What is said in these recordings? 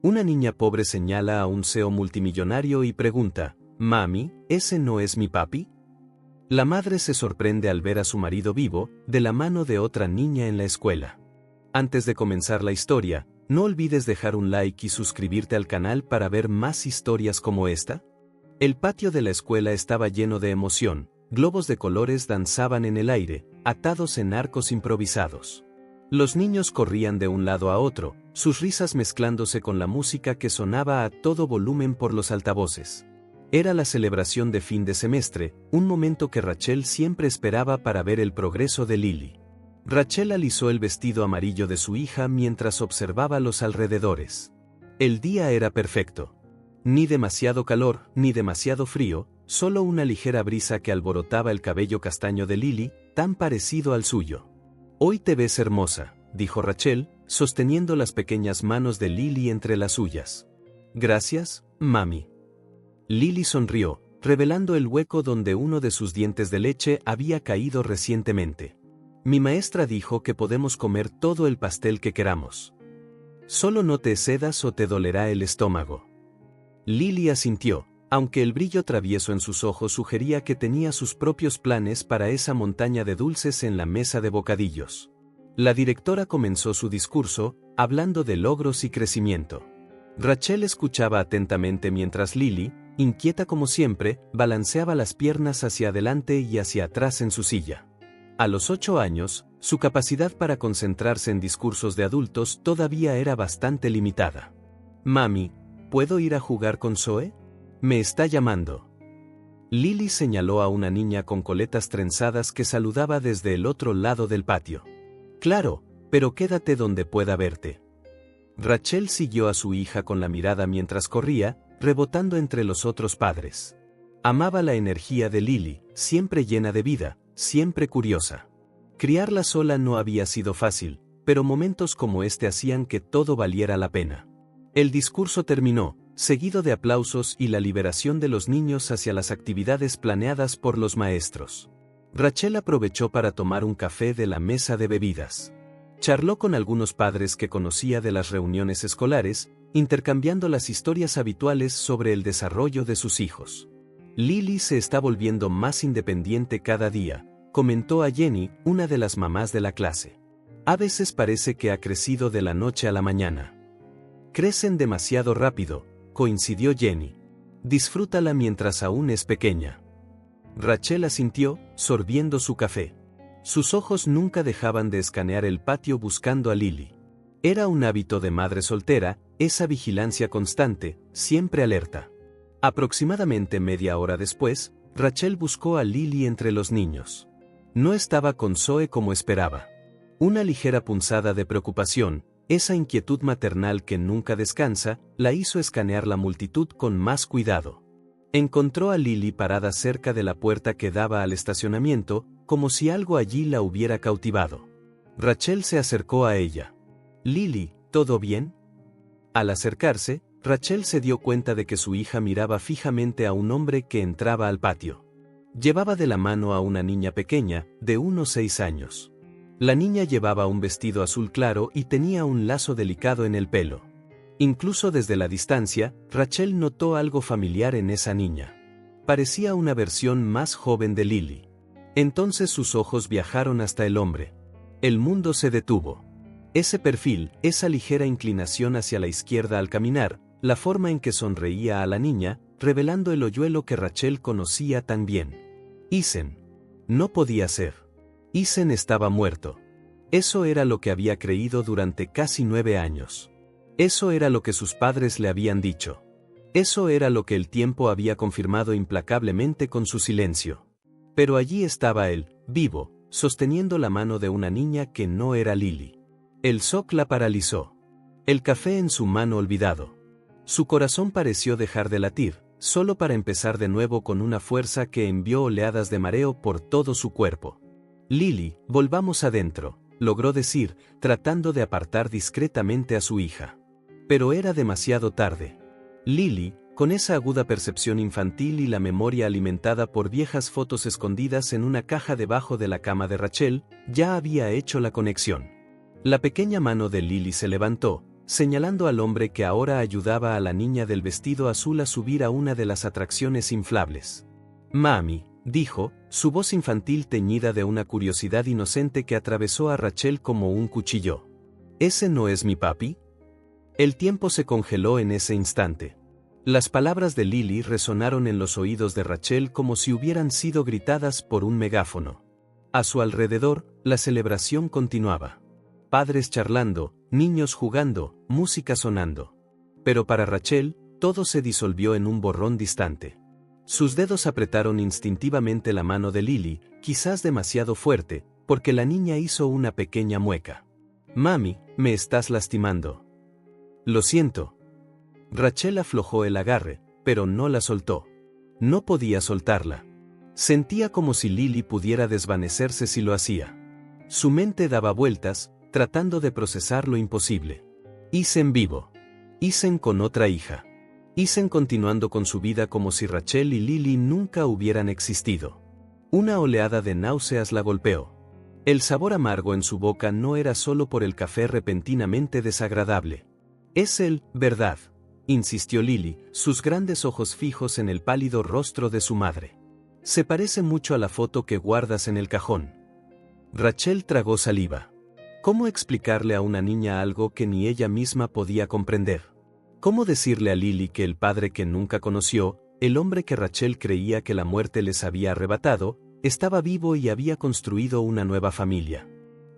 Una niña pobre señala a un CEO multimillonario y pregunta, «Mami, ¿ese no es mi papi?». La madre se sorprende al ver a su marido vivo, de la mano de otra niña en la escuela. Antes de comenzar la historia, no olvides dejar un like y suscribirte al canal para ver más historias como esta. El patio de la escuela estaba lleno de emoción, globos de colores danzaban en el aire, atados en arcos improvisados. Los niños corrían de un lado a otro, sus risas mezclándose con la música que sonaba a todo volumen por los altavoces. Era la celebración de fin de semestre, un momento que Rachel siempre esperaba para ver el progreso de Lily. Rachel alisó el vestido amarillo de su hija mientras observaba los alrededores. El día era perfecto. Ni demasiado calor, ni demasiado frío, solo una ligera brisa que alborotaba el cabello castaño de Lily, tan parecido al suyo. «Hoy te ves hermosa», dijo Rachel, sosteniendo las pequeñas manos de Lily entre las suyas. «Gracias, mami». Lily sonrió, revelando el hueco donde uno de sus dientes de leche había caído recientemente. «Mi maestra dijo que podemos comer todo el pastel que queramos. Solo no te excedas o te dolerá el estómago». Lily asintió, aunque el brillo travieso en sus ojos sugería que tenía sus propios planes para esa montaña de dulces en la mesa de bocadillos. La directora comenzó su discurso, hablando de logros y crecimiento. Rachel escuchaba atentamente mientras Lily, inquieta como siempre, balanceaba las piernas hacia adelante y hacia atrás en su silla. A los 8 años, su capacidad para concentrarse en discursos de adultos todavía era bastante limitada. «Mami, ¿puedo ir a jugar con Zoe? Me está llamando». Lily señaló a una niña con coletas trenzadas que saludaba desde el otro lado del patio. «Claro, pero quédate donde pueda verte». Rachel siguió a su hija con la mirada mientras corría, rebotando entre los otros padres. Amaba la energía de Lily, siempre llena de vida, siempre curiosa. Criarla sola no había sido fácil, pero momentos como este hacían que todo valiera la pena. El discurso terminó, seguido de aplausos y la liberación de los niños hacia las actividades planeadas por los maestros. Rachel aprovechó para tomar un café de la mesa de bebidas. Charló con algunos padres que conocía de las reuniones escolares, intercambiando las historias habituales sobre el desarrollo de sus hijos. «Lily se está volviendo más independiente cada día», comentó a Jenny, una de las mamás de la clase. «A veces parece que ha crecido de la noche a la mañana». «Crecen demasiado rápido», coincidió Jenny. «Disfrútala mientras aún es pequeña». Rachel asintió, sorbiendo su café. Sus ojos nunca dejaban de escanear el patio buscando a Lily. Era un hábito de madre soltera, esa vigilancia constante, siempre alerta. Aproximadamente media hora después, Rachel buscó a Lily entre los niños. No estaba con Zoe como esperaba. Una ligera punzada de preocupación, esa inquietud maternal que nunca descansa, la hizo escanear la multitud con más cuidado. Encontró a Lily parada cerca de la puerta que daba al estacionamiento, como si algo allí la hubiera cautivado. Rachel se acercó a ella. «Lily, ¿todo bien?». Al acercarse, Rachel se dio cuenta de que su hija miraba fijamente a un hombre que entraba al patio. Llevaba de la mano a una niña pequeña, de unos 6 años. La niña llevaba un vestido azul claro y tenía un lazo delicado en el pelo. Incluso desde la distancia, Rachel notó algo familiar en esa niña. Parecía una versión más joven de Lily. Entonces sus ojos viajaron hasta el hombre. El mundo se detuvo. Ese perfil, esa ligera inclinación hacia la izquierda al caminar, la forma en que sonreía a la niña, revelando el hoyuelo que Rachel conocía tan bien. Ethan. No podía ser. Ethan estaba muerto. Eso era lo que había creído durante casi 9 años. Eso era lo que sus padres le habían dicho. Eso era lo que el tiempo había confirmado implacablemente con su silencio. Pero allí estaba él, vivo, sosteniendo la mano de una niña que no era Lily. El shock la paralizó. El café en su mano olvidado. Su corazón pareció dejar de latir, solo para empezar de nuevo con una fuerza que envió oleadas de mareo por todo su cuerpo. «Lily, volvamos adentro», logró decir, tratando de apartar discretamente a su hija. Pero era demasiado tarde. Lily, con esa aguda percepción infantil y la memoria alimentada por viejas fotos escondidas en una caja debajo de la cama de Rachel, ya había hecho la conexión. La pequeña mano de Lily se levantó, señalando al hombre que ahora ayudaba a la niña del vestido azul a subir a una de las atracciones inflables. Mami, dijo, su voz infantil teñida de una curiosidad inocente que atravesó a Rachel como un cuchillo. ¿Ese no es mi papi? El tiempo se congeló en ese instante. Las palabras de Lily resonaron en los oídos de Rachel como si hubieran sido gritadas por un megáfono. A su alrededor, la celebración continuaba. Padres charlando, niños jugando, música sonando. Pero para Rachel, todo se disolvió en un borrón distante. Sus dedos apretaron instintivamente la mano de Lily, quizás demasiado fuerte, porque la niña hizo una pequeña mueca. Mami, me estás lastimando. Lo siento. Rachel aflojó el agarre, pero no la soltó. No podía soltarla. Sentía como si Lily pudiera desvanecerse si lo hacía. Su mente daba vueltas, tratando de procesar lo imposible. Isen vivo. Isen con otra hija. Isen continuando con su vida como si Rachel y Lily nunca hubieran existido. Una oleada de náuseas la golpeó. El sabor amargo en su boca no era solo por el café repentinamente desagradable. Es él, ¿verdad?, insistió Lily, sus grandes ojos fijos en el pálido rostro de su madre. Se parece mucho a la foto que guardas en el cajón. Rachel tragó saliva. ¿Cómo explicarle a una niña algo que ni ella misma podía comprender? ¿Cómo decirle a Lily que el padre que nunca conoció, el hombre que Rachel creía que la muerte les había arrebatado, estaba vivo y había construido una nueva familia?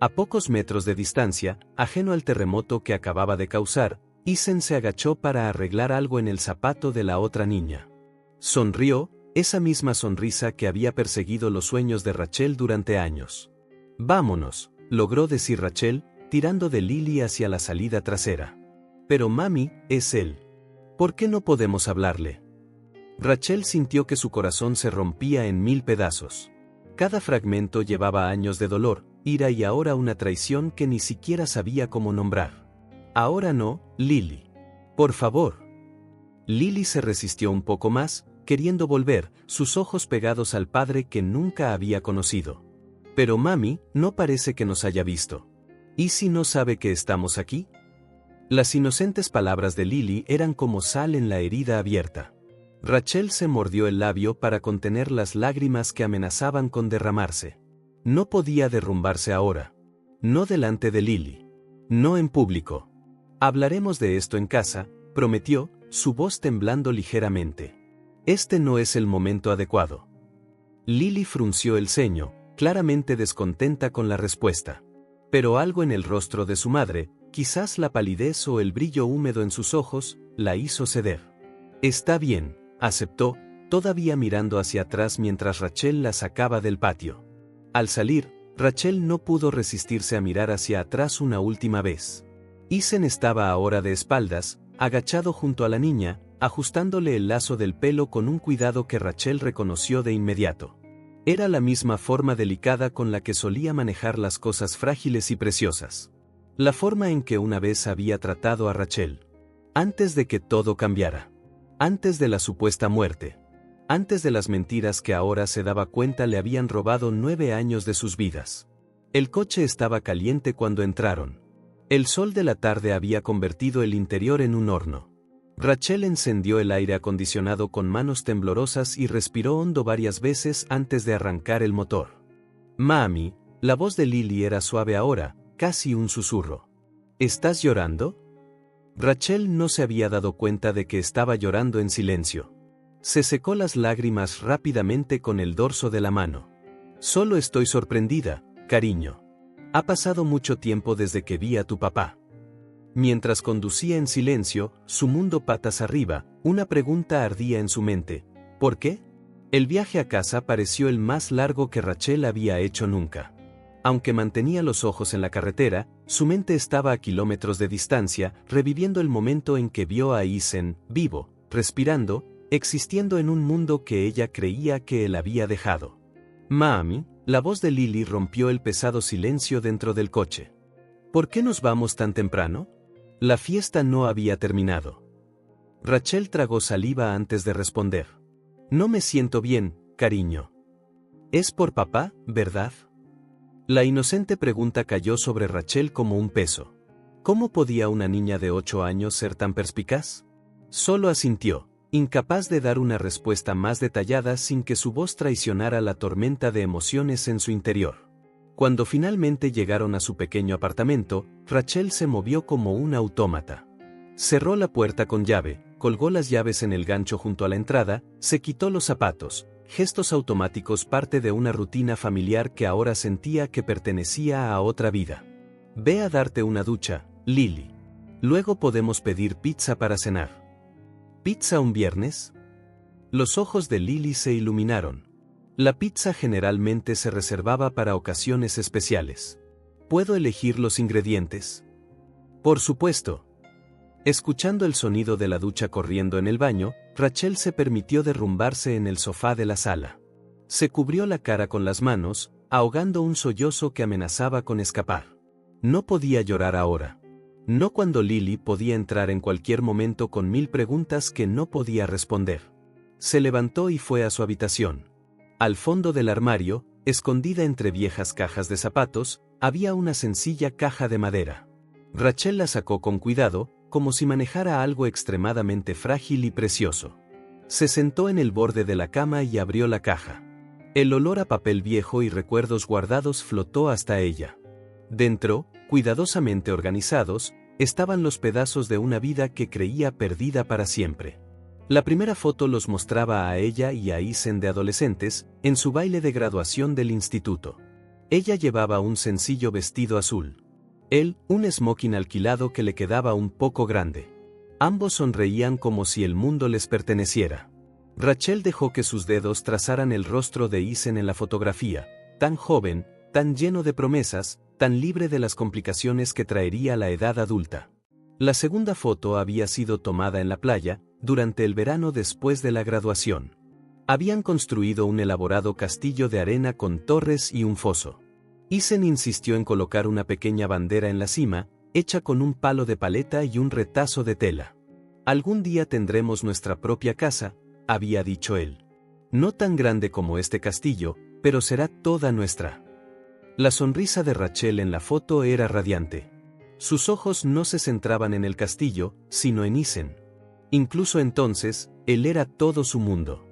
A pocos metros de distancia, ajeno al terremoto que acababa de causar, Isen se agachó para arreglar algo en el zapato de la otra niña. Sonrió, esa misma sonrisa que había perseguido los sueños de Rachel durante años. Vámonos, logró decir Rachel, tirando de Lily hacia la salida trasera. Pero mami, es él. ¿Por qué no podemos hablarle? Rachel sintió que su corazón se rompía en 1000 pedazos. Cada fragmento llevaba años de dolor, ira y ahora una traición que ni siquiera sabía cómo nombrar. Ahora no, Lily. Por favor. Lily se resistió un poco más, queriendo volver, sus ojos pegados al padre que nunca había conocido. Pero mami, no parece que nos haya visto. ¿Y si no sabe que estamos aquí? Las inocentes palabras de Lily eran como sal en la herida abierta. Rachel se mordió el labio para contener las lágrimas que amenazaban con derramarse. No podía derrumbarse ahora. No delante de Lily. No en público. Hablaremos de esto en casa, prometió, su voz temblando ligeramente. Este no es el momento adecuado. Lily frunció el ceño, claramente descontenta con la respuesta. Pero algo en el rostro de su madre, quizás la palidez o el brillo húmedo en sus ojos, la hizo ceder. Está bien, aceptó, todavía mirando hacia atrás mientras Rachel la sacaba del patio. Al salir, Rachel no pudo resistirse a mirar hacia atrás una última vez. Isen estaba ahora de espaldas, agachado junto a la niña, ajustándole el lazo del pelo con un cuidado que Rachel reconoció de inmediato. Era la misma forma delicada con la que solía manejar las cosas frágiles y preciosas. La forma en que una vez había tratado a Rachel. Antes de que todo cambiara. Antes de la supuesta muerte. Antes de las mentiras que ahora se daba cuenta le habían robado 9 años de sus vidas. El coche estaba caliente cuando entraron. El sol de la tarde había convertido el interior en un horno. Rachel encendió el aire acondicionado con manos temblorosas y respiró hondo varias veces antes de arrancar el motor. Mami, la voz de Lily era suave ahora, casi un susurro. ¿Estás llorando? Rachel no se había dado cuenta de que estaba llorando en silencio. Se secó las lágrimas rápidamente con el dorso de la mano. Solo estoy sorprendida, cariño. Ha pasado mucho tiempo desde que vi a tu papá. Mientras conducía en silencio, su mundo patas arriba, una pregunta ardía en su mente. ¿Por qué? El viaje a casa pareció el más largo que Rachel había hecho nunca. Aunque mantenía los ojos en la carretera, su mente estaba a kilómetros de distancia, reviviendo el momento en que vio a Isen, vivo, respirando, existiendo en un mundo que ella creía que él había dejado. Mami, la voz de Lily rompió el pesado silencio dentro del coche. ¿Por qué nos vamos tan temprano? La fiesta no había terminado. Rachel tragó saliva antes de responder. No me siento bien, cariño. ¿Es por papá, verdad? La inocente pregunta cayó sobre Rachel como un peso. ¿Cómo podía una niña de 8 años ser tan perspicaz? Solo asintió, incapaz de dar una respuesta más detallada sin que su voz traicionara la tormenta de emociones en su interior. Cuando finalmente llegaron a su pequeño apartamento, Rachel se movió como un autómata. Cerró la puerta con llave, colgó las llaves en el gancho junto a la entrada, se quitó los zapatos, gestos automáticos parte de una rutina familiar que ahora sentía que pertenecía a otra vida. Ve a darte una ducha, Lily. Luego podemos pedir pizza para cenar. ¿Pizza un viernes? Los ojos de Lily se iluminaron. La pizza generalmente se reservaba para ocasiones especiales. ¿Puedo elegir los ingredientes? Por supuesto. Escuchando el sonido de la ducha corriendo en el baño, Rachel se permitió derrumbarse en el sofá de la sala. Se cubrió la cara con las manos, ahogando un sollozo que amenazaba con escapar. No podía llorar ahora. No cuando Lily podía entrar en cualquier momento con 1000 preguntas que no podía responder. Se levantó y fue a su habitación. Al fondo del armario, escondida entre viejas cajas de zapatos, había una sencilla caja de madera. Rachel la sacó con cuidado, como si manejara algo extremadamente frágil y precioso. Se sentó en el borde de la cama y abrió la caja. El olor a papel viejo y recuerdos guardados flotó hasta ella. Dentro, cuidadosamente organizados, estaban los pedazos de una vida que creía perdida para siempre. La primera foto los mostraba a ella y a Isen de adolescentes, en su baile de graduación del instituto. Ella llevaba un sencillo vestido azul. Él, un smoking alquilado que le quedaba un poco grande. Ambos sonreían como si el mundo les perteneciera. Rachel dejó que sus dedos trazaran el rostro de Isen en la fotografía, tan joven, tan lleno de promesas, tan libre de las complicaciones que traería la edad adulta. La segunda foto había sido tomada en la playa, durante el verano después de la graduación. Habían construido un elaborado castillo de arena con torres y un foso. Isen insistió en colocar una pequeña bandera en la cima, hecha con un palo de paleta y un retazo de tela. Algún día tendremos nuestra propia casa, había dicho él. No tan grande como este castillo, pero será toda nuestra. La sonrisa de Rachel en la foto era radiante. Sus ojos no se centraban en el castillo, sino en Isen. Incluso entonces, él era todo su mundo.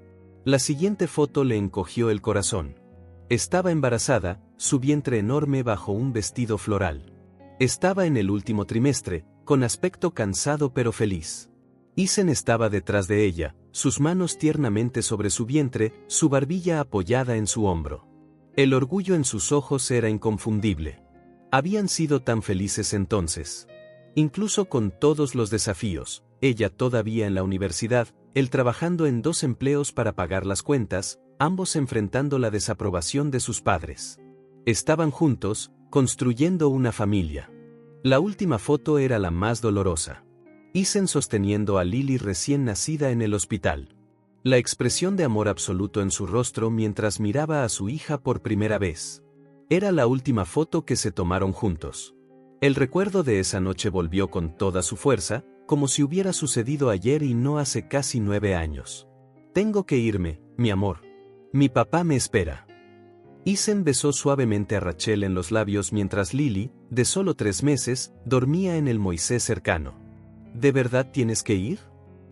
La siguiente foto le encogió el corazón. Estaba embarazada, su vientre enorme bajo un vestido floral. Estaba en el último trimestre, con aspecto cansado pero feliz. Isen estaba detrás de ella, sus manos tiernamente sobre su vientre, su barbilla apoyada en su hombro. El orgullo en sus ojos era inconfundible. Habían sido tan felices entonces. Incluso con todos los desafíos, ella todavía en la universidad, él trabajando en 2 empleos para pagar las cuentas, ambos enfrentando la desaprobación de sus padres. Estaban juntos, construyendo una familia. La última foto era la más dolorosa. Isen sosteniendo a Lily recién nacida en el hospital. La expresión de amor absoluto en su rostro mientras miraba a su hija por primera vez. Era la última foto que se tomaron juntos. El recuerdo de esa noche volvió con toda su fuerza, como si hubiera sucedido ayer y no hace casi 9 años. Tengo que irme, mi amor. Mi papá me espera. Isen besó suavemente a Rachel en los labios mientras Lily, de solo 3 meses, dormía en el Moisés cercano. ¿De verdad tienes que ir?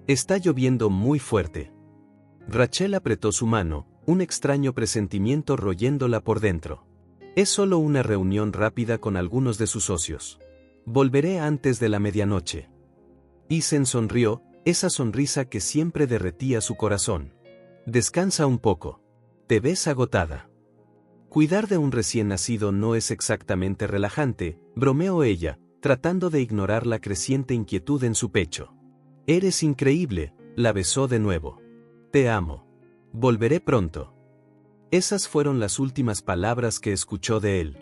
Está lloviendo muy fuerte. Rachel apretó su mano, un extraño presentimiento royéndola por dentro. Es solo una reunión rápida con algunos de sus socios. Volveré antes de la medianoche. Isen sonrió, esa sonrisa que siempre derretía su corazón. Descansa un poco. Te ves agotada. Cuidar de un recién nacido no es exactamente relajante, bromeó ella, tratando de ignorar la creciente inquietud en su pecho. Eres increíble, la besó de nuevo. Te amo. Volveré pronto. Esas fueron las últimas palabras que escuchó de él.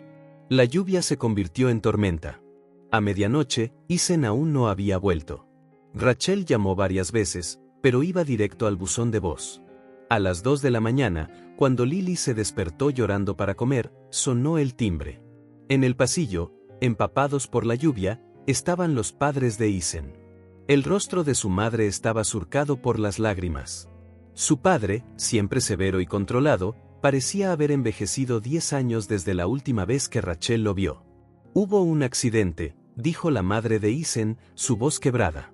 La lluvia se convirtió en tormenta. A medianoche, Isen aún no había vuelto. Rachel llamó varias veces, pero iba directo al buzón de voz. A las 2 de la mañana, cuando Lily se despertó llorando para comer, sonó el timbre. En el pasillo, empapados por la lluvia, estaban los padres de Isen. El rostro de su madre estaba surcado por las lágrimas. Su padre, siempre severo y controlado, parecía haber envejecido 10 años desde la última vez que Rachel lo vio. Hubo un accidente, dijo la madre de Isen, su voz quebrada.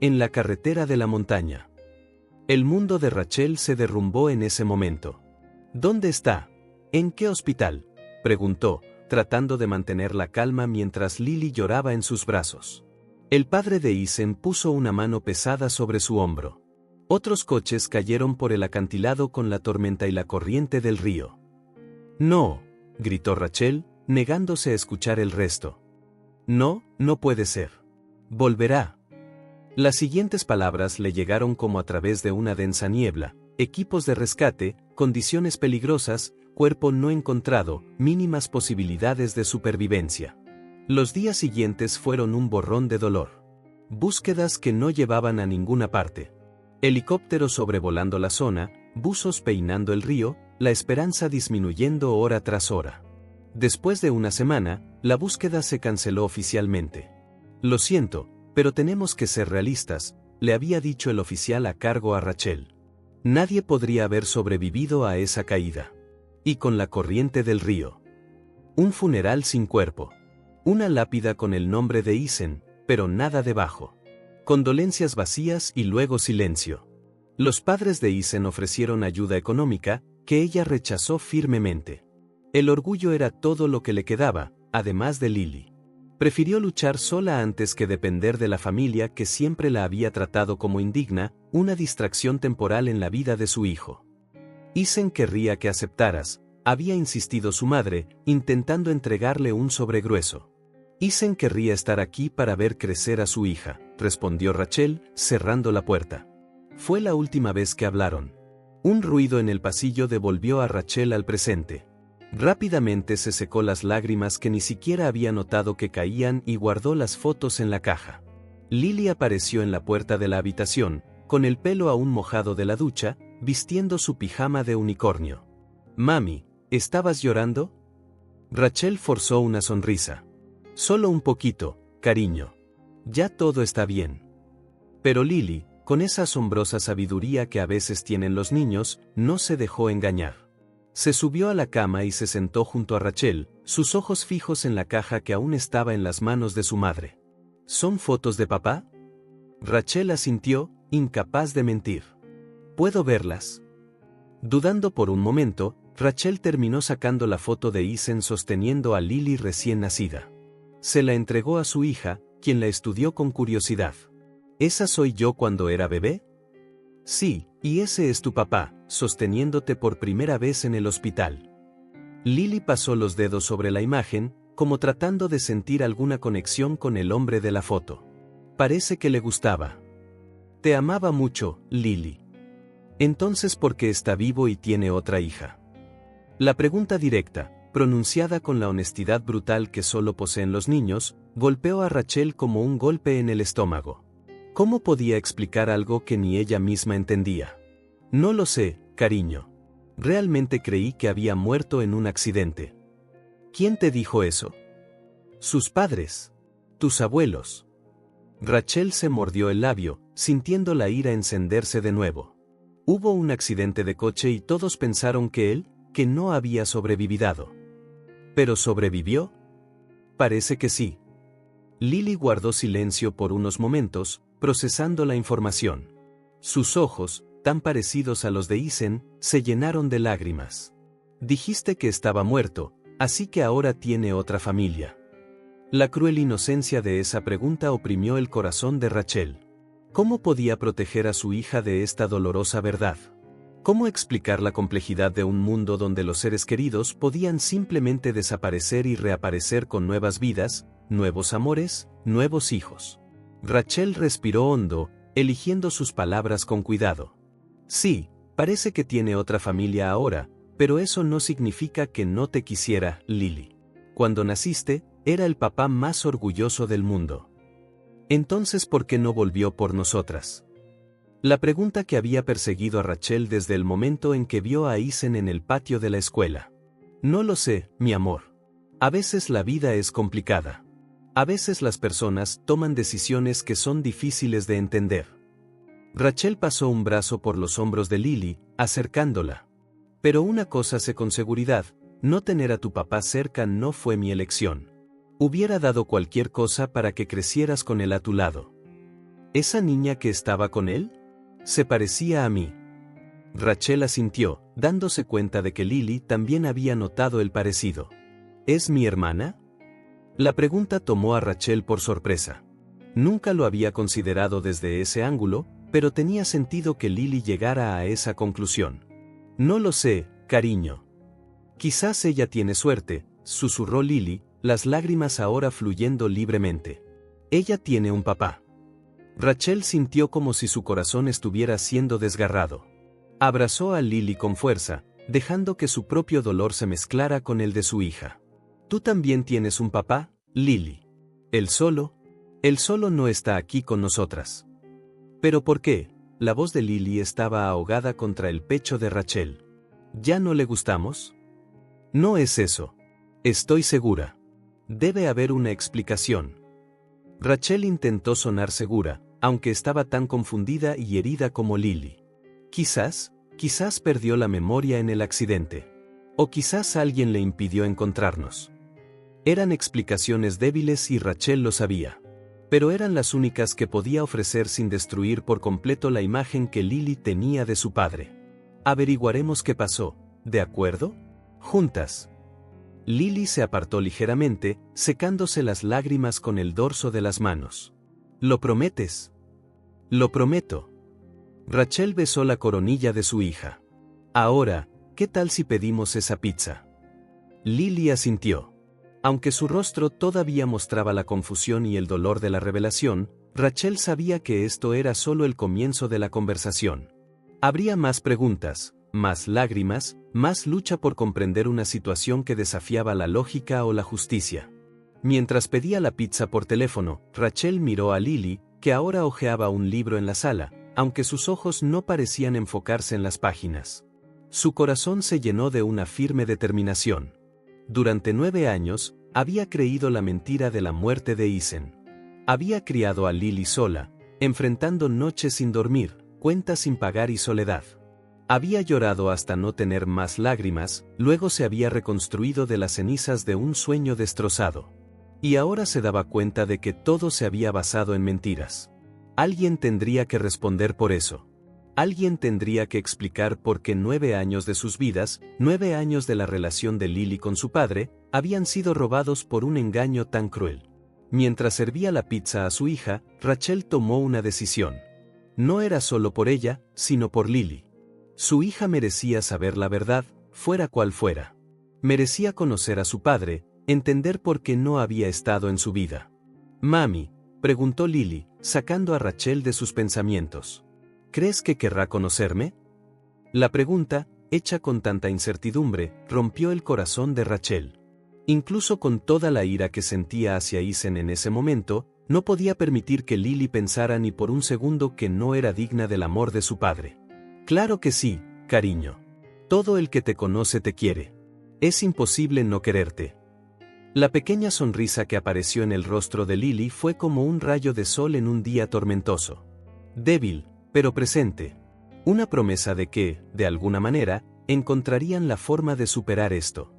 En la carretera de la montaña. El mundo de Rachel se derrumbó en ese momento. ¿Dónde está? ¿En qué hospital?, preguntó, tratando de mantener la calma mientras Lily lloraba en sus brazos. El padre de Isen puso una mano pesada sobre su hombro. Otros coches cayeron por el acantilado con la tormenta y la corriente del río. No, gritó Rachel, negándose a escuchar el resto. No, no puede ser. Volverá. Las siguientes palabras le llegaron como a través de una densa niebla: equipos de rescate, condiciones peligrosas, cuerpo no encontrado, mínimas posibilidades de supervivencia. Los días siguientes fueron un borrón de dolor. Búsquedas que no llevaban a ninguna parte. Helicópteros sobrevolando la zona, buzos peinando el río, la esperanza disminuyendo hora tras hora. Después de una semana, la búsqueda se canceló oficialmente. Lo siento, pero tenemos que ser realistas, le había dicho el oficial a cargo a Rachel. Nadie podría haber sobrevivido a esa caída. Y con la corriente del río. Un funeral sin cuerpo. Una lápida con el nombre de Isen, pero nada debajo. Condolencias vacías y luego silencio. Los padres de Isen ofrecieron ayuda económica, que ella rechazó firmemente. El orgullo era todo lo que le quedaba, además de Lily. Prefirió luchar sola antes que depender de la familia que siempre la había tratado como indigna, una distracción temporal en la vida de su hijo. Isen querría que aceptaras, había insistido su madre, intentando entregarle un sobregrueso. Isen querría estar aquí para ver crecer a su hija, respondió Rachel, cerrando la puerta. Fue la última vez que hablaron. Un ruido en el pasillo devolvió a Rachel al presente. Rápidamente se secó las lágrimas que ni siquiera había notado que caían y guardó las fotos en la caja. Lily apareció en la puerta de la habitación, con el pelo aún mojado de la ducha, vistiendo su pijama de unicornio. «Mami, ¿estabas llorando?» Rachel forzó una sonrisa. «Solo un poquito, cariño. Ya todo está bien». Pero Lily, con esa asombrosa sabiduría que a veces tienen los niños, no se dejó engañar. Se subió a la cama y se sentó junto a Rachel, sus ojos fijos en la caja que aún estaba en las manos de su madre. «¿Son fotos de papá?» Rachel asintió, incapaz de mentir. «¿Puedo verlas?» Dudando por un momento, Rachel terminó sacando la foto de Isen sosteniendo a Lily recién nacida. Se la entregó a su hija, quien la estudió con curiosidad. «¿Esa soy yo cuando era bebé?» «Sí, y ese es tu papá, sosteniéndote por primera vez en el hospital». Lily pasó los dedos sobre la imagen, como tratando de sentir alguna conexión con el hombre de la foto. Parece que le gustaba. «Te amaba mucho, Lily». «Entonces, ¿por qué está vivo y tiene otra hija?» La pregunta directa, pronunciada con la honestidad brutal que solo poseen los niños, golpeó a Rachel como un golpe en el estómago. ¿Cómo podía explicar algo que ni ella misma entendía? «No lo sé, cariño. Realmente creí que había muerto en un accidente». «¿Quién te dijo eso?» «Sus padres. Tus abuelos». Rachel se mordió el labio, sintiendo la ira encenderse de nuevo. Hubo un accidente de coche y todos pensaron que no había sobrevivido. ¿Pero sobrevivió? Parece que sí. Lily guardó silencio por unos momentos, procesando la información. Sus ojos, tan parecidos a los de Isen, se llenaron de lágrimas. «Dijiste que estaba muerto, así que ahora tiene otra familia». La cruel inocencia de esa pregunta oprimió el corazón de Rachel. ¿Cómo podía proteger a su hija de esta dolorosa verdad? ¿Cómo explicar la complejidad de un mundo donde los seres queridos podían simplemente desaparecer y reaparecer con nuevas vidas, nuevos amores, nuevos hijos? Rachel respiró hondo, eligiendo sus palabras con cuidado. «Sí, parece que tiene otra familia ahora, pero eso no significa que no te quisiera, Lily. Cuando naciste, era el papá más orgulloso del mundo. Entonces, ¿por qué no volvió por nosotras?» La pregunta que había perseguido a Rachel desde el momento en que vio a Isen en el patio de la escuela. «No lo sé, mi amor. A veces la vida es complicada. A veces las personas toman decisiones que son difíciles de entender». Rachel pasó un brazo por los hombros de Lily, acercándola. «Pero una cosa sé con seguridad, no tener a tu papá cerca no fue mi elección. Hubiera dado cualquier cosa para que crecieras con él a tu lado. ¿Esa niña que estaba con él? Se parecía a mí. Rachel asintió, dándose cuenta de que Lily también había notado el parecido. ¿Es mi hermana? La pregunta tomó a Rachel por sorpresa. Nunca lo había considerado desde ese ángulo, pero tenía sentido que Lily llegara a esa conclusión. No lo sé, cariño. Quizás ella tiene suerte, susurró Lily, las lágrimas ahora fluyendo libremente. Ella tiene un papá. Rachel sintió como si su corazón estuviera siendo desgarrado. Abrazó a Lily con fuerza, dejando que su propio dolor se mezclara con el de su hija. ¿Tú también tienes un papá, Lily? ¿Él solo? Él solo no está aquí con nosotras. ¿Pero por qué? La voz de Lily estaba ahogada contra el pecho de Rachel. ¿Ya no le gustamos? No es eso. Estoy segura. Debe haber una explicación. Rachel intentó sonar segura, aunque estaba tan confundida y herida como Lily. Quizás perdió la memoria en el accidente. O quizás alguien le impidió encontrarnos. Eran explicaciones débiles y Rachel lo sabía. Pero eran las únicas que podía ofrecer sin destruir por completo la imagen que Lily tenía de su padre. Averiguaremos qué pasó, ¿de acuerdo? Juntas. Lily se apartó ligeramente, secándose las lágrimas con el dorso de las manos. ¿Lo prometes? Lo prometo. Rachel besó la coronilla de su hija. Ahora, ¿qué tal si pedimos esa pizza? Lily asintió. Aunque su rostro todavía mostraba la confusión y el dolor de la revelación, Rachel sabía que esto era solo el comienzo de la conversación. Habría más preguntas, más lágrimas, más lucha por comprender una situación que desafiaba la lógica o la justicia. Mientras pedía la pizza por teléfono, Rachel miró a Lily, que ahora hojeaba un libro en la sala, aunque sus ojos no parecían enfocarse en las páginas. Su corazón se llenó de una firme determinación. Durante 9 años, había creído la mentira de la muerte de Isen. Había criado a Lily sola, enfrentando noches sin dormir, cuentas sin pagar y soledad. Había llorado hasta no tener más lágrimas, luego se había reconstruido de las cenizas de un sueño destrozado. Y ahora se daba cuenta de que todo se había basado en mentiras. Alguien tendría que responder por eso. Alguien tendría que explicar por qué 9 años de sus vidas, 9 años de la relación de Lily con su padre, habían sido robados por un engaño tan cruel. Mientras servía la pizza a su hija, Rachel tomó una decisión. No era solo por ella, sino por Lily. Su hija merecía saber la verdad, fuera cual fuera. Merecía conocer a su padre, entender por qué no había estado en su vida. «Mami», preguntó Lily, sacando a Rachel de sus pensamientos. ¿Crees que querrá conocerme? La pregunta, hecha con tanta incertidumbre, rompió el corazón de Rachel. Incluso con toda la ira que sentía hacia Isen en ese momento, no podía permitir que Lily pensara ni por un segundo que no era digna del amor de su padre. Claro que sí, cariño. Todo el que te conoce te quiere. Es imposible no quererte. La pequeña sonrisa que apareció en el rostro de Lily fue como un rayo de sol en un día tormentoso. Débil, pero presente. Una promesa de que, de alguna manera, encontrarían la forma de superar esto.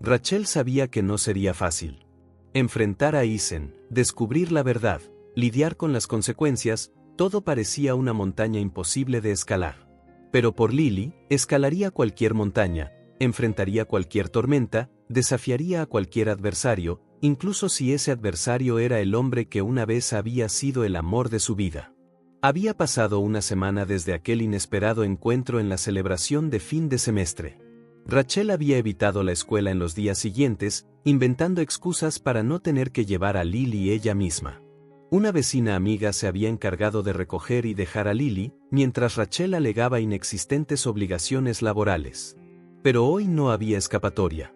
Rachel sabía que no sería fácil. Enfrentar a Isen, descubrir la verdad, lidiar con las consecuencias, todo parecía una montaña imposible de escalar. Pero por Lily, escalaría cualquier montaña, enfrentaría cualquier tormenta, desafiaría a cualquier adversario, incluso si ese adversario era el hombre que una vez había sido el amor de su vida. Había pasado una semana desde aquel inesperado encuentro en la celebración de fin de semestre. Rachel había evitado la escuela en los días siguientes, inventando excusas para no tener que llevar a Lily ella misma. Una vecina amiga se había encargado de recoger y dejar a Lily, mientras Rachel alegaba inexistentes obligaciones laborales. Pero hoy no había escapatoria.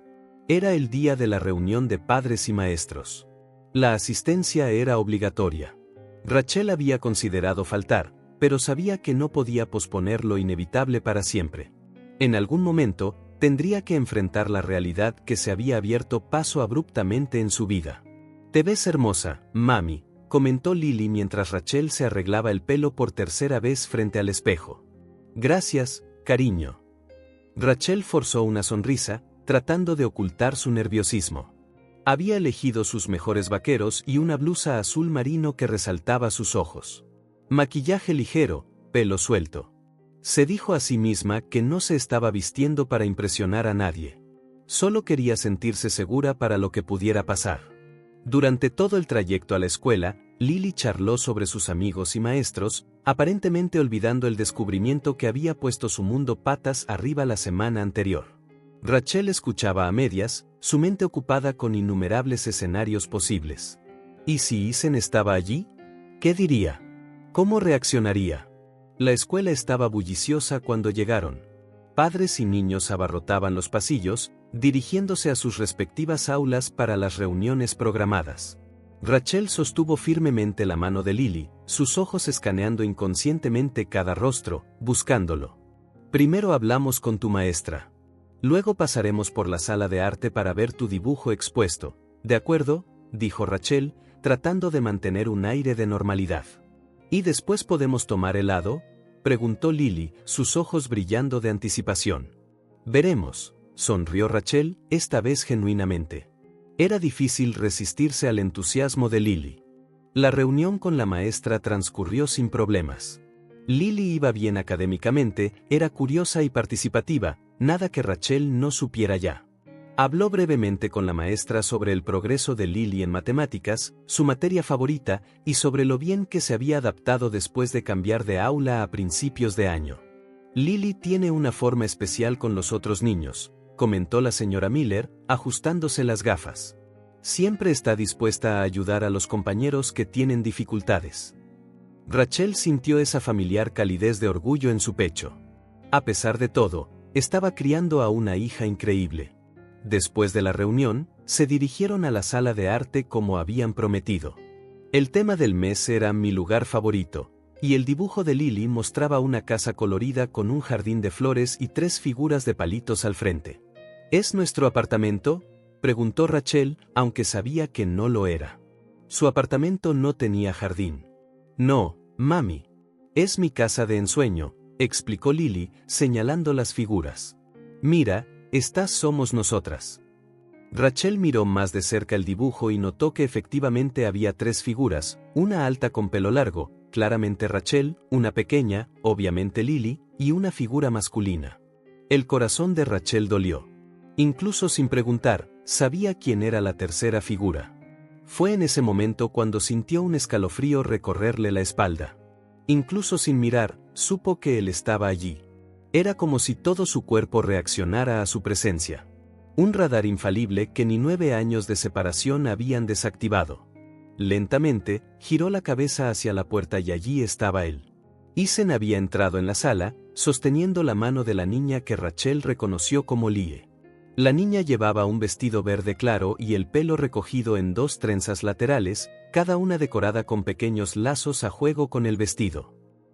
Era el día de la reunión de padres y maestros. La asistencia era obligatoria. Rachel había considerado faltar, pero sabía que no podía posponer lo inevitable para siempre. En algún momento, tendría que enfrentar la realidad que se había abierto paso abruptamente en su vida. «Te ves hermosa, mami», comentó Lily mientras Rachel se arreglaba el pelo por tercera vez frente al espejo. «Gracias, cariño». Rachel forzó una sonrisa, tratando de ocultar su nerviosismo. Había elegido sus mejores vaqueros y una blusa azul marino que resaltaba sus ojos. Maquillaje ligero, pelo suelto. Se dijo a sí misma que no se estaba vistiendo para impresionar a nadie. Solo quería sentirse segura para lo que pudiera pasar. Durante todo el trayecto a la escuela, Lily charló sobre sus amigos y maestros, aparentemente olvidando el descubrimiento que había puesto su mundo patas arriba la semana anterior. Rachel escuchaba a medias, su mente ocupada con innumerables escenarios posibles. ¿Y si Isen estaba allí? ¿Qué diría? ¿Cómo reaccionaría? La escuela estaba bulliciosa cuando llegaron. Padres y niños abarrotaban los pasillos, dirigiéndose a sus respectivas aulas para las reuniones programadas. Rachel sostuvo firmemente la mano de Lily, sus ojos escaneando inconscientemente cada rostro, buscándolo. Primero hablamos con tu maestra. Luego pasaremos por la sala de arte para ver tu dibujo expuesto. ¿De acuerdo?, dijo Rachel, tratando de mantener un aire de normalidad. ¿Y después podemos tomar helado?, preguntó Lily, sus ojos brillando de anticipación. Veremos, sonrió Rachel, esta vez genuinamente. Era difícil resistirse al entusiasmo de Lily. La reunión con la maestra transcurrió sin problemas. Lily iba bien académicamente, era curiosa y participativa, nada que Rachel no supiera ya. Habló brevemente con la maestra sobre el progreso de Lily en matemáticas, su materia favorita, y sobre lo bien que se había adaptado después de cambiar de aula a principios de año. Lily tiene una forma especial con los otros niños, comentó la señora Miller, ajustándose las gafas. Siempre está dispuesta a ayudar a los compañeros que tienen dificultades. Rachel sintió esa familiar calidez de orgullo en su pecho. A pesar de todo, estaba criando a una hija increíble. Después de la reunión, se dirigieron a la sala de arte como habían prometido. El tema del mes era mi lugar favorito, y el dibujo de Lily mostraba una casa colorida con un jardín de flores y 3 figuras de palitos al frente. ¿Es nuestro apartamento?, preguntó Rachel, aunque sabía que no lo era. Su apartamento no tenía jardín. No, mami. Es mi casa de ensueño, explicó Lily, señalando las figuras. Mira, estas somos nosotras. Rachel miró más de cerca el dibujo y notó que efectivamente había 3 figuras, una alta con pelo largo, claramente Rachel, una pequeña, obviamente Lily, y una figura masculina. El corazón de Rachel dolió. Incluso sin preguntar, sabía quién era la tercera figura. Fue en ese momento cuando sintió un escalofrío recorrerle la espalda. Incluso sin mirar, supo que él estaba allí. Era como si todo su cuerpo reaccionara a su presencia. Un radar infalible que ni 9 años de separación habían desactivado. Lentamente, giró la cabeza hacia la puerta y allí estaba él. Isen había entrado en la sala, sosteniendo la mano de la niña que Rachel reconoció como Lie. La niña llevaba un vestido verde claro y el pelo recogido en 2 trenzas laterales, cada una decorada con pequeños lazos a juego con el vestido.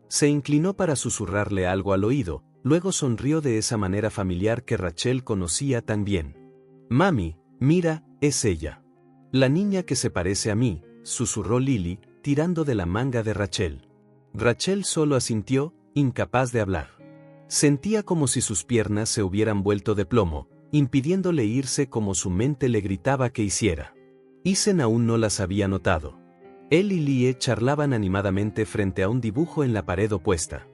Se inclinó para susurrarle algo al oído, luego sonrió de esa manera familiar que Rachel conocía tan bien. Mami, mira, es ella. La niña que se parece a mí, susurró Lily, tirando de la manga de Rachel. Rachel solo asintió, incapaz de hablar. Sentía como si sus piernas se hubieran vuelto de plomo, impidiéndole irse como su mente le gritaba que hiciera. Isen aún no las había notado. Él y Lie charlaban animadamente frente a un dibujo en la pared opuesta.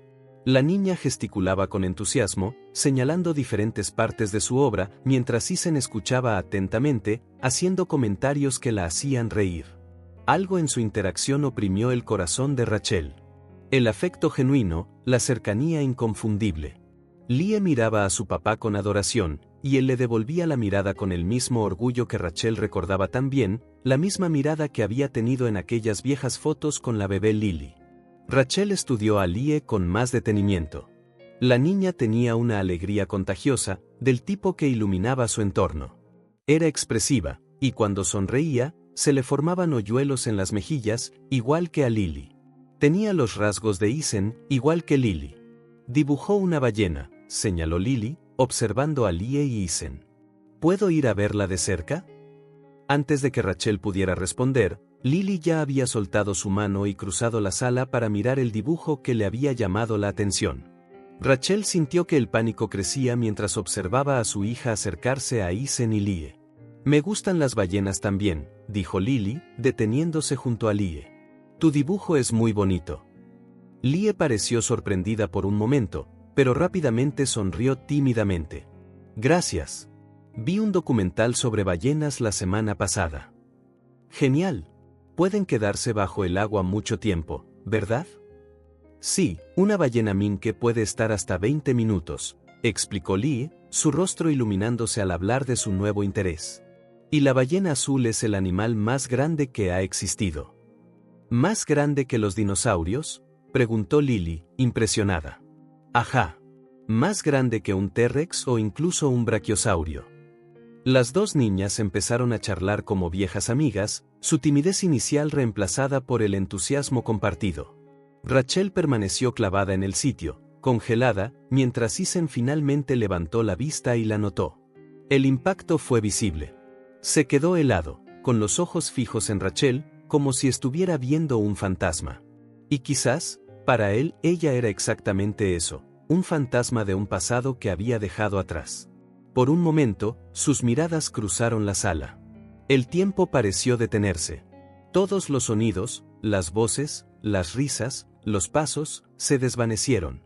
La niña gesticulaba con entusiasmo, señalando diferentes partes de su obra, mientras Isen escuchaba atentamente, haciendo comentarios que la hacían reír. Algo en su interacción oprimió el corazón de Rachel. El afecto genuino, la cercanía inconfundible. Lie miraba a su papá con adoración, y él le devolvía la mirada con el mismo orgullo que Rachel recordaba tan bien, la misma mirada que había tenido en aquellas viejas fotos con la bebé Lily. Rachel estudió a Lie con más detenimiento. La niña tenía una alegría contagiosa, del tipo que iluminaba su entorno. Era expresiva, y cuando sonreía, se le formaban hoyuelos en las mejillas, igual que a Lily. Tenía los rasgos de Isen, igual que Lily. Dibujó una ballena, señaló Lily, observando a Lie y Isen. ¿Puedo ir a verla de cerca? Antes de que Rachel pudiera responder, Lily ya había soltado su mano y cruzado la sala para mirar el dibujo que le había llamado la atención. Rachel sintió que el pánico crecía mientras observaba a su hija acercarse a Isen y Lie. Me gustan las ballenas también, dijo Lily, deteniéndose junto a Lie. Tu dibujo es muy bonito. Lie pareció sorprendida por un momento, pero rápidamente sonrió tímidamente. Gracias. Vi un documental sobre ballenas la semana pasada. Genial. Pueden quedarse bajo el agua mucho tiempo, ¿verdad? Sí, una ballena minke puede estar hasta 20 minutos, explicó Lie, su rostro iluminándose al hablar de su nuevo interés. Y la ballena azul es el animal más grande que ha existido. ¿Más grande que los dinosaurios?, preguntó Lily, impresionada. Ajá. Más grande que un T-Rex o incluso un brachiosaurio. Las dos niñas empezaron a charlar como viejas amigas, su timidez inicial reemplazada por el entusiasmo compartido. Rachel permaneció clavada en el sitio, congelada, mientras Isen finalmente levantó la vista y la notó. El impacto fue visible. Se quedó helado, con los ojos fijos en Rachel, como si estuviera viendo un fantasma. Y quizás, para él, ella era exactamente eso, un fantasma de un pasado que había dejado atrás. Por un momento, sus miradas cruzaron la sala. El tiempo pareció detenerse. Todos los sonidos, las voces, las risas, los pasos, se desvanecieron.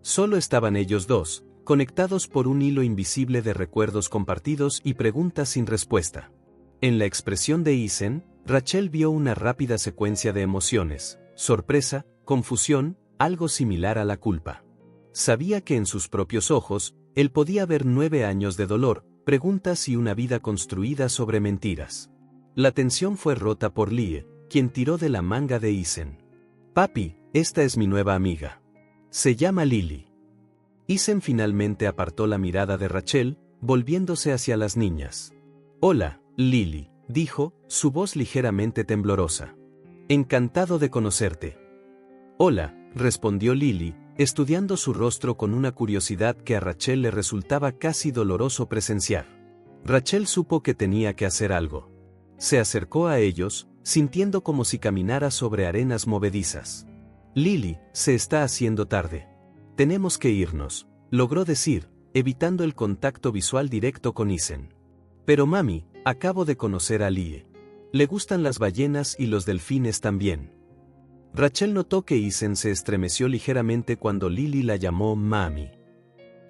Solo estaban ellos dos, conectados por un hilo invisible de recuerdos compartidos y preguntas sin respuesta. En la expresión de Isen, Rachel vio una rápida secuencia de emociones, sorpresa, confusión, algo similar a la culpa. Sabía que en sus propios ojos, él podía ver 9 años de dolor, preguntas y una vida construida sobre mentiras. La tensión fue rota por Lie, quien tiró de la manga de Isen. Papi, esta es mi nueva amiga. Se llama Lily. Isen finalmente apartó la mirada de Rachel, volviéndose hacia las niñas. Hola, Lily, dijo, su voz ligeramente temblorosa. Encantado de conocerte. Hola, respondió Lily, estudiando su rostro con una curiosidad que a Rachel le resultaba casi doloroso presenciar. Rachel supo que tenía que hacer algo. Se acercó a ellos, sintiendo como si caminara sobre arenas movedizas. Lily, se está haciendo tarde. Tenemos que irnos, logró decir, evitando el contacto visual directo con Isen. Pero mami, acabo de conocer a Lie. Le gustan las ballenas y los delfines también. Rachel notó que Isen se estremeció ligeramente cuando Lily la llamó mami.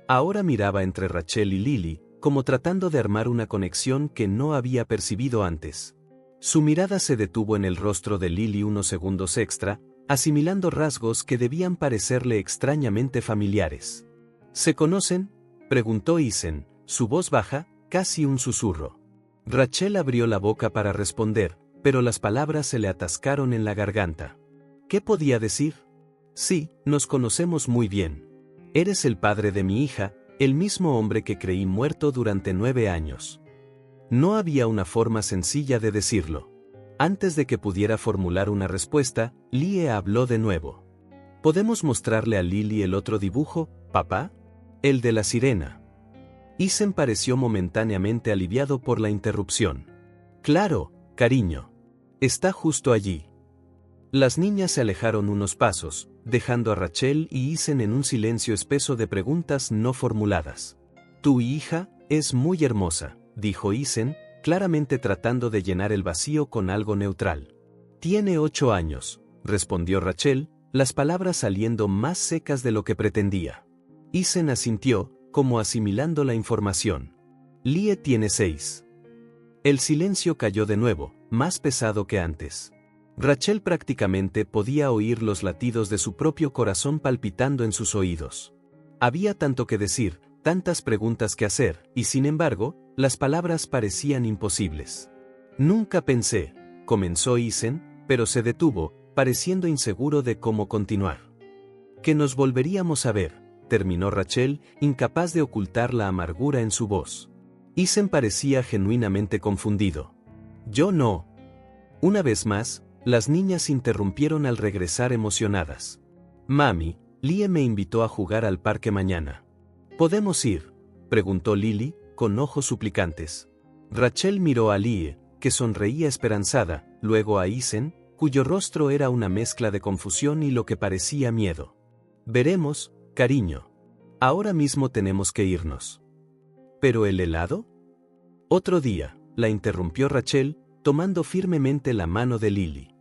Ahora miraba entre Rachel y Lily, como tratando de armar una conexión que no había percibido antes. Su mirada se detuvo en el rostro de Lily unos segundos extra, asimilando rasgos que debían parecerle extrañamente familiares. ¿Se conocen?, preguntó Isen, su voz baja, casi un susurro. Rachel abrió la boca para responder, pero las palabras se le atascaron en la garganta. ¿Qué podía decir? Sí, nos conocemos muy bien. Eres el padre de mi hija, el mismo hombre que creí muerto durante 9 años. No había una forma sencilla de decirlo. Antes de que pudiera formular una respuesta, Lie habló de nuevo. ¿Podemos mostrarle a Lily el otro dibujo, papá? El de la sirena. Isen pareció momentáneamente aliviado por la interrupción. Claro, cariño. Está justo allí. Las niñas se alejaron unos pasos, dejando a Rachel y Isen en un silencio espeso de preguntas no formuladas. Tu hija es muy hermosa, dijo Isen, claramente tratando de llenar el vacío con algo neutral. Tiene 8 años, respondió Rachel, las palabras saliendo más secas de lo que pretendía. Isen asintió, como asimilando la información. Lie tiene 6. El silencio cayó de nuevo, más pesado que antes. Rachel prácticamente podía oír los latidos de su propio corazón palpitando en sus oídos. Había tanto que decir, tantas preguntas que hacer, y sin embargo, las palabras parecían imposibles. Nunca pensé, comenzó Isen, pero se detuvo, pareciendo inseguro de cómo continuar. Que nos volveríamos a ver, terminó Rachel, incapaz de ocultar la amargura en su voz. Isen parecía genuinamente confundido. Yo no. Una vez más, las niñas interrumpieron al regresar emocionadas. Mami, Lie me invitó a jugar al parque mañana. ¿Podemos ir?, preguntó Lily, con ojos suplicantes. Rachel miró a Lie, que sonreía esperanzada, luego a Isen, cuyo rostro era una mezcla de confusión y lo que parecía miedo. Veremos, cariño. Ahora mismo tenemos que irnos. ¿Pero el helado? Otro día. la interrumpió Rachel, tomando firmemente la mano de Lily.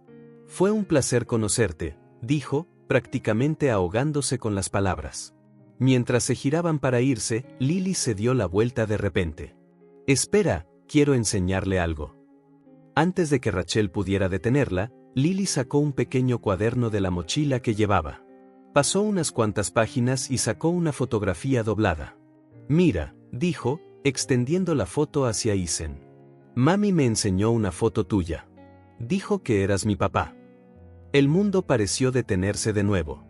Fue un placer conocerte, dijo, prácticamente ahogándose con las palabras. Mientras se giraban para irse, Lily se dio la vuelta de repente. Espera, quiero enseñarle algo. Antes de que Rachel pudiera detenerla, Lily sacó un pequeño cuaderno de la mochila que llevaba. Pasó unas cuantas páginas y sacó una fotografía doblada. Mira, dijo, extendiendo la foto hacia Isen. Mami me enseñó una foto tuya. Dijo que eras mi papá. El mundo pareció detenerse de nuevo.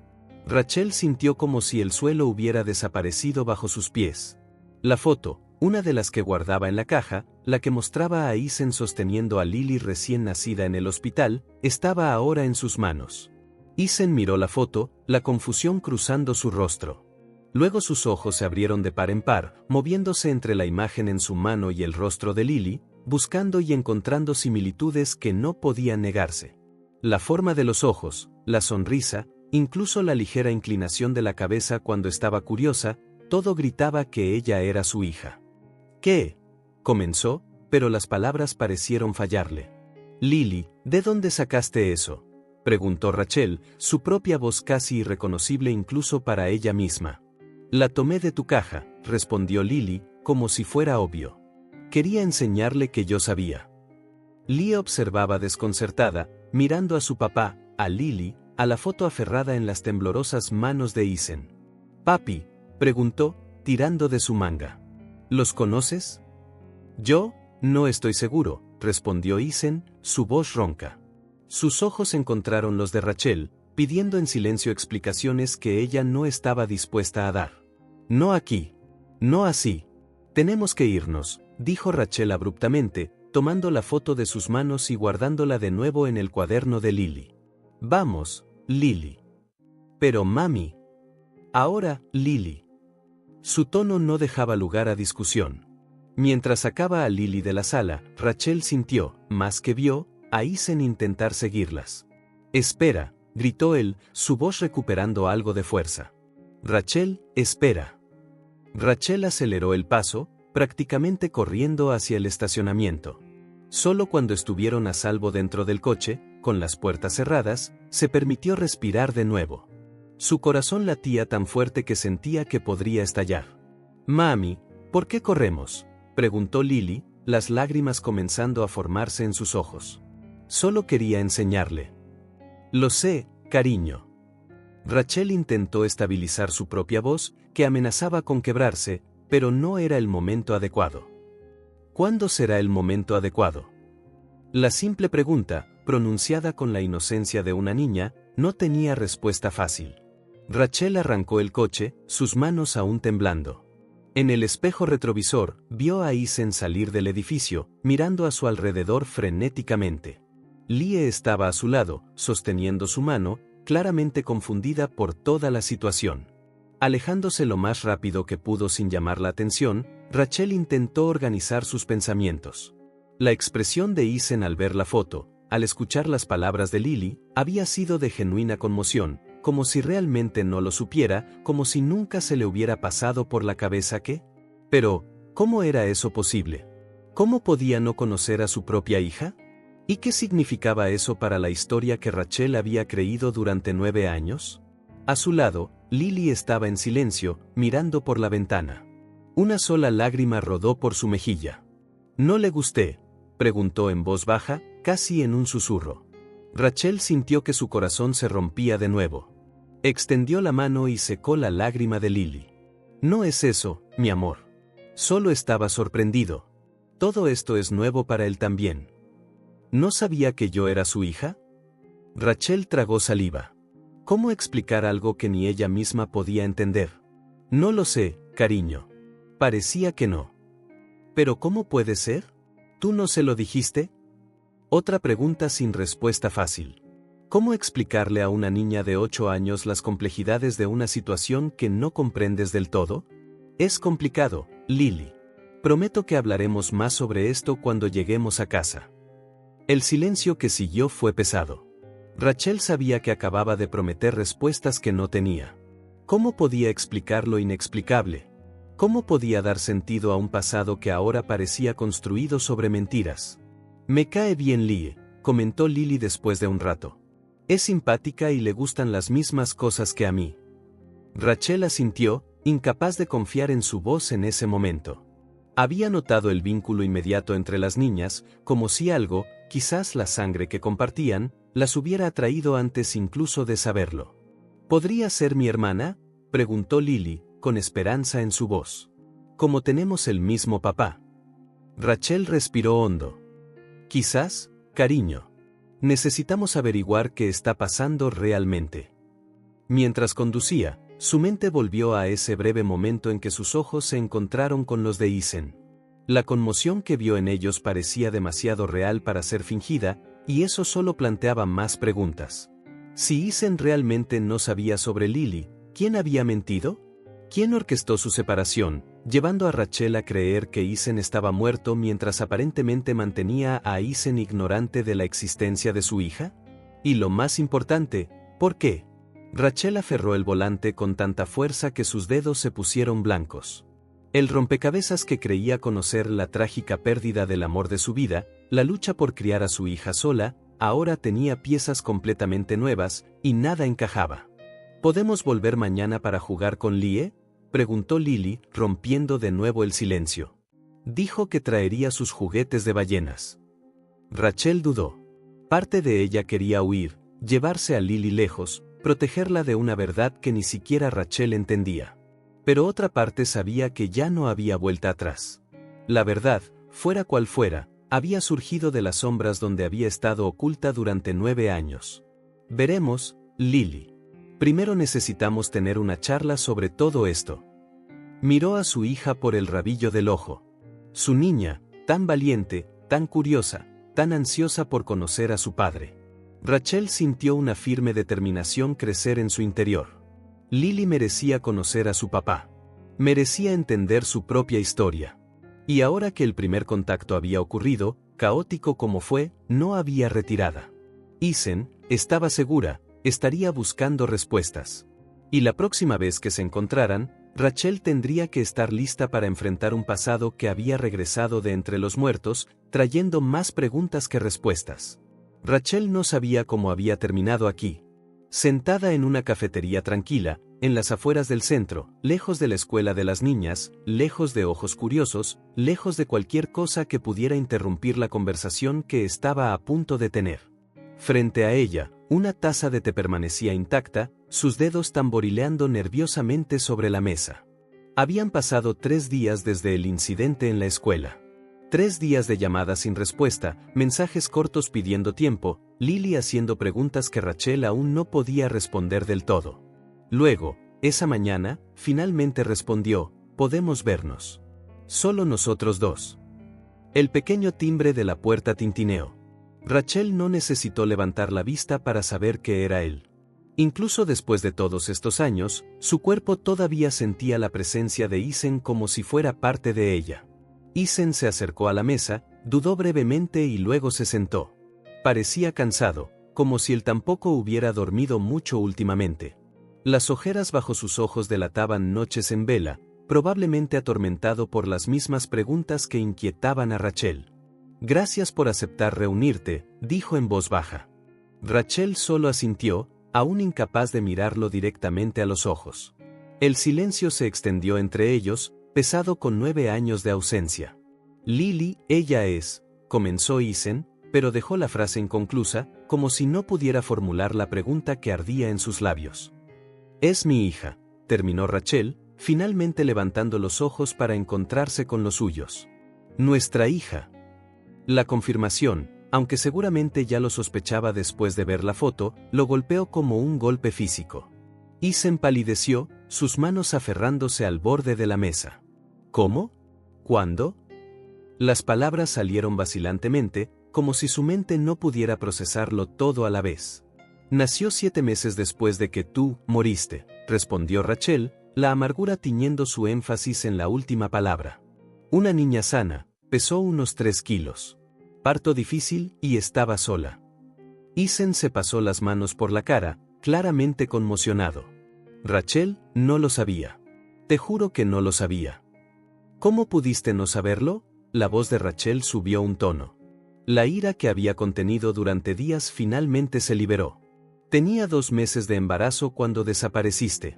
Rachel sintió como si el suelo hubiera desaparecido bajo sus pies. La foto, una de las que guardaba en la caja, la que mostraba a Isen sosteniendo a Lily recién nacida en el hospital, estaba ahora en sus manos. Isen miró la foto, la confusión cruzando su rostro. Luego sus ojos se abrieron de par en par, moviéndose entre la imagen en su mano y el rostro de Lily, buscando y encontrando similitudes que no podían negarse. La forma de los ojos, la sonrisa, incluso la ligera inclinación de la cabeza cuando estaba curiosa, todo gritaba que ella era su hija. ¿Qué? Comenzó, pero las palabras parecieron fallarle. Lily, ¿de dónde sacaste eso?, preguntó Rachel, su propia voz casi irreconocible incluso para ella misma. La tomé de tu caja, respondió Lily, como si fuera obvio. Quería enseñarle que yo sabía. Lee observaba desconcertada, mirando a su papá, a Lily, a la foto aferrada en las temblorosas manos de Isen. «Papi», preguntó, tirando de su manga. «¿Los conoces?» «Yo, no estoy seguro», respondió Isen, su voz ronca. Sus ojos encontraron los de Rachel, pidiendo en silencio explicaciones que ella no estaba dispuesta a dar. «No aquí. No así. Tenemos que irnos», dijo Rachel abruptamente, tomando la foto de sus manos y guardándola de nuevo en el cuaderno de Lily. «Vamos, Lily». «Pero mami». «Ahora, Lily». Su tono no dejaba lugar a discusión. Mientras sacaba a Lily de la sala, Rachel sintió, más que vio, a Isen intentar seguirlas. «Espera», gritó él, su voz recuperando algo de fuerza. «Rachel, espera». Rachel aceleró el paso, prácticamente corriendo hacia el estacionamiento. Solo cuando estuvieron a salvo dentro del coche, con las puertas cerradas, se permitió respirar de nuevo. Su corazón latía tan fuerte que sentía que podría estallar. «Mami, ¿por qué corremos?», preguntó Lily, las lágrimas comenzando a formarse en sus ojos. «Solo quería enseñarle». «Lo sé, cariño». Rachel intentó estabilizar su propia voz, que amenazaba con quebrarse, pero no era el momento adecuado. ¿Cuándo será el momento adecuado? La simple pregunta, pronunciada con la inocencia de una niña, no tenía respuesta fácil. Rachel arrancó el coche, sus manos aún temblando. En el espejo retrovisor, vio a Isen salir del edificio, mirando a su alrededor frenéticamente. Lie estaba a su lado, sosteniendo su mano, claramente confundida por toda la situación. Alejándose lo más rápido que pudo sin llamar la atención, Rachel intentó organizar sus pensamientos. La expresión de Isen al ver la foto, al escuchar las palabras de Lily, había sido de genuina conmoción, como si realmente no lo supiera, como si nunca se le hubiera pasado por la cabeza que... Pero, ¿cómo era eso posible? ¿Cómo podía no conocer a su propia hija? ¿Y qué significaba eso para la historia que Rachel había creído durante 9 años? A su lado, Lily estaba en silencio, mirando por la ventana. Una sola lágrima rodó por su mejilla. «¿No le gusté?», preguntó en voz baja, casi en un susurro. Rachel sintió que su corazón se rompía de nuevo. Extendió la mano y secó la lágrima de Lily. «No es eso, mi amor. Solo estaba sorprendido. Todo esto es nuevo para él también». «¿No sabía que yo era su hija?». Rachel tragó saliva. ¿Cómo explicar algo que ni ella misma podía entender? «No lo sé, cariño». Parecía que no. «¿Pero cómo puede ser? ¿Tú no se lo dijiste?». Otra pregunta sin respuesta fácil. ¿Cómo explicarle a una niña de 8 años las complejidades de una situación que no comprendes del todo? Es complicado, Lily. Prometo que hablaremos más sobre esto cuando lleguemos a casa. El silencio que siguió fue pesado. Rachel sabía que acababa de prometer respuestas que no tenía. ¿Cómo podía explicar lo inexplicable? ¿Cómo podía dar sentido a un pasado que ahora parecía construido sobre mentiras? Me cae bien Lie, comentó Lily después de un rato. Es simpática y le gustan las mismas cosas que a mí. Rachel asintió, incapaz de confiar en su voz en ese momento. Había notado el vínculo inmediato entre las niñas, como si algo, quizás la sangre que compartían, las hubiera atraído antes incluso de saberlo. ¿Podría ser mi hermana?, preguntó Lily, con esperanza en su voz. Como tenemos el mismo papá. Rachel respiró hondo. Quizás, cariño. Necesitamos averiguar qué está pasando realmente. Mientras conducía, su mente volvió a ese breve momento en que sus ojos se encontraron con los de Isen. La conmoción que vio en ellos parecía demasiado real para ser fingida, y eso solo planteaba más preguntas. Si Isen realmente no sabía sobre Lily, ¿quién había mentido? ¿Quién orquestó su separación, llevando a Rachel a creer que Isen estaba muerto mientras aparentemente mantenía a Isen ignorante de la existencia de su hija? Y lo más importante, ¿por qué? Rachel aferró el volante con tanta fuerza que sus dedos se pusieron blancos. El rompecabezas que creía conocer, la trágica pérdida del amor de su vida, la lucha por criar a su hija sola, ahora tenía piezas completamente nuevas, y nada encajaba. ¿Podemos volver mañana para jugar con Lie?, preguntó Lily, rompiendo de nuevo el silencio. Dijo que traería sus juguetes de ballenas. Rachel dudó. Parte de ella quería huir, llevarse a Lily lejos, protegerla de una verdad que ni siquiera Rachel entendía. Pero otra parte sabía que ya no había vuelta atrás. La verdad, fuera cual fuera, había surgido de las sombras donde había estado oculta durante 9 años. Veremos, Lily. Primero necesitamos tener una charla sobre todo esto. Miró a su hija por el rabillo del ojo. Su niña, tan valiente, tan curiosa, tan ansiosa por conocer a su padre. Rachel sintió una firme determinación crecer en su interior. Lily merecía conocer a su papá. Merecía entender su propia historia. Y ahora que el primer contacto había ocurrido, caótico como fue, no había retirada. Isen, estaba segura, estaría buscando respuestas. Y la próxima vez que se encontraran, Rachel tendría que estar lista para enfrentar un pasado que había regresado de entre los muertos, trayendo más preguntas que respuestas. Rachel no sabía cómo había terminado aquí. Sentada en una cafetería tranquila, en las afueras del centro, lejos de la escuela de las niñas, lejos de ojos curiosos, lejos de cualquier cosa que pudiera interrumpir la conversación que estaba a punto de tener. Frente a ella, una taza de té permanecía intacta, sus dedos tamborileando nerviosamente sobre la mesa. Habían pasado 3 días desde el incidente en la escuela. 3 días de llamadas sin respuesta, mensajes cortos pidiendo tiempo, Lily haciendo preguntas que Rachel aún no podía responder del todo. Luego, esa mañana, finalmente respondió, «Podemos vernos. Solo nosotros dos». El pequeño timbre de la puerta tintineó. Rachel no necesitó levantar la vista para saber que era él. Incluso después de todos estos años, su cuerpo todavía sentía la presencia de Isen como si fuera parte de ella. Isen se acercó a la mesa, dudó brevemente y luego se sentó. Parecía cansado, como si él tampoco hubiera dormido mucho últimamente. Las ojeras bajo sus ojos delataban noches en vela, probablemente atormentado por las mismas preguntas que inquietaban a Rachel. «Gracias por aceptar reunirte», dijo en voz baja. Rachel solo asintió, aún incapaz de mirarlo directamente a los ojos. El silencio se extendió entre ellos, pesado con 9 años de ausencia. «Lily, ella es», comenzó Isen, pero dejó la frase inconclusa, como si no pudiera formular la pregunta que ardía en sus labios. «Es mi hija», terminó Rachel, finalmente levantando los ojos para encontrarse con los suyos. «Nuestra hija». La confirmación, aunque seguramente ya lo sospechaba después de ver la foto, lo golpeó como un golpe físico. Isen palideció, sus manos aferrándose al borde de la mesa. ¿Cómo? ¿Cuándo? Las palabras salieron vacilantemente, como si su mente no pudiera procesarlo todo a la vez. «Nació 7 meses después de que tú moriste», respondió Rachel, la amargura tiñendo su énfasis en la última palabra. «Una niña sana, pesó unos 3 kilos. Parto difícil y estaba sola». Isen se pasó las manos por la cara, claramente conmocionado. «Rachel, no lo sabía. Te juro que no lo sabía». ¿Cómo pudiste no saberlo? La voz de Rachel subió un tono. La ira que había contenido durante días finalmente se liberó. Tenía 2 meses de embarazo cuando desapareciste.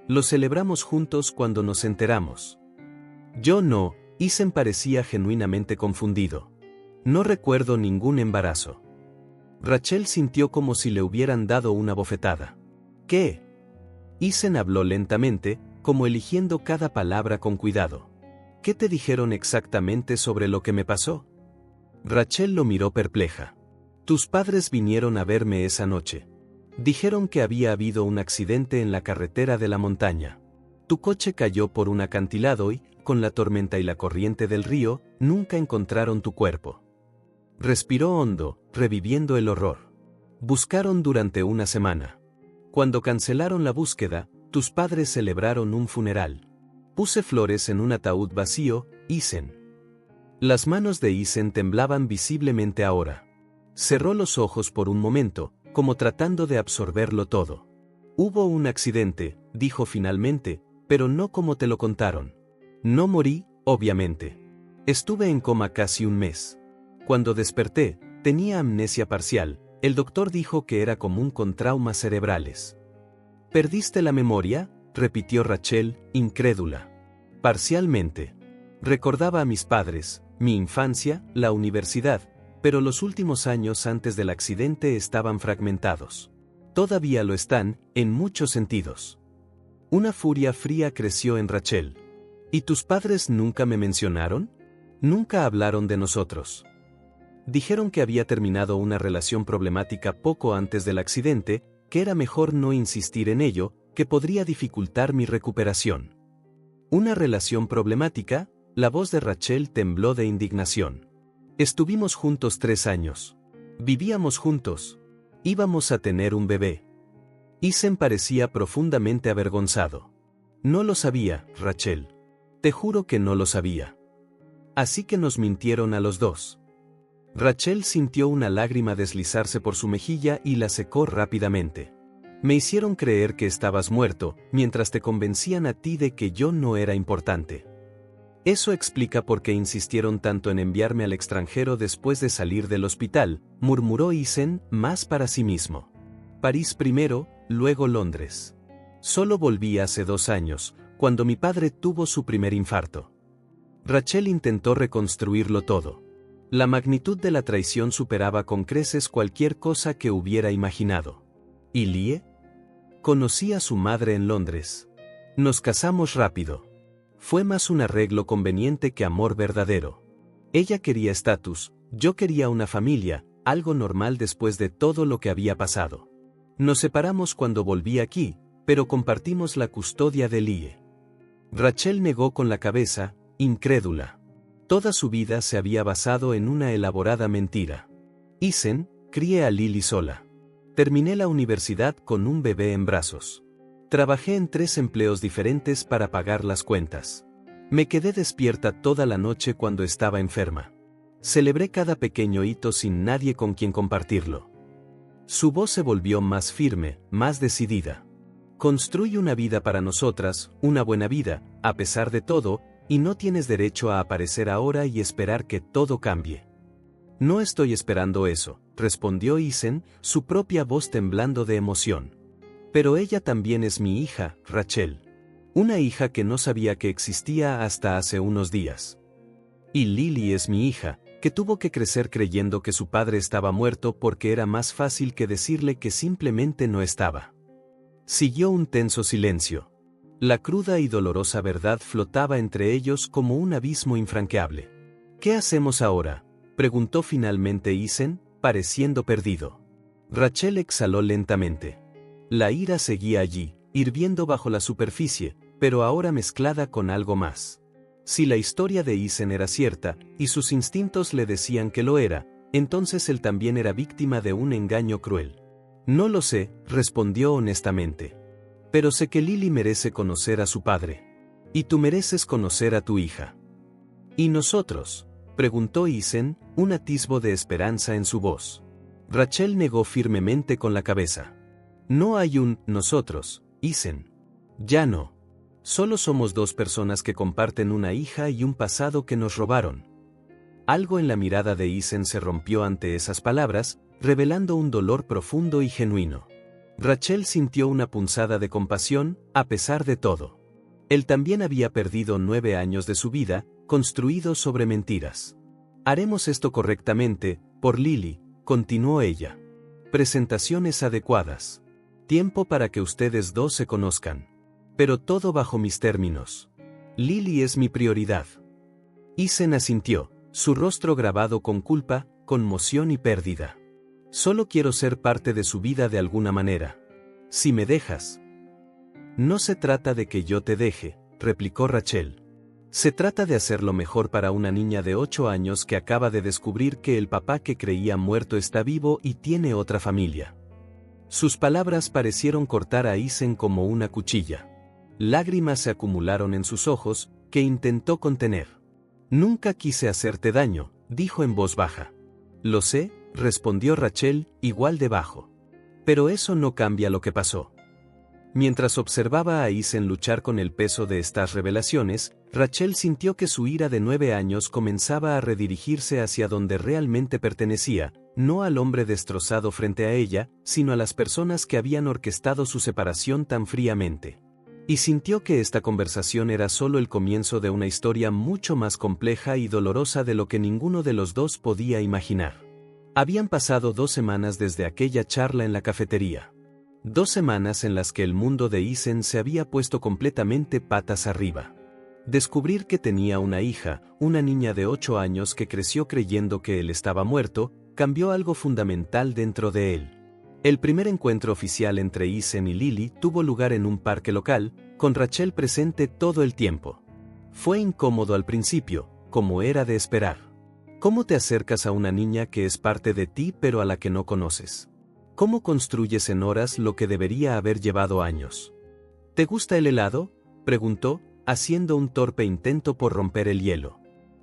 Lo celebramos juntos cuando nos enteramos. Yo no, Isen parecía genuinamente confundido. No recuerdo ningún embarazo. Rachel sintió como si le hubieran dado una bofetada. ¿Qué? Isen habló lentamente, como eligiendo cada palabra con cuidado. ¿Qué te dijeron exactamente sobre lo que me pasó? Rachel lo miró perpleja. Tus padres vinieron a verme esa noche. Dijeron que había habido un accidente en la carretera de la montaña. Tu coche cayó por un acantilado y, con la tormenta y la corriente del río, nunca encontraron tu cuerpo. Respiró hondo, reviviendo el horror. Buscaron durante una semana. Cuando cancelaron la búsqueda, tus padres celebraron un funeral. Puse flores en un ataúd vacío, Isen. Las manos de Isen temblaban visiblemente ahora. Cerró los ojos por un momento, como tratando de absorberlo todo. Hubo un accidente, dijo finalmente, pero no como te lo contaron. No morí, obviamente. Estuve en coma casi un mes. Cuando desperté, tenía amnesia parcial. El doctor dijo que era común con traumas cerebrales. ¿Perdiste la memoria?, repitió Rachel, incrédula. Parcialmente. Recordaba a mis padres, mi infancia, la universidad, pero los últimos años antes del accidente estaban fragmentados. Todavía lo están, en muchos sentidos. Una furia fría creció en Rachel. ¿Y tus padres nunca me mencionaron? Nunca hablaron de nosotros. Dijeron que había terminado una relación problemática poco antes del accidente, que era mejor no insistir en ello, que podría dificultar mi recuperación. ¿Una relación problemática? La voz de Rachel tembló de indignación. Estuvimos juntos 3 años. Vivíamos juntos. Íbamos a tener un bebé. Isen parecía profundamente avergonzado. No lo sabía, Rachel. Te juro que no lo sabía. Así que nos mintieron a los dos. Rachel sintió una lágrima deslizarse por su mejilla y la secó rápidamente. Me hicieron creer que estabas muerto, mientras te convencían a ti de que yo no era importante. Eso explica por qué insistieron tanto en enviarme al extranjero después de salir del hospital, murmuró Isen, más para sí mismo. París primero, luego Londres. Solo volví hace 2 años, cuando mi padre tuvo su primer infarto. Rachel intentó reconstruirlo todo. La magnitud de la traición superaba con creces cualquier cosa que hubiera imaginado. ¿Y Lie? Conocí a su madre en Londres. Nos casamos rápido. Fue más un arreglo conveniente que amor verdadero. Ella quería estatus, yo quería una familia, algo normal después de todo lo que había pasado. Nos separamos cuando volví aquí, pero compartimos la custodia de Lie. Rachel negó con la cabeza, incrédula. Toda su vida se había basado en una elaborada mentira. Isen, crié a Lily sola. Terminé la universidad con un bebé en brazos. Trabajé en 3 empleos diferentes para pagar las cuentas. Me quedé despierta toda la noche cuando estaba enferma. Celebré cada pequeño hito sin nadie con quien compartirlo. Su voz se volvió más firme, más decidida. Construye una vida para nosotras, una buena vida, a pesar de todo, y no tienes derecho a aparecer ahora y esperar que todo cambie. No estoy esperando eso, respondió Isen, su propia voz temblando de emoción. Pero ella también es mi hija, Rachel. Una hija que no sabía que existía hasta hace unos días. Y Lily es mi hija, que tuvo que crecer creyendo que su padre estaba muerto porque era más fácil que decirle que simplemente no estaba. Siguió un tenso silencio. La cruda y dolorosa verdad flotaba entre ellos como un abismo infranqueable. ¿Qué hacemos ahora?, preguntó finalmente Isen, pareciendo perdido. Rachel exhaló lentamente. La ira seguía allí, hirviendo bajo la superficie, pero ahora mezclada con algo más. Si la historia de Isen era cierta, y sus instintos le decían que lo era, entonces él también era víctima de un engaño cruel. No lo sé, respondió honestamente. Pero sé que Lily merece conocer a su padre. Y tú mereces conocer a tu hija. ¿Y nosotros?, preguntó Isen, un atisbo de esperanza en su voz. Rachel negó firmemente con la cabeza. No hay un nosotros, Isen. Ya no. Solo somos dos personas que comparten una hija y un pasado que nos robaron. Algo en la mirada de Isen se rompió ante esas palabras, revelando un dolor profundo y genuino. Rachel sintió una punzada de compasión, a pesar de todo. Él también había perdido 9 años de su vida, construidos sobre mentiras. Haremos esto correctamente, por Lily, continuó ella. Presentaciones adecuadas. Tiempo para que ustedes dos se conozcan. Pero todo bajo mis términos. Lily es mi prioridad. Isen asintió, su rostro grabado con culpa, conmoción y pérdida. Solo quiero ser parte de su vida de alguna manera. Si me dejas. No se trata de que yo te deje, replicó Rachel. Se trata de hacer lo mejor para una niña de 8 años que acaba de descubrir que el papá que creía muerto está vivo y tiene otra familia. Sus palabras parecieron cortar a Isen como una cuchilla. Lágrimas se acumularon en sus ojos, que intentó contener. Nunca quise hacerte daño, dijo en voz baja. Lo sé, respondió Rachel, igual de bajo. Pero eso no cambia lo que pasó. Mientras observaba a Isen luchar con el peso de estas revelaciones, Rachel sintió que su ira de 9 años comenzaba a redirigirse hacia donde realmente pertenecía, no al hombre destrozado frente a ella, sino a las personas que habían orquestado su separación tan fríamente. Y sintió que esta conversación era solo el comienzo de una historia mucho más compleja y dolorosa de lo que ninguno de los dos podía imaginar. Habían pasado 2 semanas desde aquella charla en la cafetería. 2 semanas en las que el mundo de Isen se había puesto completamente patas arriba. Descubrir que tenía una hija, una niña de 8 años que creció creyendo que él estaba muerto, cambió algo fundamental dentro de él. El primer encuentro oficial entre Isen y Lily tuvo lugar en un parque local, con Rachel presente todo el tiempo. Fue incómodo al principio, como era de esperar. ¿Cómo te acercas a una niña que es parte de ti pero a la que no conoces? ¿Cómo construyes en horas lo que debería haber llevado años? ¿Te gusta el helado?, preguntó, haciendo un torpe intento por romper el hielo.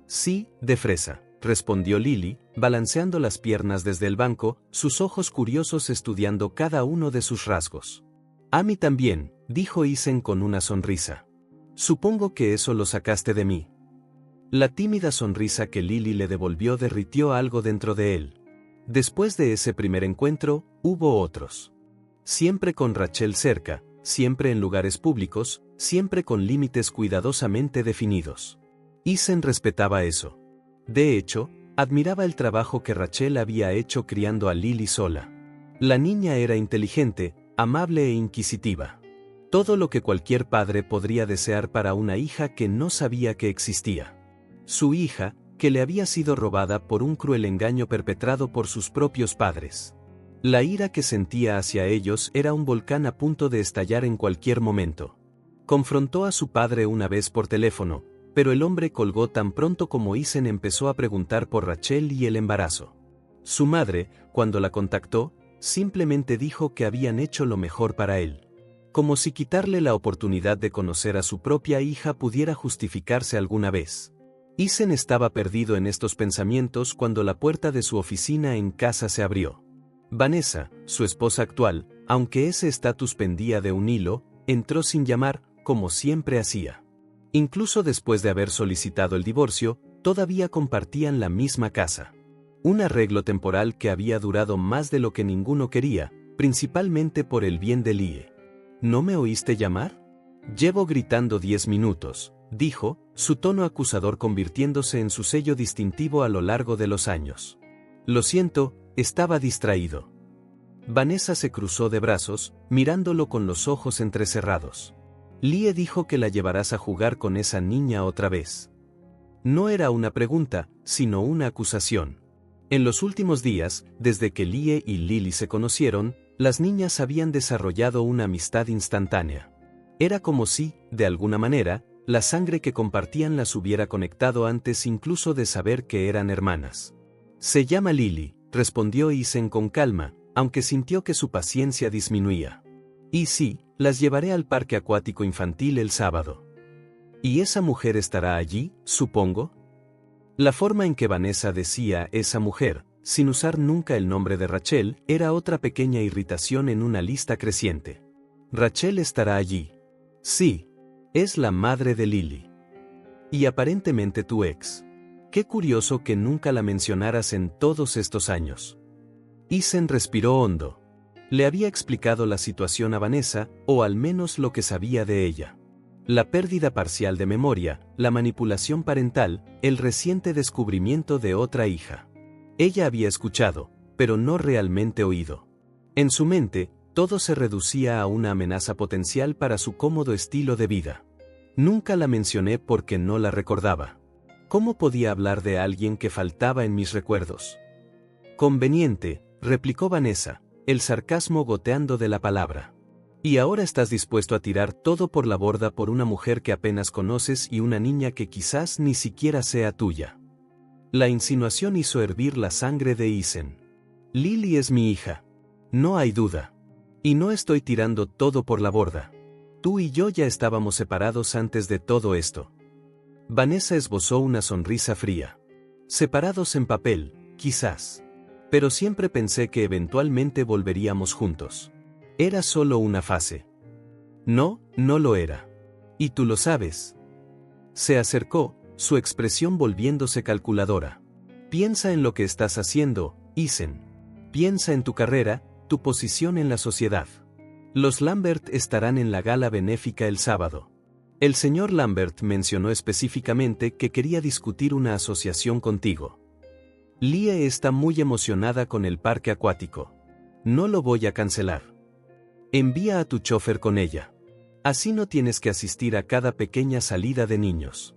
Sí, de fresa, respondió Lily, balanceando las piernas desde el banco, sus ojos curiosos estudiando cada uno de sus rasgos. A mí también, dijo Isen con una sonrisa. Supongo que eso lo sacaste de mí. La tímida sonrisa que Lily le devolvió derritió algo dentro de él. Después de ese primer encuentro, hubo otros. Siempre con Rachel cerca, siempre en lugares públicos, siempre con límites cuidadosamente definidos. Isen respetaba eso. De hecho, admiraba el trabajo que Rachel había hecho criando a Lily sola. La niña era inteligente, amable e inquisitiva. Todo lo que cualquier padre podría desear para una hija que no sabía que existía. Su hija, que le había sido robada por un cruel engaño perpetrado por sus propios padres. La ira que sentía hacia ellos era un volcán a punto de estallar en cualquier momento. Confrontó a su padre una vez por teléfono, pero el hombre colgó tan pronto como Isen empezó a preguntar por Rachel y el embarazo. Su madre, cuando la contactó, simplemente dijo que habían hecho lo mejor para él. Como si quitarle la oportunidad de conocer a su propia hija pudiera justificarse alguna vez. Isen estaba perdido en estos pensamientos cuando la puerta de su oficina en casa se abrió. Vanessa, su esposa actual, aunque ese estatus pendía de un hilo, entró sin llamar, como siempre hacía. Incluso después de haber solicitado el divorcio, todavía compartían la misma casa. Un arreglo temporal que había durado más de lo que ninguno quería, principalmente por el bien de Lie. ¿No me oíste llamar? Llevo gritando 10 minutos, dijo, su tono acusador convirtiéndose en su sello distintivo a lo largo de los años. Lo siento, estaba distraído. Vanessa se cruzó de brazos, mirándolo con los ojos entrecerrados. Lie dijo que la llevarás a jugar con esa niña otra vez. No era una pregunta, sino una acusación. En los últimos días, desde que Lie y Lily se conocieron, las niñas habían desarrollado una amistad instantánea. Era como si, de alguna manera, la sangre que compartían las hubiera conectado antes incluso de saber que eran hermanas. Se llama Lily, respondió Isen con calma, aunque sintió que su paciencia disminuía. Y sí, las llevaré al parque acuático infantil el sábado. ¿Y esa mujer estará allí, supongo? La forma en que Vanessa decía esa mujer, sin usar nunca el nombre de Rachel, era otra pequeña irritación en una lista creciente. Rachel estará allí. Sí. Es la madre de Lily. Y aparentemente tu ex. Qué curioso que nunca la mencionaras en todos estos años. Isen respiró hondo. Le había explicado la situación a Vanessa, o al menos lo que sabía de ella. La pérdida parcial de memoria, la manipulación parental, el reciente descubrimiento de otra hija. Ella había escuchado, pero no realmente oído. En su mente, todo se reducía a una amenaza potencial para su cómodo estilo de vida. Nunca la mencioné porque no la recordaba. ¿Cómo podía hablar de alguien que faltaba en mis recuerdos? Conveniente, replicó Vanessa, el sarcasmo goteando de la palabra. Y ahora estás dispuesto a tirar todo por la borda por una mujer que apenas conoces y una niña que quizás ni siquiera sea tuya. La insinuación hizo hervir la sangre de Isen. Lily es mi hija. No hay duda. Y no estoy tirando todo por la borda. Tú y yo ya estábamos separados antes de todo esto. Vanessa esbozó una sonrisa fría. Separados en papel, quizás. Pero siempre pensé que eventualmente volveríamos juntos. Era solo una fase. No, no lo era. Y tú lo sabes. Se acercó, su expresión volviéndose calculadora. Piensa en lo que estás haciendo, Isen. Piensa en tu carrera, tu posición en la sociedad. Los Lambert estarán en la gala benéfica el sábado. El señor Lambert mencionó específicamente que quería discutir una asociación contigo. Lie está muy emocionada con el parque acuático. No lo voy a cancelar. Envía a tu chofer con ella. Así no tienes que asistir a cada pequeña salida de niños.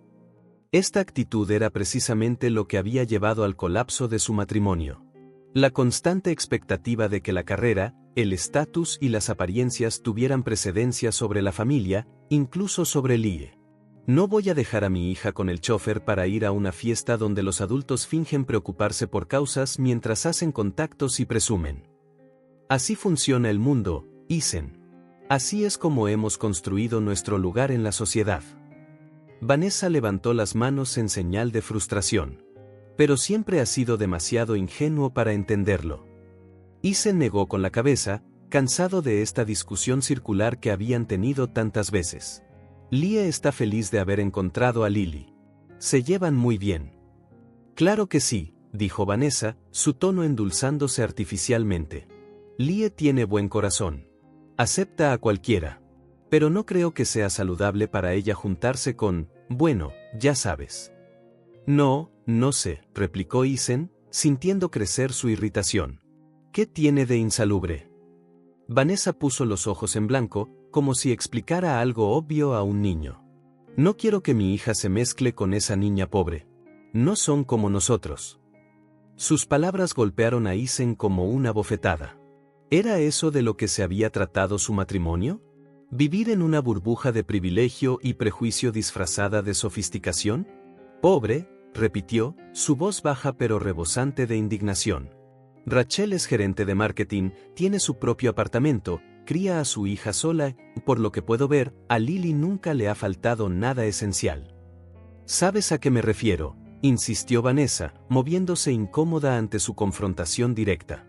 Esta actitud era precisamente lo que había llevado al colapso de su matrimonio. La constante expectativa de que la carrera, el estatus y las apariencias tuvieran precedencia sobre la familia, incluso sobre Lie. No voy a dejar a mi hija con el chofer para ir a una fiesta donde los adultos fingen preocuparse por causas mientras hacen contactos y presumen. Así funciona el mundo, Isen. Así es como hemos construido nuestro lugar en la sociedad. Vanessa levantó las manos en señal de frustración. Pero siempre ha sido demasiado ingenuo para entenderlo. Isen negó con la cabeza, cansado de esta discusión circular que habían tenido tantas veces. Lie está feliz de haber encontrado a Lily. Se llevan muy bien. Claro que sí, dijo Vanessa, su tono endulzándose artificialmente. Lie tiene buen corazón. Acepta a cualquiera. Pero no creo que sea saludable para ella juntarse con, bueno, ya sabes. No, no sé, replicó Isen, sintiendo crecer su irritación. ¿Qué tiene de insalubre? Vanessa puso los ojos en blanco, como si explicara algo obvio a un niño. No quiero que mi hija se mezcle con esa niña pobre. No son como nosotros. Sus palabras golpearon a Isen como una bofetada. ¿Era eso de lo que se había tratado su matrimonio? ¿Vivir en una burbuja de privilegio y prejuicio disfrazada de sofisticación? Pobre, repitió, su voz baja pero rebosante de indignación. Rachel es gerente de marketing, tiene su propio apartamento, cría a su hija sola, por lo que puedo ver, a Lily nunca le ha faltado nada esencial. ¿Sabes a qué me refiero?, insistió Vanessa, moviéndose incómoda ante su confrontación directa.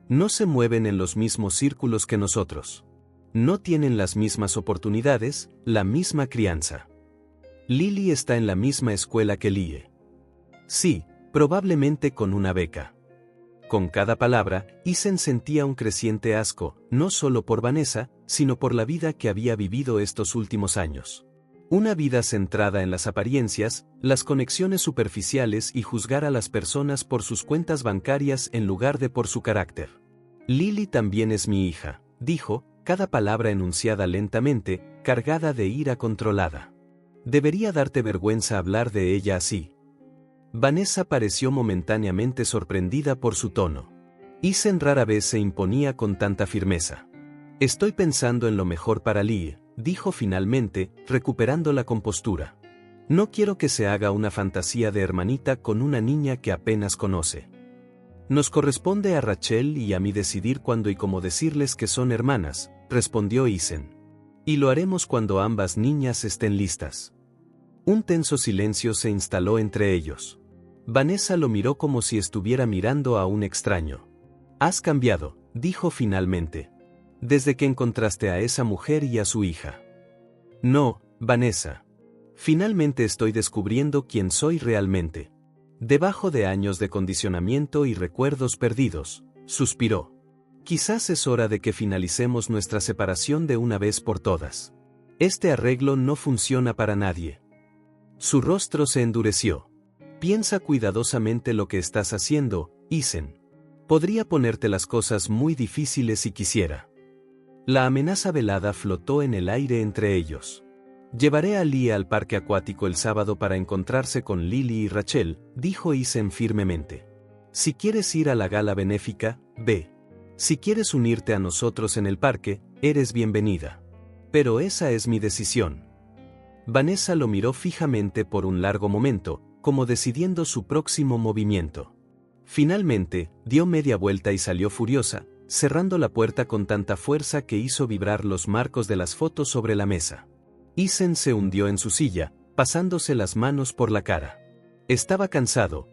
No se mueven en los mismos círculos que nosotros. No tienen las mismas oportunidades, la misma crianza. Lily está en la misma escuela que Lie. Sí, probablemente con una beca. Con cada palabra, Isen sentía un creciente asco, no solo por Vanessa, sino por la vida que había vivido estos últimos años. Una vida centrada en las apariencias, las conexiones superficiales y juzgar a las personas por sus cuentas bancarias en lugar de por su carácter. Lily también es mi hija, dijo, cada palabra enunciada lentamente, cargada de ira controlada. Debería darte vergüenza hablar de ella así. Vanessa pareció momentáneamente sorprendida por su tono. Isen rara vez se imponía con tanta firmeza. Estoy pensando en lo mejor para Lie, dijo finalmente, recuperando la compostura. No quiero que se haga una fantasía de hermanita con una niña que apenas conoce. Nos corresponde a Rachel y a mí decidir cuándo y cómo decirles que son hermanas, respondió Isen. Y lo haremos cuando ambas niñas estén listas. Un tenso silencio se instaló entre ellos. Vanessa lo miró como si estuviera mirando a un extraño. Has cambiado, dijo finalmente. Desde que encontraste a esa mujer y a su hija. No, Vanessa. Finalmente estoy descubriendo quién soy realmente. Debajo de años de condicionamiento y recuerdos perdidos, suspiró. Quizás es hora de que finalicemos nuestra separación de una vez por todas. Este arreglo no funciona para nadie. Su rostro se endureció. Piensa cuidadosamente lo que estás haciendo, Isen. Podría ponerte las cosas muy difíciles si quisiera. La amenaza velada flotó en el aire entre ellos. Llevaré a Lie al parque acuático el sábado para encontrarse con Lily y Rachel, dijo Isen firmemente. Si quieres ir a la gala benéfica, ve. Si quieres unirte a nosotros en el parque, eres bienvenida. Pero esa es mi decisión. Vanessa lo miró fijamente por un largo momento, como decidiendo su próximo movimiento. Finalmente, dio media vuelta y salió furiosa, cerrando la puerta con tanta fuerza que hizo vibrar los marcos de las fotos sobre la mesa. Isen se hundió en su silla, pasándose las manos por la cara. Estaba cansado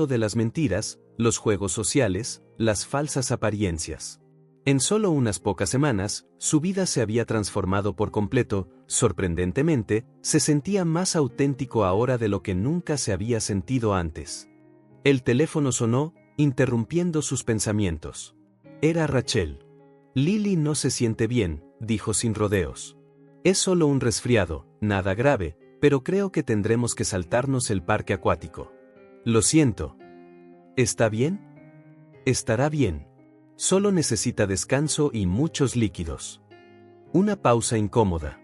de las mentiras, los juegos sociales, las falsas apariencias. En solo unas pocas semanas, su vida se había transformado por completo, sorprendentemente, se sentía más auténtico ahora de lo que nunca se había sentido antes. El teléfono sonó, interrumpiendo sus pensamientos. Era Rachel. Lily no se siente bien, dijo sin rodeos. Es solo un resfriado, nada grave, pero creo que tendremos que saltarnos el parque acuático. Lo siento. ¿Está bien? Estará bien. Solo necesita descanso y muchos líquidos. Una pausa incómoda.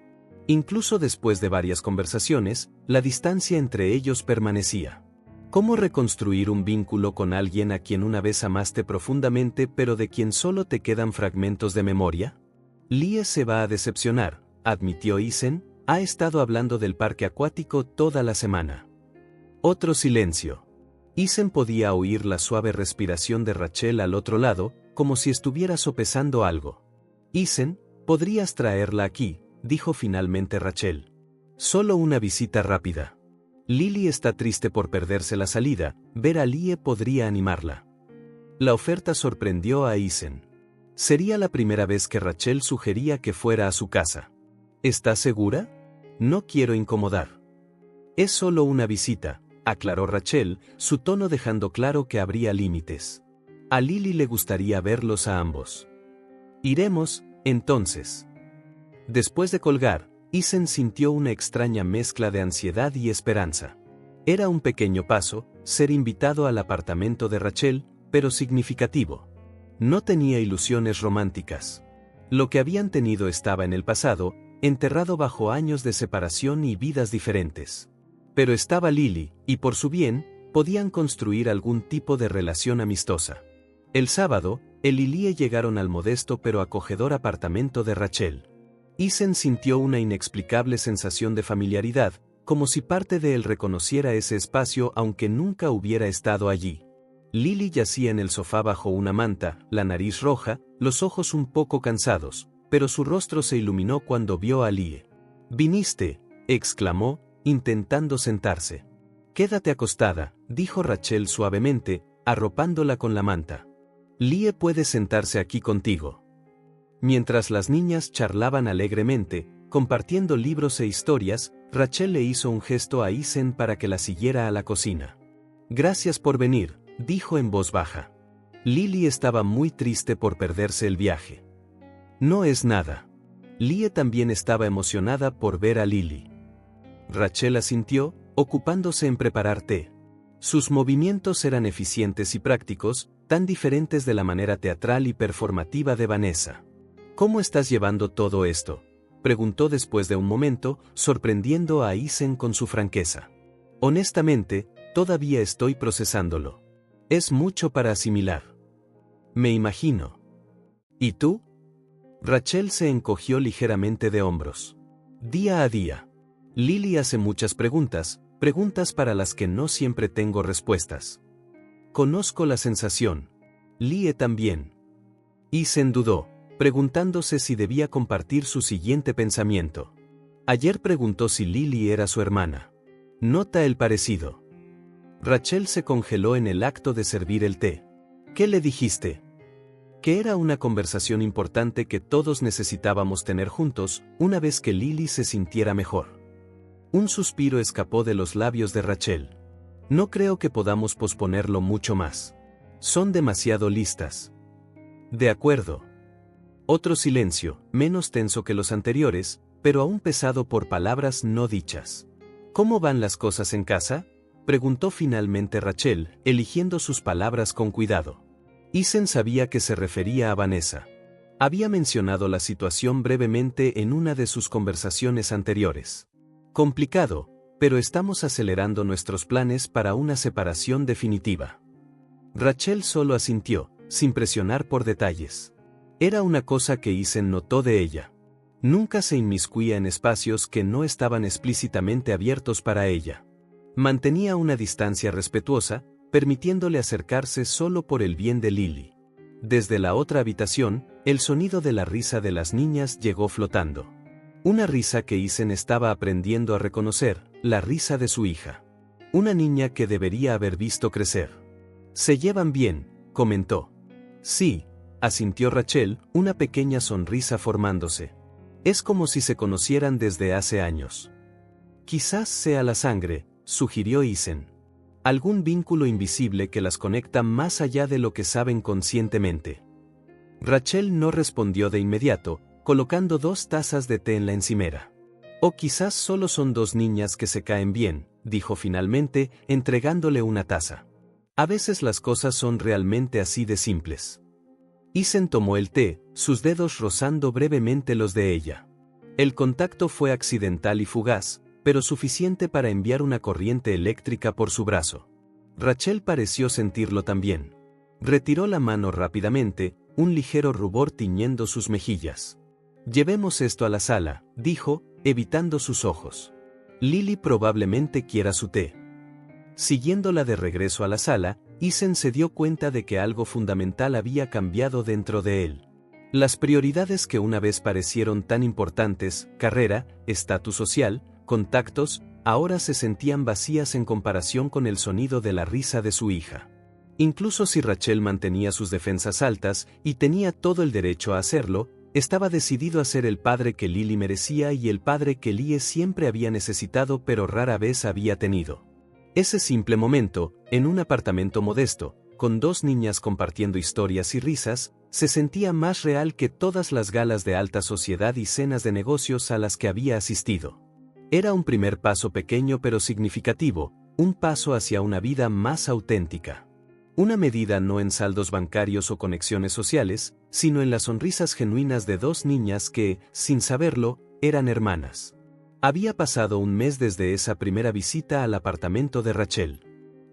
Incluso después de varias conversaciones, la distancia entre ellos permanecía. ¿Cómo reconstruir un vínculo con alguien a quien una vez amaste profundamente pero de quien solo te quedan fragmentos de memoria? Lie se va a decepcionar, admitió Isen, ha estado hablando del parque acuático toda la semana. Otro silencio. Isen podía oír la suave respiración de Rachel al otro lado, como si estuviera sopesando algo. Isen, podrías traerla aquí, dijo finalmente Rachel. Solo una visita rápida. Lily está triste por perderse la salida, ver a Lie podría animarla. La oferta sorprendió a Isen. Sería la primera vez que Rachel sugería que fuera a su casa. ¿Estás segura? No quiero incomodar. Es solo una visita, aclaró Rachel, su tono dejando claro que habría límites. A Lily le gustaría verlos a ambos. Iremos, entonces. Después de colgar, Isen sintió una extraña mezcla de ansiedad y esperanza. Era un pequeño paso, ser invitado al apartamento de Rachel, pero significativo. No tenía ilusiones románticas. Lo que habían tenido estaba en el pasado, enterrado bajo años de separación y vidas diferentes. Pero estaba Lily, y por su bien, podían construir algún tipo de relación amistosa. El sábado, él y Lie llegaron al modesto pero acogedor apartamento de Rachel. Isen sintió una inexplicable sensación de familiaridad, como si parte de él reconociera ese espacio aunque nunca hubiera estado allí. Lily yacía en el sofá bajo una manta, la nariz roja, los ojos un poco cansados, pero su rostro se iluminó cuando vio a Lie. «¿Viniste?», exclamó, intentando sentarse. «Quédate acostada», dijo Rachel suavemente, arropándola con la manta. «Lie puede sentarse aquí contigo». Mientras las niñas charlaban alegremente, compartiendo libros e historias, Rachel le hizo un gesto a Isen para que la siguiera a la cocina. «Gracias por venir», dijo en voz baja. Lily estaba muy triste por perderse el viaje. «No es nada». Lie también estaba emocionada por ver a Lily. Rachel asintió, ocupándose en preparar té. Sus movimientos eran eficientes y prácticos, tan diferentes de la manera teatral y performativa de Vanessa. «¿Cómo estás llevando todo esto?», preguntó después de un momento, sorprendiendo a Isen con su franqueza. «Honestamente, todavía estoy procesándolo. Es mucho para asimilar». «Me imagino». «¿Y tú?». Rachel se encogió ligeramente de hombros. «Día a día. Lily hace muchas preguntas para las que no siempre tengo respuestas. Conozco la sensación. Lie también». Isen dudó, preguntándose si debía compartir su siguiente pensamiento. Ayer preguntó si Lily era su hermana. Nota el parecido. Rachel se congeló en el acto de servir el té. «¿Qué le dijiste?». Que era una conversación importante que todos necesitábamos tener juntos, una vez que Lily se sintiera mejor. Un suspiro escapó de los labios de Rachel. No creo que podamos posponerlo mucho más. Son demasiado listas. De acuerdo. Otro silencio, menos tenso que los anteriores, pero aún pesado por palabras no dichas. ¿Cómo van las cosas en casa?, preguntó finalmente Rachel, eligiendo sus palabras con cuidado. Isen sabía que se refería a Vanessa. Había mencionado la situación brevemente en una de sus conversaciones anteriores. Complicado, pero estamos acelerando nuestros planes para una separación definitiva. Rachel solo asintió, sin presionar por detalles. Era una cosa que Isen notó de ella. Nunca se inmiscuía en espacios que no estaban explícitamente abiertos para ella. Mantenía una distancia respetuosa, permitiéndole acercarse solo por el bien de Lily. Desde la otra habitación, el sonido de la risa de las niñas llegó flotando. Una risa que Isen estaba aprendiendo a reconocer, la risa de su hija. Una niña que debería haber visto crecer. «Se llevan bien», comentó. «Sí», asintió Rachel, una pequeña sonrisa formándose. «Es como si se conocieran desde hace años». «Quizás sea la sangre», sugirió Isen. «Algún vínculo invisible que las conecta más allá de lo que saben conscientemente». Rachel no respondió de inmediato, colocando 2 tazas de té en la encimera. «O quizás solo son 2 niñas que se caen bien», dijo finalmente, entregándole una taza. «A veces las cosas son realmente así de simples». Isen tomó el té, sus dedos rozando brevemente los de ella. El contacto fue accidental y fugaz, pero suficiente para enviar una corriente eléctrica por su brazo. Rachel pareció sentirlo también. Retiró la mano rápidamente, un ligero rubor tiñendo sus mejillas. «Llevemos esto a la sala», dijo, evitando sus ojos. «Lily probablemente quiera su té». Siguiéndola de regreso a la sala, Isen se dio cuenta de que algo fundamental había cambiado dentro de él. Las prioridades que una vez parecieron tan importantes, carrera, estatus social, contactos, ahora se sentían vacías en comparación con el sonido de la risa de su hija. Incluso si Rachel mantenía sus defensas altas, y tenía todo el derecho a hacerlo, estaba decidido a ser el padre que Lily merecía y el padre que Lie siempre había necesitado pero rara vez había tenido. Ese simple momento, en un apartamento modesto, con 2 niñas compartiendo historias y risas, se sentía más real que todas las galas de alta sociedad y cenas de negocios a las que había asistido. Era un primer paso pequeño pero significativo, un paso hacia una vida más auténtica. Una medida no en saldos bancarios o conexiones sociales, sino en las sonrisas genuinas de 2 niñas que, sin saberlo, eran hermanas. Había pasado un mes desde esa primera visita al apartamento de Rachel.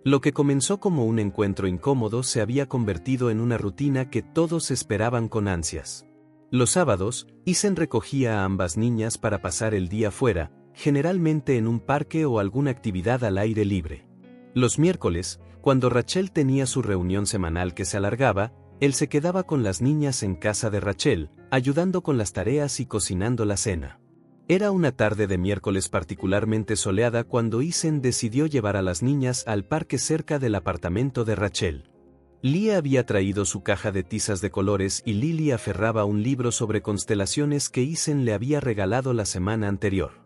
Lo que comenzó como un encuentro incómodo se había convertido en una rutina que todos esperaban con ansias. Los sábados, Isen recogía a ambas niñas para pasar el día fuera, generalmente en un parque o alguna actividad al aire libre. Los miércoles, cuando Rachel tenía su reunión semanal que se alargaba, él se quedaba con las niñas en casa de Rachel, ayudando con las tareas y cocinando la cena. Era una tarde de miércoles particularmente soleada cuando Isen decidió llevar a las niñas al parque cerca del apartamento de Rachel. Lie había traído su caja de tizas de colores y Lily aferraba un libro sobre constelaciones que Isen le había regalado la semana anterior.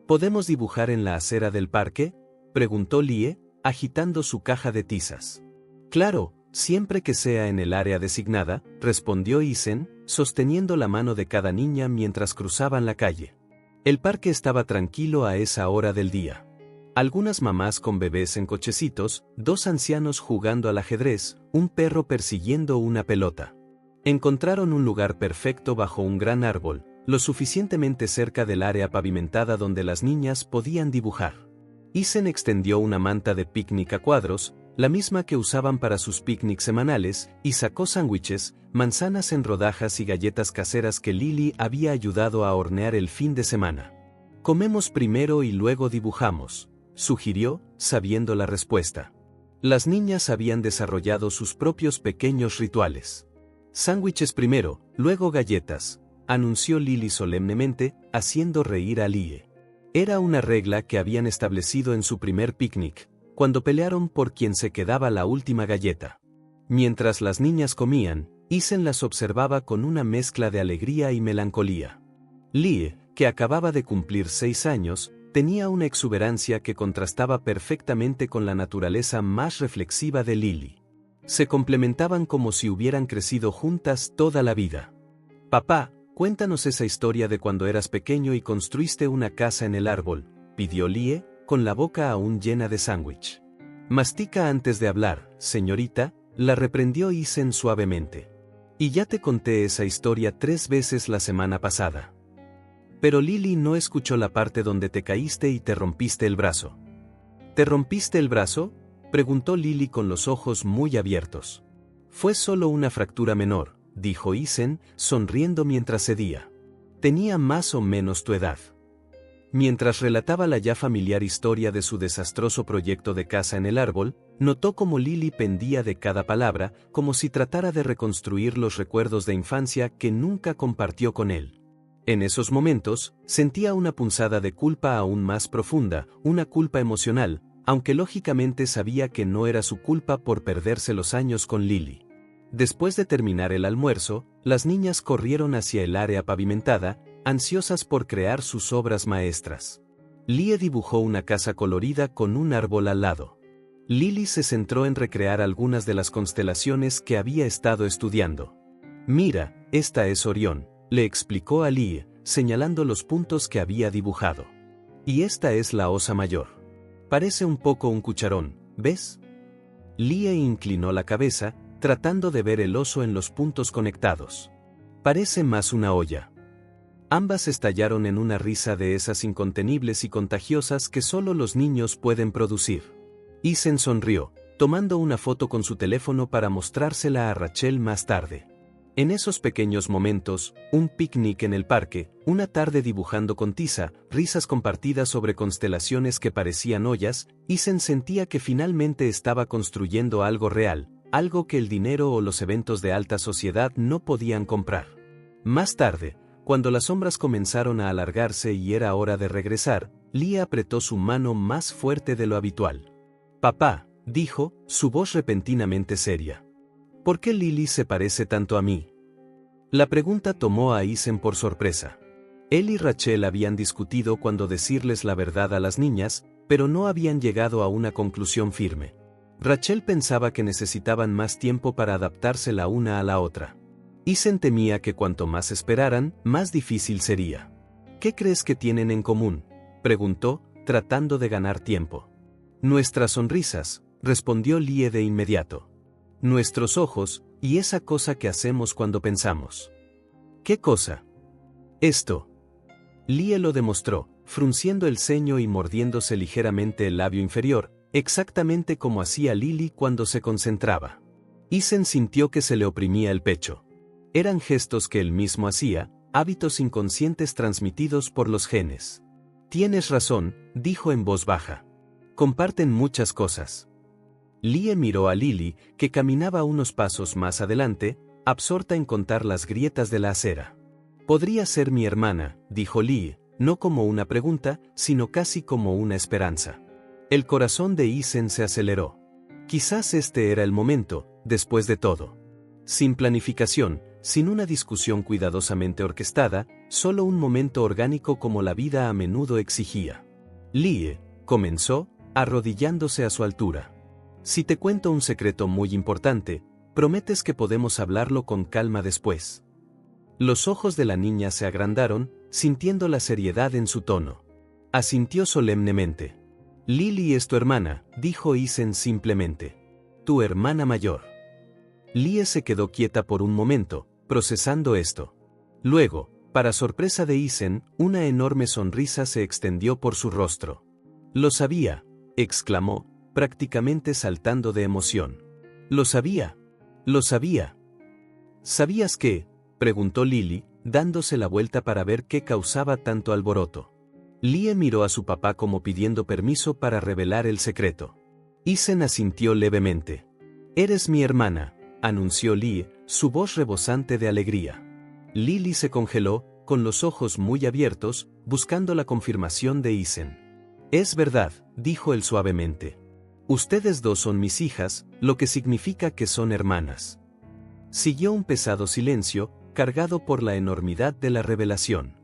¿Podemos dibujar en la acera del parque?, preguntó Lie, agitando su caja de tizas. Claro, siempre que sea en el área designada, respondió Isen, sosteniendo la mano de cada niña mientras cruzaban la calle. El parque estaba tranquilo a esa hora del día. Algunas mamás con bebés en cochecitos, 2 ancianos jugando al ajedrez, un perro persiguiendo una pelota. Encontraron un lugar perfecto bajo un gran árbol, lo suficientemente cerca del área pavimentada donde las niñas podían dibujar. Isen extendió una manta de picnic a cuadros, la misma que usaban para sus picnics semanales, y sacó sándwiches, manzanas en rodajas y galletas caseras que Lily había ayudado a hornear el fin de semana. «Comemos primero y luego dibujamos», sugirió, sabiendo la respuesta. Las niñas habían desarrollado sus propios pequeños rituales. «Sándwiches primero, luego galletas», anunció Lily solemnemente, haciendo reír a Lie. Era una regla que habían establecido en su primer picnic, cuando pelearon por quién se quedaba la última galleta. Mientras las niñas comían, Isen las observaba con una mezcla de alegría y melancolía. Lie, que acababa de cumplir 6 años, tenía una exuberancia que contrastaba perfectamente con la naturaleza más reflexiva de Lily. Se complementaban como si hubieran crecido juntas toda la vida. «Papá, cuéntanos esa historia de cuando eras pequeño y construiste una casa en el árbol», pidió Lie, con la boca aún llena de sándwich. «Mastica antes de hablar, señorita», la reprendió Isen suavemente. «Y ya te conté esa historia 3 veces la semana pasada». Pero Lily no escuchó la parte donde te caíste y te rompiste el brazo. ¿Te rompiste el brazo?, preguntó Lily con los ojos muy abiertos. «Fue solo una fractura menor», dijo Isen, sonriendo mientras cedía. «Tenía más o menos tu edad». Mientras relataba la ya familiar historia de su desastroso proyecto de casa en el árbol, notó cómo Lily pendía de cada palabra, como si tratara de reconstruir los recuerdos de infancia que nunca compartió con él. En esos momentos, sentía una punzada de culpa aún más profunda, una culpa emocional, aunque lógicamente sabía que no era su culpa por perderse los años con Lily. Después de terminar el almuerzo, las niñas corrieron hacia el área pavimentada, ansiosas por crear sus obras maestras. Lie dibujó una casa colorida con un árbol al lado. Lily se centró en recrear algunas de las constelaciones que había estado estudiando. «Mira, esta es Orión», le explicó a Lie, señalando los puntos que había dibujado. «Y esta es la Osa Mayor. Parece un poco un cucharón, ¿ves?». Lie inclinó la cabeza, tratando de ver el oso en los puntos conectados. «Parece más una olla». Ambas estallaron en una risa de esas incontenibles y contagiosas que solo los niños pueden producir. Isen sonrió, tomando una foto con su teléfono para mostrársela a Rachel más tarde. En esos pequeños momentos, un picnic en el parque, una tarde dibujando con tiza, risas compartidas sobre constelaciones que parecían ollas, Isen sentía que finalmente estaba construyendo algo real, algo que el dinero o los eventos de alta sociedad no podían comprar. Más tarde, cuando las sombras comenzaron a alargarse y era hora de regresar, Lie apretó su mano más fuerte de lo habitual. «Papá», dijo, su voz repentinamente seria. «¿Por qué Lily se parece tanto a mí?». La pregunta tomó a Isen por sorpresa. Él y Rachel habían discutido cuando decirles la verdad a las niñas, pero no habían llegado a una conclusión firme. Rachel pensaba que necesitaban más tiempo para adaptarse la una a la otra. Isen temía que cuanto más esperaran, más difícil sería. «¿Qué crees que tienen en común?», preguntó, tratando de ganar tiempo. «Nuestras sonrisas», respondió Lie de inmediato. «Nuestros ojos, y esa cosa que hacemos cuando pensamos». «¿Qué cosa?». «Esto». Lie lo demostró, frunciendo el ceño y mordiéndose ligeramente el labio inferior, exactamente como hacía Lily cuando se concentraba. Isen sintió que se le oprimía el pecho. Eran gestos que él mismo hacía, hábitos inconscientes transmitidos por los genes. «Tienes razón», dijo en voz baja. «Comparten muchas cosas». Lie miró a Lily, que caminaba unos pasos más adelante, absorta en contar las grietas de la acera. «Podría ser mi hermana», dijo Lie, no como una pregunta, sino casi como una esperanza. El corazón de Isen se aceleró. Quizás este era el momento, después de todo. Sin planificación, sin una discusión cuidadosamente orquestada, solo un momento orgánico como la vida a menudo exigía. «Lie», comenzó, arrodillándose a su altura. «Si te cuento un secreto muy importante, prometes que podemos hablarlo con calma después». Los ojos de la niña se agrandaron, sintiendo la seriedad en su tono. Asintió solemnemente. «Lily es tu hermana», dijo Isen simplemente. «Tu hermana mayor». Lie se quedó quieta por un momento, procesando esto. Luego, para sorpresa de Isen, una enorme sonrisa se extendió por su rostro. «Lo sabía», exclamó, prácticamente saltando de emoción. «Lo sabía. Lo sabía». «¿Sabías qué?», preguntó Lily, dándose la vuelta para ver qué causaba tanto alboroto. Lie miró a su papá como pidiendo permiso para revelar el secreto. Isen asintió levemente. «Eres mi hermana», anunció Lie, su voz rebosante de alegría. Lily se congeló, con los ojos muy abiertos, buscando la confirmación de Isen. «Es verdad», dijo él suavemente. «Ustedes dos son mis hijas, lo que significa que son hermanas». Siguió un pesado silencio, cargado por la enormidad de la revelación.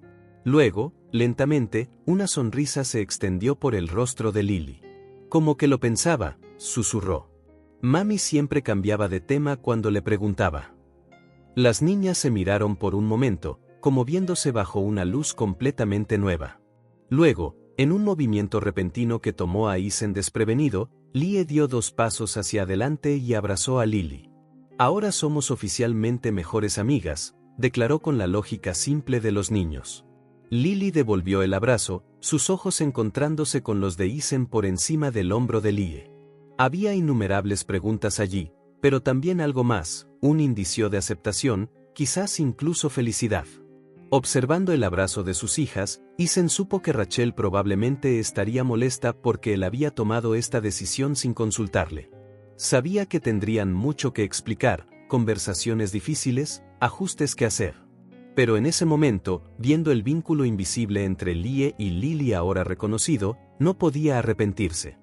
Luego, lentamente, una sonrisa se extendió por el rostro de Lily. Como que lo pensaba, susurró. Mami siempre cambiaba de tema cuando le preguntaba. Las niñas se miraron por un momento, como viéndose bajo una luz completamente nueva. Luego, en un movimiento repentino que tomó a Isen desprevenido, Lie dio 2 pasos hacia adelante y abrazó a Lily. Ahora somos oficialmente mejores amigas, declaró con la lógica simple de los niños. Lily devolvió el abrazo, sus ojos encontrándose con los de Isen por encima del hombro de Lie. Había innumerables preguntas allí, pero también algo más, un indicio de aceptación, quizás incluso felicidad. Observando el abrazo de sus hijas, Isen supo que Rachel probablemente estaría molesta porque él había tomado esta decisión sin consultarle. Sabía que tendrían mucho que explicar, conversaciones difíciles, ajustes que hacer. Pero en ese momento, viendo el vínculo invisible entre Lie y Lily ahora reconocido, no podía arrepentirse.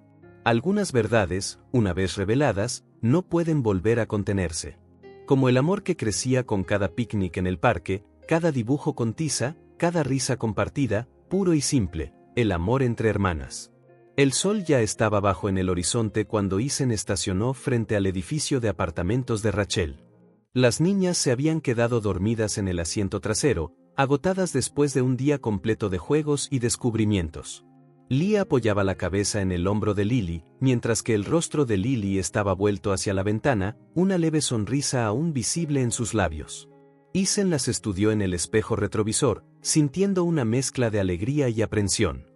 Algunas verdades, una vez reveladas, no pueden volver a contenerse. Como el amor que crecía con cada picnic en el parque, cada dibujo con tiza, cada risa compartida, puro y simple, el amor entre hermanas. El sol ya estaba bajo en el horizonte cuando Isen estacionó frente al edificio de apartamentos de Rachel. Las niñas se habían quedado dormidas en el asiento trasero, agotadas después de un día completo de juegos y descubrimientos. Lia apoyaba la cabeza en el hombro de Lily, mientras que el rostro de Lily estaba vuelto hacia la ventana, una leve sonrisa aún visible en sus labios. Isen las estudió en el espejo retrovisor, sintiendo una mezcla de alegría y aprensión.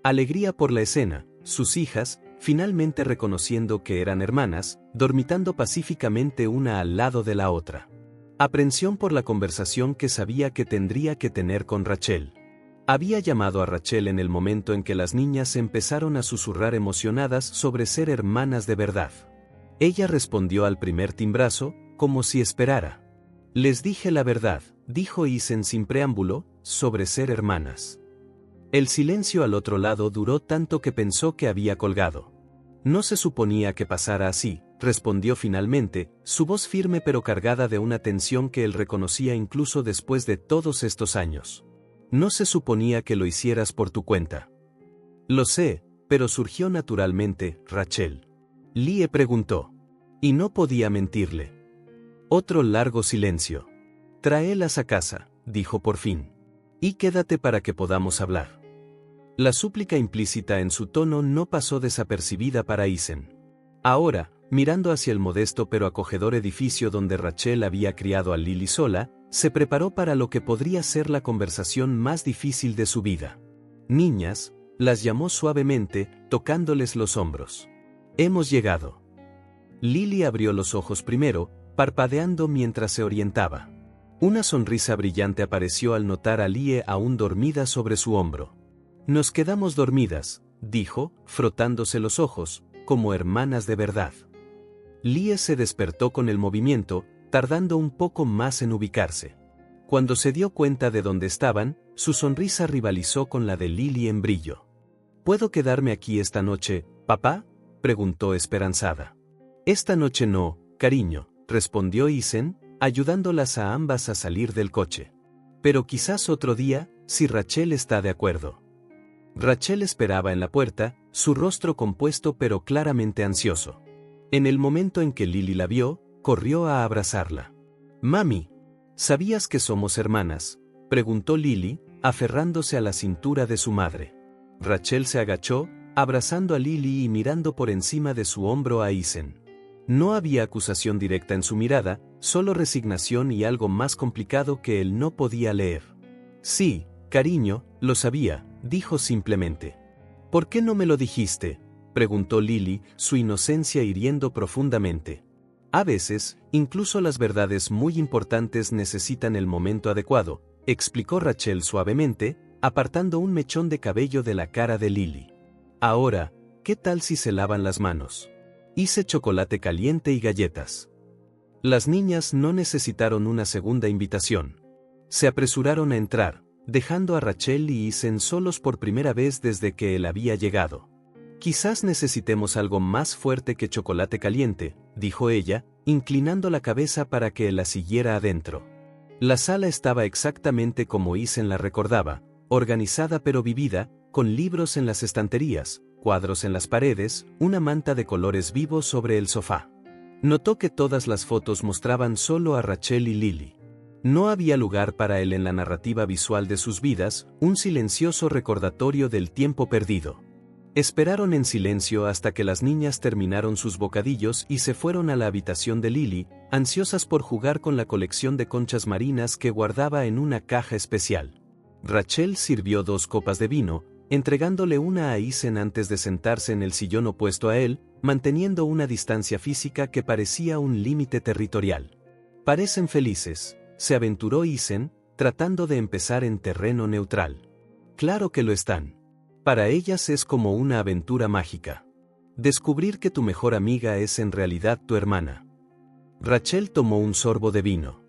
Alegría por la escena, sus hijas, finalmente reconociendo que eran hermanas, dormitando pacíficamente una al lado de la otra. Aprensión por la conversación que sabía que tendría que tener con Rachel. Había llamado a Rachel en el momento en que las niñas empezaron a susurrar emocionadas sobre ser hermanas de verdad. Ella respondió al primer timbrazo, como si esperara. Les dije la verdad, dijo Isen sin preámbulo, sobre ser hermanas. El silencio al otro lado duró tanto que pensó que había colgado. No se suponía que pasara así, respondió finalmente, su voz firme pero cargada de una tensión que él reconocía incluso después de todos estos años. No se suponía que lo hicieras por tu cuenta. Lo sé, pero surgió naturalmente, Rachel. Lie preguntó. Y no podía mentirle. Otro largo silencio. Tráelas a casa, dijo por fin. Y quédate para que podamos hablar. La súplica implícita en su tono no pasó desapercibida para Isen. Ahora, mirando hacia el modesto pero acogedor edificio donde Rachel había criado a Lily sola, se preparó para lo que podría ser la conversación más difícil de su vida. Niñas, las llamó suavemente, tocándoles los hombros. Hemos llegado. Lily abrió los ojos primero, parpadeando mientras se orientaba. Una sonrisa brillante apareció al notar a Lie aún dormida sobre su hombro. Nos quedamos dormidas, dijo, frotándose los ojos, como hermanas de verdad. Lie se despertó con el movimiento, tardando un poco más en ubicarse. Cuando se dio cuenta de dónde estaban, su sonrisa rivalizó con la de Lily en brillo. ¿Puedo quedarme aquí esta noche, papá?, preguntó esperanzada. Esta noche no, cariño, respondió Isen, ayudándolas a ambas a salir del coche. Pero quizás otro día, si Rachel está de acuerdo. Rachel esperaba en la puerta, su rostro compuesto pero claramente ansioso. En el momento en que Lily la vio, corrió a abrazarla. Mami, ¿sabías que somos hermanas?, preguntó Lily, aferrándose a la cintura de su madre. Rachel se agachó, abrazando a Lily y mirando por encima de su hombro a Isen. No había acusación directa en su mirada, solo resignación y algo más complicado que él no podía leer. Sí, cariño, lo sabía, dijo simplemente. ¿Por qué no me lo dijiste?, preguntó Lily, su inocencia hiriendo profundamente. A veces, incluso las verdades muy importantes necesitan el momento adecuado, explicó Rachel suavemente, apartando un mechón de cabello de la cara de Lily. Ahora, ¿qué tal si se lavan las manos? Hice chocolate caliente y galletas. Las niñas no necesitaron una segunda invitación. Se apresuraron a entrar, dejando a Rachel y Isen solos por primera vez desde que él había llegado. Quizás necesitemos algo más fuerte que chocolate caliente, dijo ella, inclinando la cabeza para que la siguiera adentro. La sala estaba exactamente como Isen la recordaba, organizada pero vivida, con libros en las estanterías, cuadros en las paredes, una manta de colores vivos sobre el sofá. Notó que todas las fotos mostraban solo a Rachel y Lily. No había lugar para él en la narrativa visual de sus vidas, un silencioso recordatorio del tiempo perdido. Esperaron en silencio hasta que las niñas terminaron sus bocadillos y se fueron a la habitación de Lily, ansiosas por jugar con la colección de conchas marinas que guardaba en una caja especial. Rachel sirvió 2 copas de vino, entregándole una a Isen antes de sentarse en el sillón opuesto a él, manteniendo una distancia física que parecía un límite territorial. Parecen felices, se aventuró Isen, tratando de empezar en terreno neutral. Claro que lo están. Para ellas es como una aventura mágica. Descubrir que tu mejor amiga es en realidad tu hermana. Rachel tomó un sorbo de vino.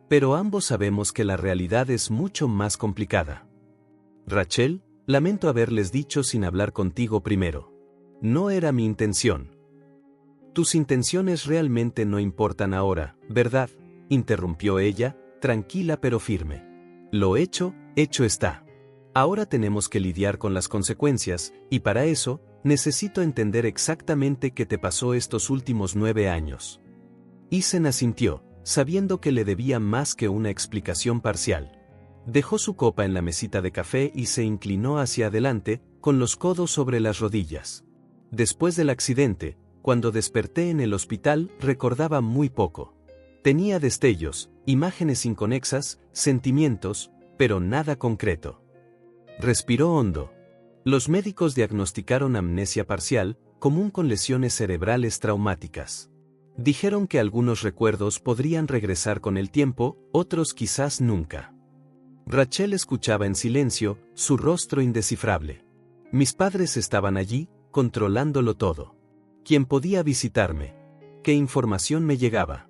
Pero ambos sabemos que la realidad es mucho más complicada. Rachel, lamento haberles dicho sin hablar contigo primero. No era mi intención. Tus intenciones realmente no importan ahora, ¿verdad?, interrumpió ella, tranquila pero firme. Lo hecho está. Ahora tenemos que lidiar con las consecuencias, y para eso, necesito entender exactamente qué te pasó estos últimos 9 años. Isen asintió, sabiendo que le debía más que una explicación parcial. Dejó su copa en la mesita de café y se inclinó hacia adelante, con los codos sobre las rodillas. Después del accidente, cuando desperté en el hospital, recordaba muy poco. Tenía destellos, imágenes inconexas, sentimientos, pero nada concreto. Respiró hondo. Los médicos diagnosticaron amnesia parcial, común con lesiones cerebrales traumáticas. Dijeron que algunos recuerdos podrían regresar con el tiempo, otros quizás nunca. Rachel escuchaba en silencio, su rostro indescifrable. Mis padres estaban allí, controlándolo todo. ¿Quién podía visitarme? ¿Qué información me llegaba?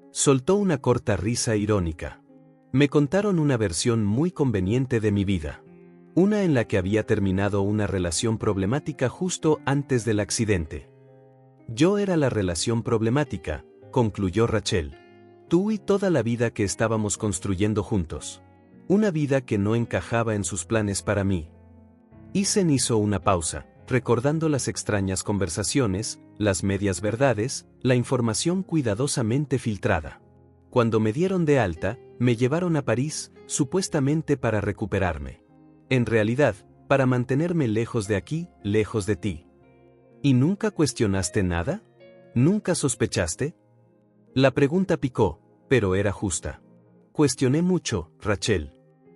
Soltó una corta risa irónica. Me contaron una versión muy conveniente de mi vida. Una en la que había terminado una relación problemática justo antes del accidente. Yo era la relación problemática, concluyó Rachel. Tú y toda la vida que estábamos construyendo juntos. Una vida que no encajaba en sus planes para mí. Isen hizo una pausa, recordando las extrañas conversaciones, las medias verdades, la información cuidadosamente filtrada. Cuando me dieron de alta, me llevaron a París, supuestamente para recuperarme. En realidad, para mantenerme lejos de aquí, lejos de ti. ¿Y nunca cuestionaste nada? ¿Nunca sospechaste? La pregunta picó, pero era justa. Cuestioné mucho, Rachel.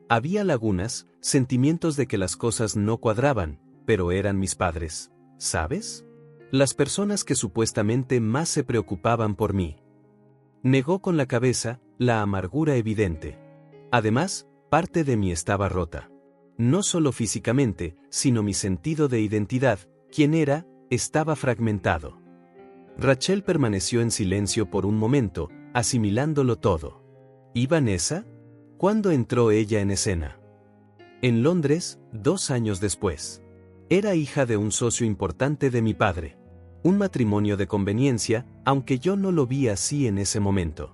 Había lagunas, sentimientos de que las cosas no cuadraban, pero eran mis padres, ¿sabes? Las personas que supuestamente más se preocupaban por mí. Negó con la cabeza, la amargura evidente. Además, parte de mí estaba rota. No solo físicamente, sino mi sentido de identidad, quién era, estaba fragmentado. Rachel permaneció en silencio por un momento, asimilándolo todo. ¿Y Vanessa? ¿Cuándo entró ella en escena? En Londres, 2 años después. Era hija de un socio importante de mi padre. Un matrimonio de conveniencia, aunque yo no lo vi así en ese momento.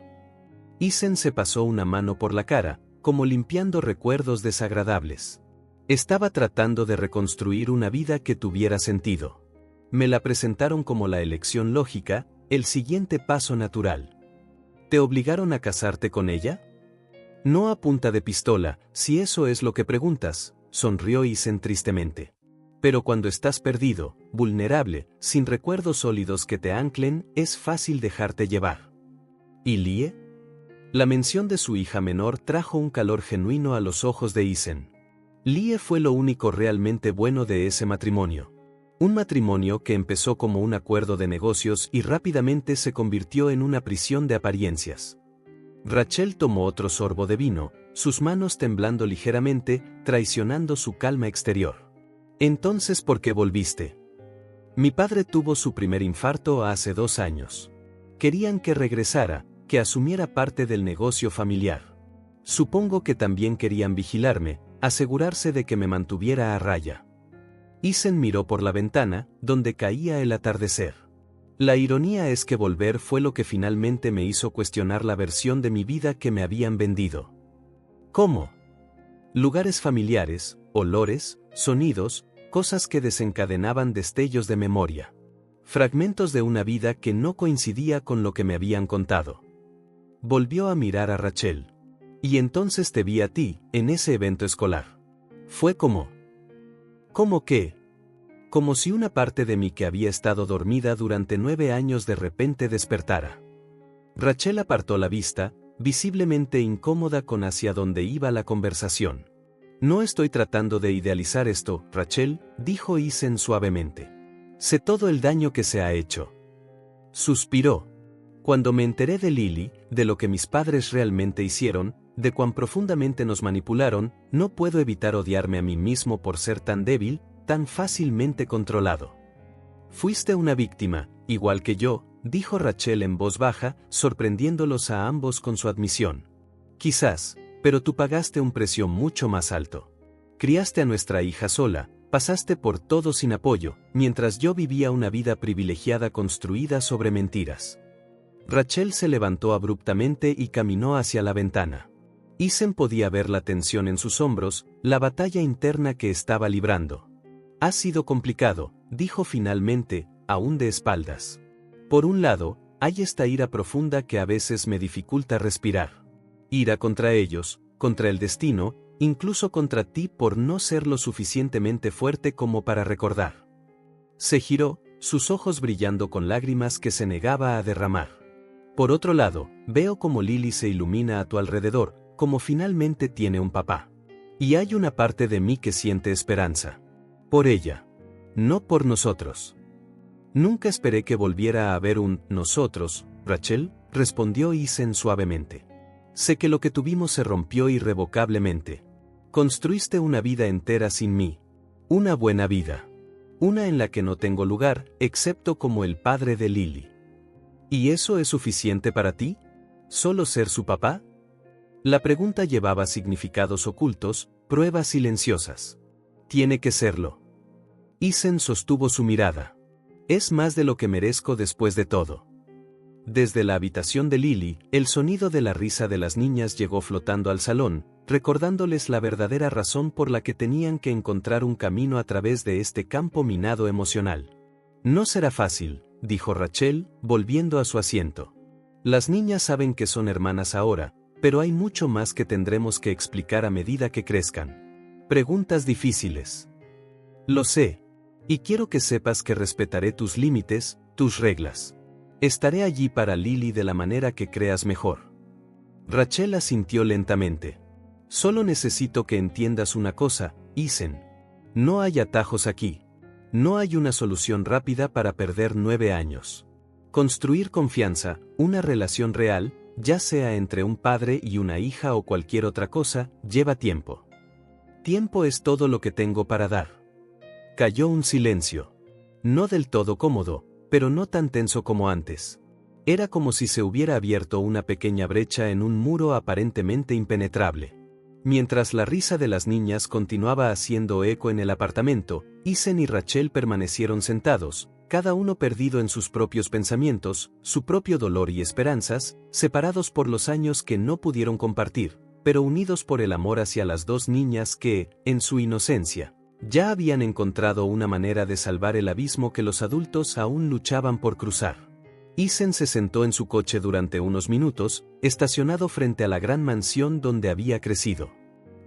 Isen se pasó una mano por la cara, como limpiando recuerdos desagradables. Estaba tratando de reconstruir una vida que tuviera sentido. Me la presentaron como la elección lógica, el siguiente paso natural. ¿Te obligaron a casarte con ella? No a punta de pistola, si eso es lo que preguntas, sonrió Isen tristemente. Pero cuando estás perdido, vulnerable, sin recuerdos sólidos que te anclen, es fácil dejarte llevar. ¿Y Lie? La mención de su hija menor trajo un calor genuino a los ojos de Isen. Lie fue lo único realmente bueno de ese matrimonio. Un matrimonio que empezó como un acuerdo de negocios y rápidamente se convirtió en una prisión de apariencias. Rachel tomó otro sorbo de vino, sus manos temblando ligeramente, traicionando su calma exterior. Entonces, ¿por qué volviste? Mi padre tuvo su primer infarto hace 2 años. Querían que regresara, que asumiera parte del negocio familiar. Supongo que también querían vigilarme, asegurarse de que me mantuviera a raya. Isen miró por la ventana, donde caía el atardecer. La ironía es que volver fue lo que finalmente me hizo cuestionar la versión de mi vida que me habían vendido. ¿Cómo? Lugares familiares, olores, sonidos, cosas que desencadenaban destellos de memoria. Fragmentos de una vida que no coincidía con lo que me habían contado. Volvió a mirar a Rachel. Y entonces te vi a ti, en ese evento escolar. Fue como... ¿Cómo qué? Como si una parte de mí que había estado dormida durante 9 años de repente despertara. Rachel apartó la vista, visiblemente incómoda con hacia dónde iba la conversación. No estoy tratando de idealizar esto, Rachel, dijo Isen suavemente. Sé todo el daño que se ha hecho. Suspiró. Cuando me enteré de Lily, de lo que mis padres realmente hicieron, de cuán profundamente nos manipularon, no puedo evitar odiarme a mí mismo por ser tan débil, tan fácilmente controlado. Fuiste una víctima, igual que yo, dijo Rachel en voz baja, sorprendiéndolos a ambos con su admisión. Quizás, pero tú pagaste un precio mucho más alto. Criaste a nuestra hija sola, pasaste por todo sin apoyo, mientras yo vivía una vida privilegiada construida sobre mentiras. Rachel se levantó abruptamente y caminó hacia la ventana. Isen podía ver la tensión en sus hombros, la batalla interna que estaba librando. Ha sido complicado, dijo finalmente, aún de espaldas. Por un lado, hay esta ira profunda que a veces me dificulta respirar. Ira contra ellos, contra el destino, incluso contra ti por no ser lo suficientemente fuerte como para recordar. Se giró, sus ojos brillando con lágrimas que se negaba a derramar. Por otro lado, veo como Lily se ilumina a tu alrededor, como finalmente tiene un papá. Y hay una parte de mí que siente esperanza. Por ella. No por nosotros. Nunca esperé que volviera a haber un nosotros, Rachel, respondió Isen suavemente. Sé que lo que tuvimos se rompió irrevocablemente. Construiste una vida entera sin mí. Una buena vida. Una en la que no tengo lugar, excepto como el padre de Lily. ¿Y eso es suficiente para ti? ¿Solo ser su papá? La pregunta llevaba significados ocultos, pruebas silenciosas. Tiene que serlo. Isen sostuvo su mirada. Es más de lo que merezco después de todo. Desde la habitación de Lily, el sonido de la risa de las niñas llegó flotando al salón, recordándoles la verdadera razón por la que tenían que encontrar un camino a través de este campo minado emocional. No será fácil, dijo Rachel, volviendo a su asiento. Las niñas saben que son hermanas ahora, pero hay mucho más que tendremos que explicar a medida que crezcan. Preguntas difíciles. Lo sé. Y quiero que sepas que respetaré tus límites, tus reglas. Estaré allí para Lily de la manera que creas mejor. Rachel asintió lentamente. Solo necesito que entiendas una cosa, Isen. No hay atajos aquí. No hay una solución rápida para perder 9 años. Construir confianza, una relación real, ya sea entre un padre y una hija o cualquier otra cosa, lleva tiempo. Tiempo es todo lo que tengo para dar. Cayó un silencio. No del todo cómodo, pero no tan tenso como antes. Era como si se hubiera abierto una pequeña brecha en un muro aparentemente impenetrable. Mientras la risa de las niñas continuaba haciendo eco en el apartamento, Isen y Rachel permanecieron sentados, cada uno perdido en sus propios pensamientos, su propio dolor y esperanzas, separados por los años que no pudieron compartir, pero unidos por el amor hacia las dos niñas que, en su inocencia, ya habían encontrado una manera de salvar el abismo que los adultos aún luchaban por cruzar. Isen se sentó en su coche durante unos minutos, estacionado frente a la gran mansión donde había crecido.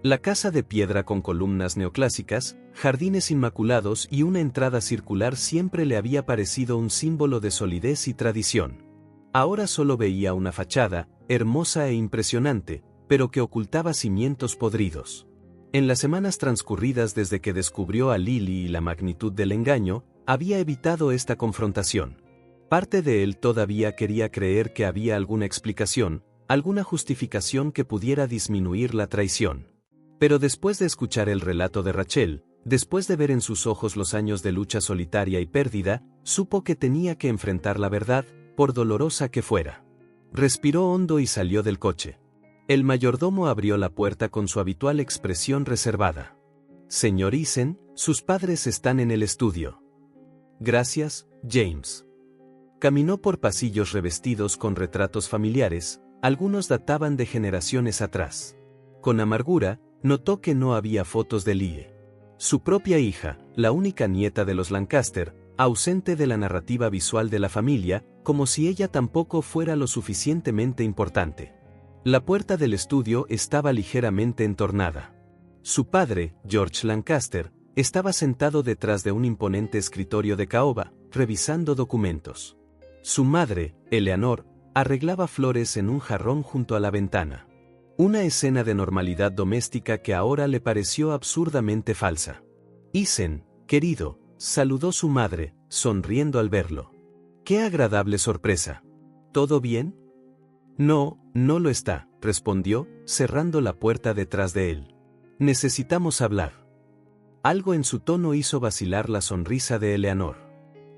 La casa de piedra con columnas neoclásicas, jardines inmaculados y una entrada circular siempre le había parecido un símbolo de solidez y tradición. Ahora solo veía una fachada, hermosa e impresionante, pero que ocultaba cimientos podridos. En las semanas transcurridas desde que descubrió a Lily y la magnitud del engaño, había evitado esta confrontación. Parte de él todavía quería creer que había alguna explicación, alguna justificación que pudiera disminuir la traición. Pero después de escuchar el relato de Rachel, después de ver en sus ojos los años de lucha solitaria y pérdida, supo que tenía que enfrentar la verdad, por dolorosa que fuera. Respiró hondo y salió del coche. El mayordomo abrió la puerta con su habitual expresión reservada. Señor Isen, sus padres están en el estudio. Gracias, James. Caminó por pasillos revestidos con retratos familiares, algunos databan de generaciones atrás. Con amargura, notó que no había fotos de Lie. Su propia hija, la única nieta de los Lancaster, ausente de la narrativa visual de la familia, como si ella tampoco fuera lo suficientemente importante. La puerta del estudio estaba ligeramente entornada. Su padre, George Lancaster, estaba sentado detrás de un imponente escritorio de caoba, revisando documentos. Su madre, Eleanor, arreglaba flores en un jarrón junto a la ventana. Una escena de normalidad doméstica que ahora le pareció absurdamente falsa. Ethan, querido, saludó su madre, sonriendo al verlo. ¡Qué agradable sorpresa! ¿Todo bien? No, no lo está, respondió, cerrando la puerta detrás de él. Necesitamos hablar. Algo en su tono hizo vacilar la sonrisa de Eleanor.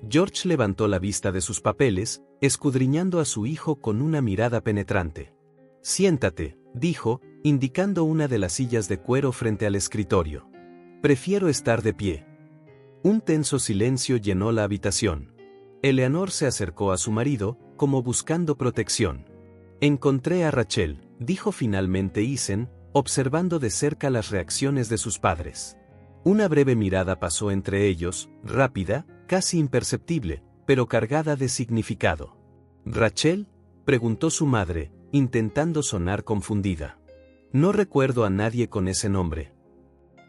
George levantó la vista de sus papeles, escudriñando a su hijo con una mirada penetrante. Siéntate, dijo, indicando una de las sillas de cuero frente al escritorio. Prefiero estar de pie. Un tenso silencio llenó la habitación. Eleanor se acercó a su marido, como buscando protección. Encontré a Rachel, dijo finalmente Ethan, observando de cerca las reacciones de sus padres. Una breve mirada pasó entre ellos, rápida, casi imperceptible, pero cargada de significado. ¿Rachel?, preguntó su madre, intentando sonar confundida. No recuerdo a nadie con ese nombre.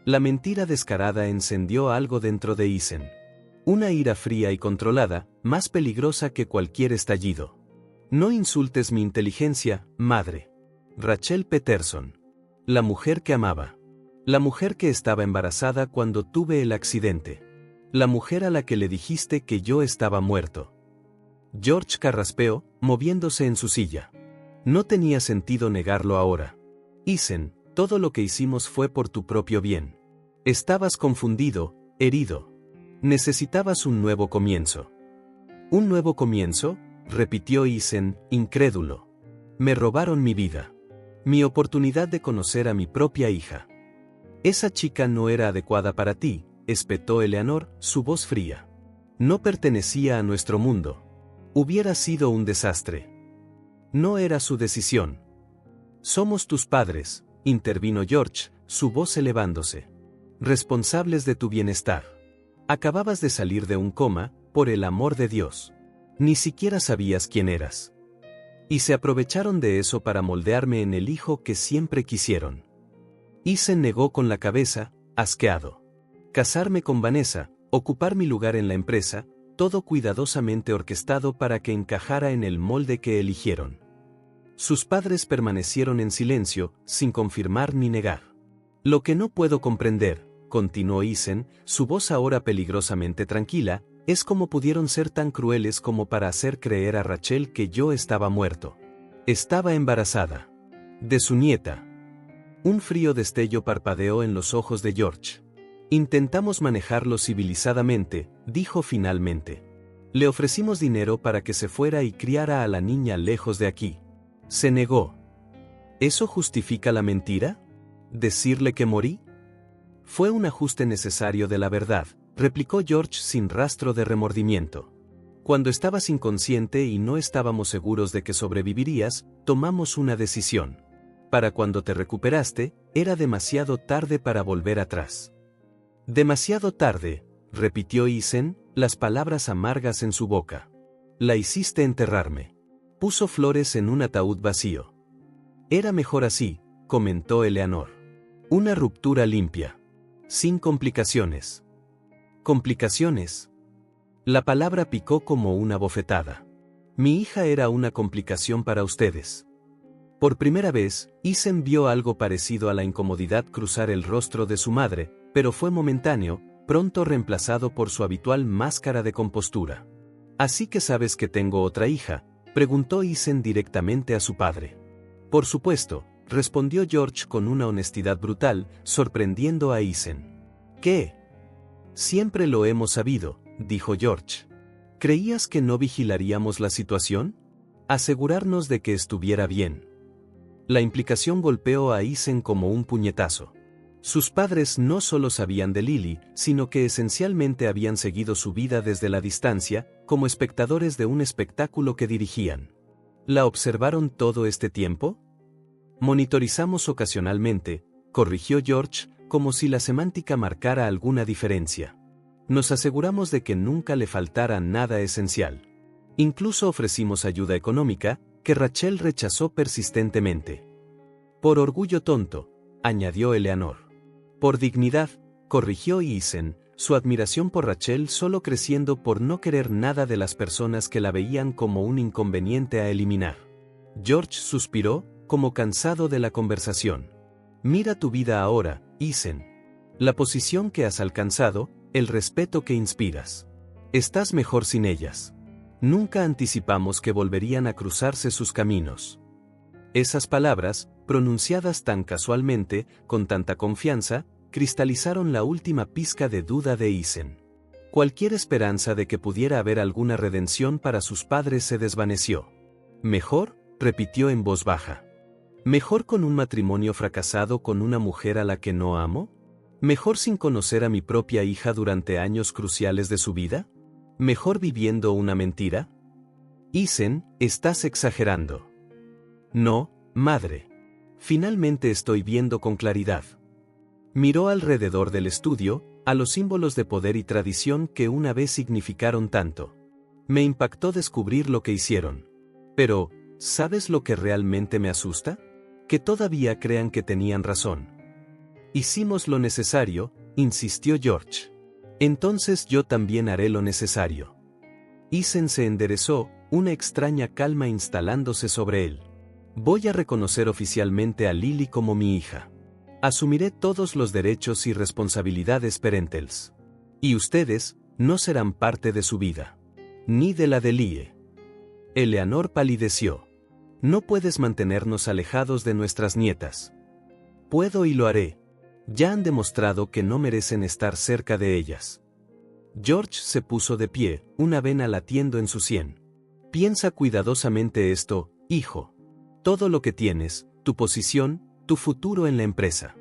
La mentira descarada encendió algo dentro de Ethan. Una ira fría y controlada, más peligrosa que cualquier estallido. No insultes mi inteligencia, madre. Rachel Peterson. La mujer que amaba. La mujer que estaba embarazada cuando tuve el accidente. La mujer a la que le dijiste que yo estaba muerto. George carraspeó, moviéndose en su silla. No tenía sentido negarlo ahora. Ethan, todo lo que hicimos fue por tu propio bien. Estabas confundido, herido. Necesitabas un nuevo comienzo. ¿Un nuevo comienzo?, repitió Ethan, incrédulo. Me robaron mi vida. Mi oportunidad de conocer a mi propia hija. Esa chica no era adecuada para ti, espetó Eleanor, su voz fría. No pertenecía a nuestro mundo. Hubiera sido un desastre. No era su decisión. Somos tus padres, intervino George, su voz elevándose. Responsables de tu bienestar. Acababas de salir de un coma, por el amor de Dios. Ni siquiera sabías quién eras. Y se aprovecharon de eso para moldearme en el hijo que siempre quisieron. Ethan negó con la cabeza, asqueado. Casarme con Vanessa, ocupar mi lugar en la empresa, todo cuidadosamente orquestado para que encajara en el molde que eligieron. Sus padres permanecieron en silencio, sin confirmar ni negar. Lo que no puedo comprender, continuó Ethan, su voz ahora peligrosamente tranquila, es cómo pudieron ser tan crueles como para hacer creer a Rachel que yo estaba muerto. Estaba embarazada. De su nieta. Un frío destello parpadeó en los ojos de George. Intentamos manejarlo civilizadamente, dijo finalmente. Le ofrecimos dinero para que se fuera y criara a la niña lejos de aquí. Se negó. ¿Eso justifica la mentira? ¿Decirle que morí? Fue un ajuste necesario de la verdad, replicó George sin rastro de remordimiento. Cuando estabas inconsciente y no estábamos seguros de que sobrevivirías, tomamos una decisión. Para cuando te recuperaste, era demasiado tarde para volver atrás. Demasiado tarde, repitió Ethan, las palabras amargas en su boca. La hiciste enterrarme. Puso flores en un ataúd vacío. Era mejor así, comentó Eleanor. Una ruptura limpia. Sin complicaciones. ¿Complicaciones? La palabra picó como una bofetada. Mi hija era una complicación para ustedes. Por primera vez, Ethan vio algo parecido a la incomodidad cruzar el rostro de su madre, pero fue momentáneo, pronto reemplazado por su habitual máscara de compostura. ¿Así que sabes que tengo otra hija?, preguntó Ethan directamente a su padre. Por supuesto, respondió George con una honestidad brutal, sorprendiendo a Ethan. ¿Qué? Siempre lo hemos sabido, dijo George. ¿Creías que no vigilaríamos la situación? Asegurarnos de que estuviera bien. La implicación golpeó a Ethan como un puñetazo. Sus padres no solo sabían de Lily, sino que esencialmente habían seguido su vida desde la distancia, como espectadores de un espectáculo que dirigían. ¿La observaron todo este tiempo? Monitorizamos ocasionalmente, corrigió George, como si la semántica marcara alguna diferencia. Nos aseguramos de que nunca le faltara nada esencial. Incluso ofrecimos ayuda económica, que Rachel rechazó persistentemente. Por orgullo tonto, añadió Eleanor. Por dignidad, corrigió Eason, su admiración por Rachel solo creciendo por no querer nada de las personas que la veían como un inconveniente a eliminar. George suspiró, como cansado de la conversación. Mira tu vida ahora, Eason. La posición que has alcanzado, el respeto que inspiras. Estás mejor sin ellas. Nunca anticipamos que volverían a cruzarse sus caminos. Esas palabras, pronunciadas tan casualmente, con tanta confianza, cristalizaron la última pizca de duda de Eason. Cualquier esperanza de que pudiera haber alguna redención para sus padres se desvaneció. ¿Mejor?, repitió en voz baja. ¿Mejor con un matrimonio fracasado con una mujer a la que no amo? ¿Mejor sin conocer a mi propia hija durante años cruciales de su vida? ¿Mejor viviendo una mentira? Eason, estás exagerando. No, madre. Finalmente estoy viendo con claridad. Miró alrededor del estudio, a los símbolos de poder y tradición que una vez significaron tanto. Me impactó descubrir lo que hicieron. Pero, ¿sabes lo que realmente me asusta? Que todavía crean que tenían razón. Hicimos lo necesario, insistió George. Entonces yo también haré lo necesario. Eason se enderezó, una extraña calma instalándose sobre él. Voy a reconocer oficialmente a Lily como mi hija. Asumiré todos los derechos y responsabilidades parentales. Y ustedes, no serán parte de su vida. Ni de la de Lie. Eleanor palideció. No puedes mantenernos alejados de nuestras nietas. Puedo y lo haré. Ya han demostrado que no merecen estar cerca de ellas. George se puso de pie, una vena latiendo en su sien. Piensa cuidadosamente esto, hijo. Todo lo que tienes, tu posición, tu futuro en la empresa.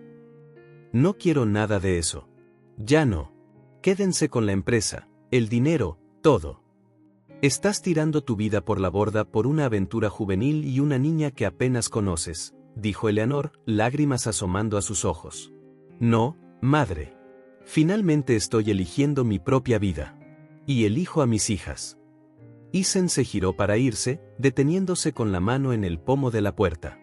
No quiero nada de eso. Ya no. Quédense con la empresa, el dinero, todo. Estás tirando tu vida por la borda por una aventura juvenil y una niña que apenas conoces, dijo Eleanor, lágrimas asomando a sus ojos. No, madre. Finalmente estoy eligiendo mi propia vida. Y elijo a mis hijas. Eason se giró para irse, deteniéndose con la mano en el pomo de la puerta.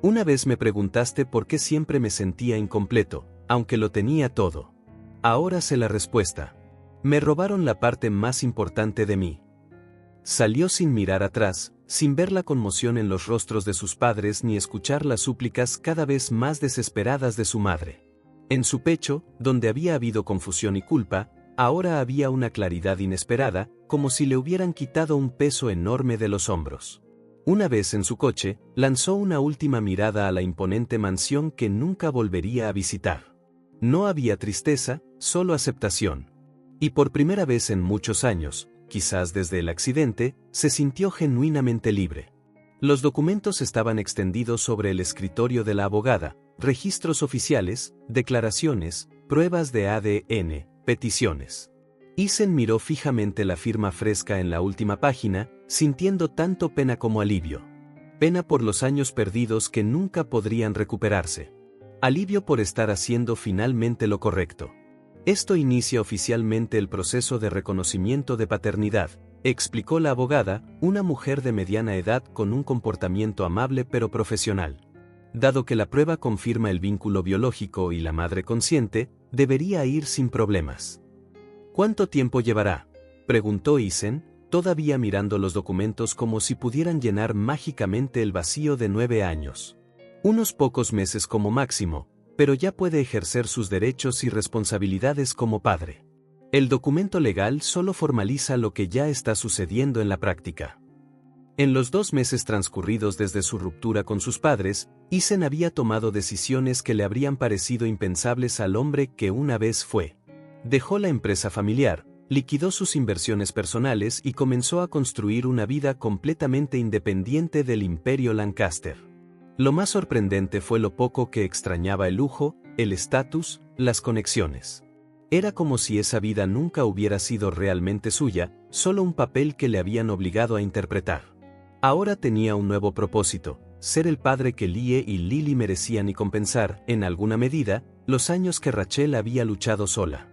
Una vez me preguntaste por qué siempre me sentía incompleto, aunque lo tenía todo. Ahora sé la respuesta. Me robaron la parte más importante de mí. Salió sin mirar atrás, sin ver la conmoción en los rostros de sus padres ni escuchar las súplicas cada vez más desesperadas de su madre. En su pecho, donde había habido confusión y culpa, ahora había una claridad inesperada, como si le hubieran quitado un peso enorme de los hombros. Una vez en su coche, lanzó una última mirada a la imponente mansión que nunca volvería a visitar. No había tristeza, solo aceptación. Y por primera vez en muchos años, quizás desde el accidente, se sintió genuinamente libre. Los documentos estaban extendidos sobre el escritorio de la abogada, registros oficiales, declaraciones, pruebas de ADN, peticiones. Eason miró fijamente la firma fresca en la última página, sintiendo tanto pena como alivio. Pena por los años perdidos que nunca podrían recuperarse. Alivio por estar haciendo finalmente lo correcto. Esto inicia oficialmente el proceso de reconocimiento de paternidad, explicó la abogada, una mujer de mediana edad con un comportamiento amable pero profesional. Dado que la prueba confirma el vínculo biológico y la madre consciente, debería ir sin problemas. ¿Cuánto tiempo llevará?, preguntó Eason, todavía mirando los documentos como si pudieran llenar mágicamente el vacío de 9 años. Unos pocos meses como máximo, pero ya puede ejercer sus derechos y responsabilidades como padre. El documento legal solo formaliza lo que ya está sucediendo en la práctica. En los 2 meses transcurridos desde su ruptura con sus padres, Eason había tomado decisiones que le habrían parecido impensables al hombre que una vez fue. Dejó la empresa familiar, liquidó sus inversiones personales y comenzó a construir una vida completamente independiente del imperio Lancaster. Lo más sorprendente fue lo poco que extrañaba el lujo, el estatus, las conexiones. Era como si esa vida nunca hubiera sido realmente suya, solo un papel que le habían obligado a interpretar. Ahora tenía un nuevo propósito, ser el padre que Lie y Lily merecían y compensar, en alguna medida, los años que Rachel había luchado sola.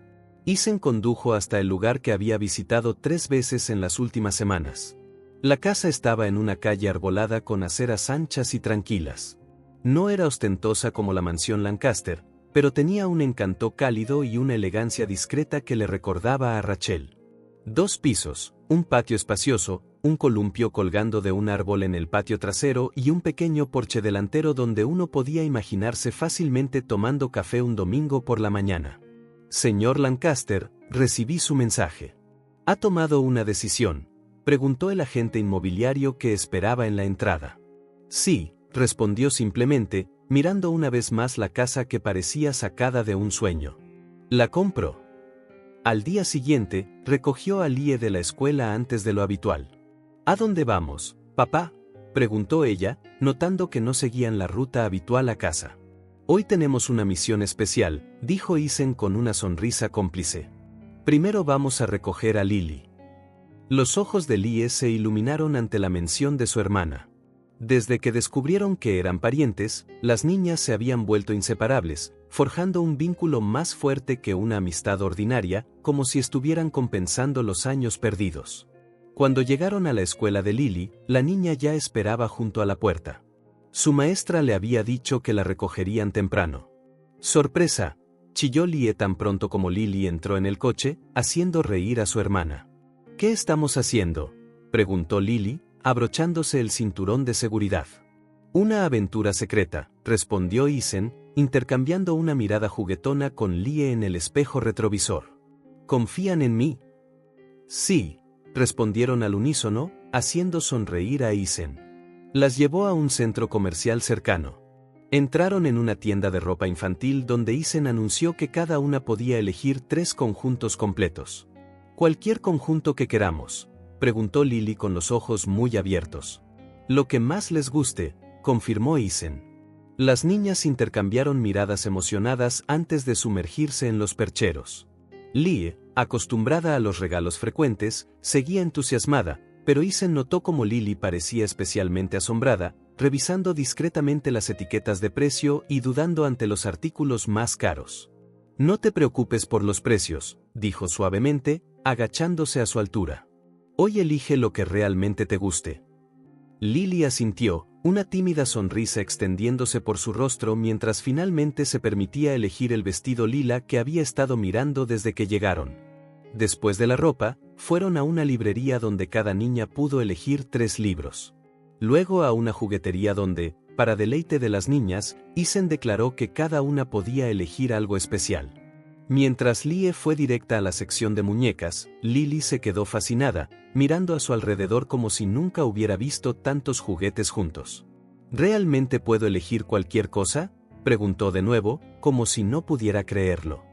Isen condujo hasta el lugar que había visitado 3 veces en las últimas semanas. La casa estaba en una calle arbolada con aceras anchas y tranquilas. No era ostentosa como la mansión Lancaster, pero tenía un encanto cálido y una elegancia discreta que le recordaba a Rachel. 2 pisos, un patio espacioso, un columpio colgando de un árbol en el patio trasero y un pequeño porche delantero donde uno podía imaginarse fácilmente tomando café un domingo por la mañana. Señor Lancaster, recibí su mensaje. ¿Ha tomado una decisión?, preguntó el agente inmobiliario que esperaba en la entrada. Sí, respondió simplemente, mirando una vez más la casa que parecía sacada de un sueño. La compró. Al día siguiente, recogió a Lie de la escuela antes de lo habitual. ¿A dónde vamos, papá?, preguntó ella, notando que no seguían la ruta habitual a casa. Hoy tenemos una misión especial, dijo Isen con una sonrisa cómplice. Primero vamos a recoger a Lily. Los ojos de Lie se iluminaron ante la mención de su hermana. Desde que descubrieron que eran parientes, las niñas se habían vuelto inseparables, forjando un vínculo más fuerte que una amistad ordinaria, como si estuvieran compensando los años perdidos. Cuando llegaron a la escuela de Lily, la niña ya esperaba junto a la puerta. Su maestra le había dicho que la recogerían temprano. ¡Sorpresa!, chilló Lie tan pronto como Lily entró en el coche, haciendo reír a su hermana. ¿Qué estamos haciendo?, preguntó Lily, abrochándose el cinturón de seguridad. Una aventura secreta, respondió Isen, intercambiando una mirada juguetona con Lie en el espejo retrovisor. ¿Confían en mí? Sí, respondieron al unísono, haciendo sonreír a Isen. Las llevó a un centro comercial cercano. Entraron en una tienda de ropa infantil donde Isen anunció que cada una podía elegir 3 conjuntos completos. ¿Cualquier conjunto que queramos?, preguntó Lily con los ojos muy abiertos. Lo que más les guste, confirmó Isen. Las niñas intercambiaron miradas emocionadas antes de sumergirse en los percheros. Lie, acostumbrada a los regalos frecuentes, seguía entusiasmada, pero Isen notó cómo Lily parecía especialmente asombrada, revisando discretamente las etiquetas de precio y dudando ante los artículos más caros. No te preocupes por los precios, dijo suavemente, agachándose a su altura. Hoy elige lo que realmente te guste. Lily asintió, una tímida sonrisa extendiéndose por su rostro mientras finalmente se permitía elegir el vestido lila que había estado mirando desde que llegaron. Después de la ropa, fueron a una librería donde cada niña pudo elegir 3 libros. Luego a una juguetería donde, para deleite de las niñas, Isen declaró que cada una podía elegir algo especial. Mientras Lie fue directa a la sección de muñecas, Lily se quedó fascinada, mirando a su alrededor como si nunca hubiera visto tantos juguetes juntos. ¿Realmente puedo elegir cualquier cosa?, preguntó de nuevo, como si no pudiera creerlo.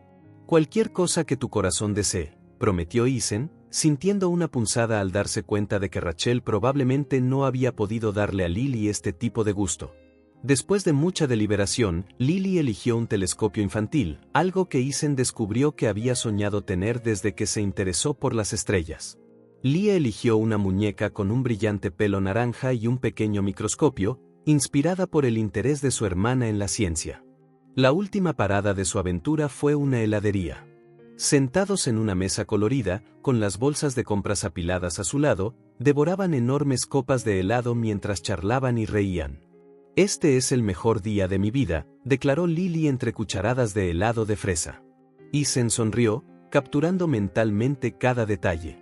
Cualquier cosa que tu corazón desee, prometió Isen, sintiendo una punzada al darse cuenta de que Rachel probablemente no había podido darle a Lily este tipo de gusto. Después de mucha deliberación, Lily eligió un telescopio infantil, algo que Isen descubrió que había soñado tener desde que se interesó por las estrellas. Lie eligió una muñeca con un brillante pelo naranja y un pequeño microscopio, inspirada por el interés de su hermana en la ciencia. La última parada de su aventura fue una heladería. Sentados en una mesa colorida, con las bolsas de compras apiladas a su lado, devoraban enormes copas de helado mientras charlaban y reían. Este es el mejor día de mi vida, declaró Lily entre cucharadas de helado de fresa. Isen sonrió, capturando mentalmente cada detalle.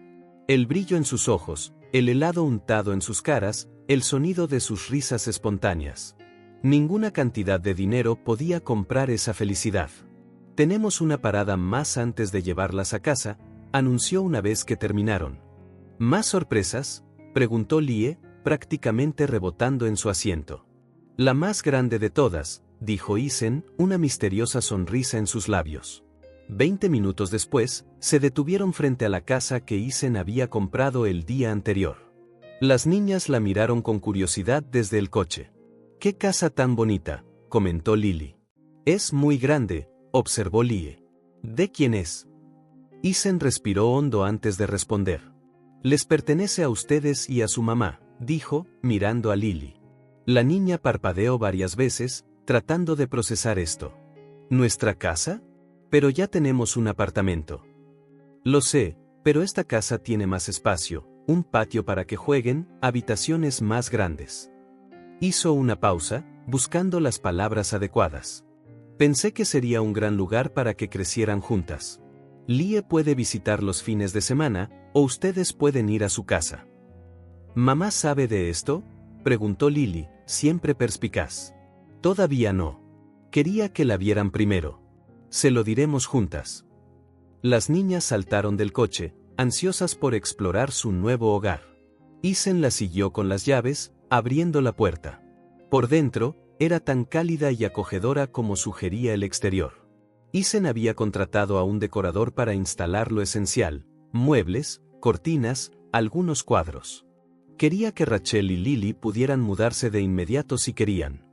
El brillo en sus ojos, el helado untado en sus caras, el sonido de sus risas espontáneas. Ninguna cantidad de dinero podía comprar esa felicidad. Tenemos una parada más antes de llevarlas a casa, anunció una vez que terminaron. ¿Más sorpresas?, preguntó Lie, prácticamente rebotando en su asiento. La más grande de todas, dijo Isen, una misteriosa sonrisa en sus labios. 20 minutos después, se detuvieron frente a la casa que Isen había comprado el día anterior. Las niñas la miraron con curiosidad desde el coche. «¡Qué casa tan bonita!», comentó Lily. Es muy grande, observó Lie. ¿De quién es? Isen respiró hondo antes de responder. Les pertenece a ustedes y a su mamá, dijo, mirando a Lily. La niña parpadeó varias veces, tratando de procesar esto. ¿Nuestra casa? Pero ya tenemos un apartamento. Lo sé, pero esta casa tiene más espacio, un patio para que jueguen, habitaciones más grandes. Hizo una pausa, buscando las palabras adecuadas. Pensé que sería un gran lugar para que crecieran juntas. Lie puede visitar los fines de semana, o ustedes pueden ir a su casa. ¿Mamá sabe de esto?, preguntó Lily, siempre perspicaz. Todavía no. Quería que la vieran primero. Se lo diremos juntas. Las niñas saltaron del coche, ansiosas por explorar su nuevo hogar. Isen la siguió con las llaves, abriendo la puerta. Por dentro, era tan cálida y acogedora como sugería el exterior. Isen había contratado a un decorador para instalar lo esencial: muebles, cortinas, algunos cuadros. Quería que Rachel y Lily pudieran mudarse de inmediato si querían.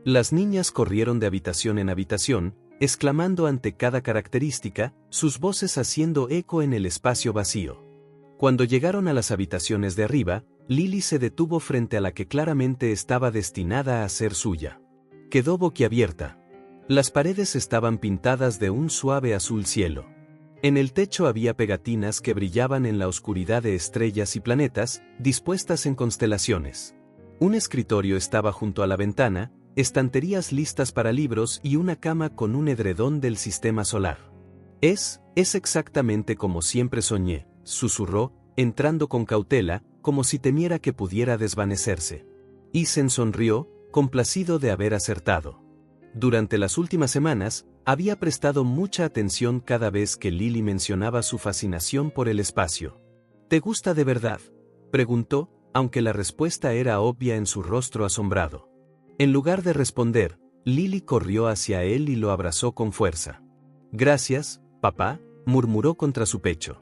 Las niñas corrieron de habitación en habitación, exclamando ante cada característica, sus voces haciendo eco en el espacio vacío. Cuando llegaron a las habitaciones de arriba, Lily se detuvo frente a la que claramente estaba destinada a ser suya. Quedó boquiabierta. Las paredes estaban pintadas de un suave azul cielo. En el techo había pegatinas que brillaban en la oscuridad de estrellas y planetas, dispuestas en constelaciones. Un escritorio estaba junto a la ventana, estanterías listas para libros y una cama con un edredón del sistema solar. Es exactamente como siempre soñé, susurró, entrando con cautela, como si temiera que pudiera desvanecerse. Isen sonrió, complacido de haber acertado. Durante las últimas semanas, había prestado mucha atención cada vez que Lily mencionaba su fascinación por el espacio. ¿Te gusta de verdad?, preguntó, aunque la respuesta era obvia en su rostro asombrado. En lugar de responder, Lily corrió hacia él y lo abrazó con fuerza. Gracias, papá, murmuró contra su pecho.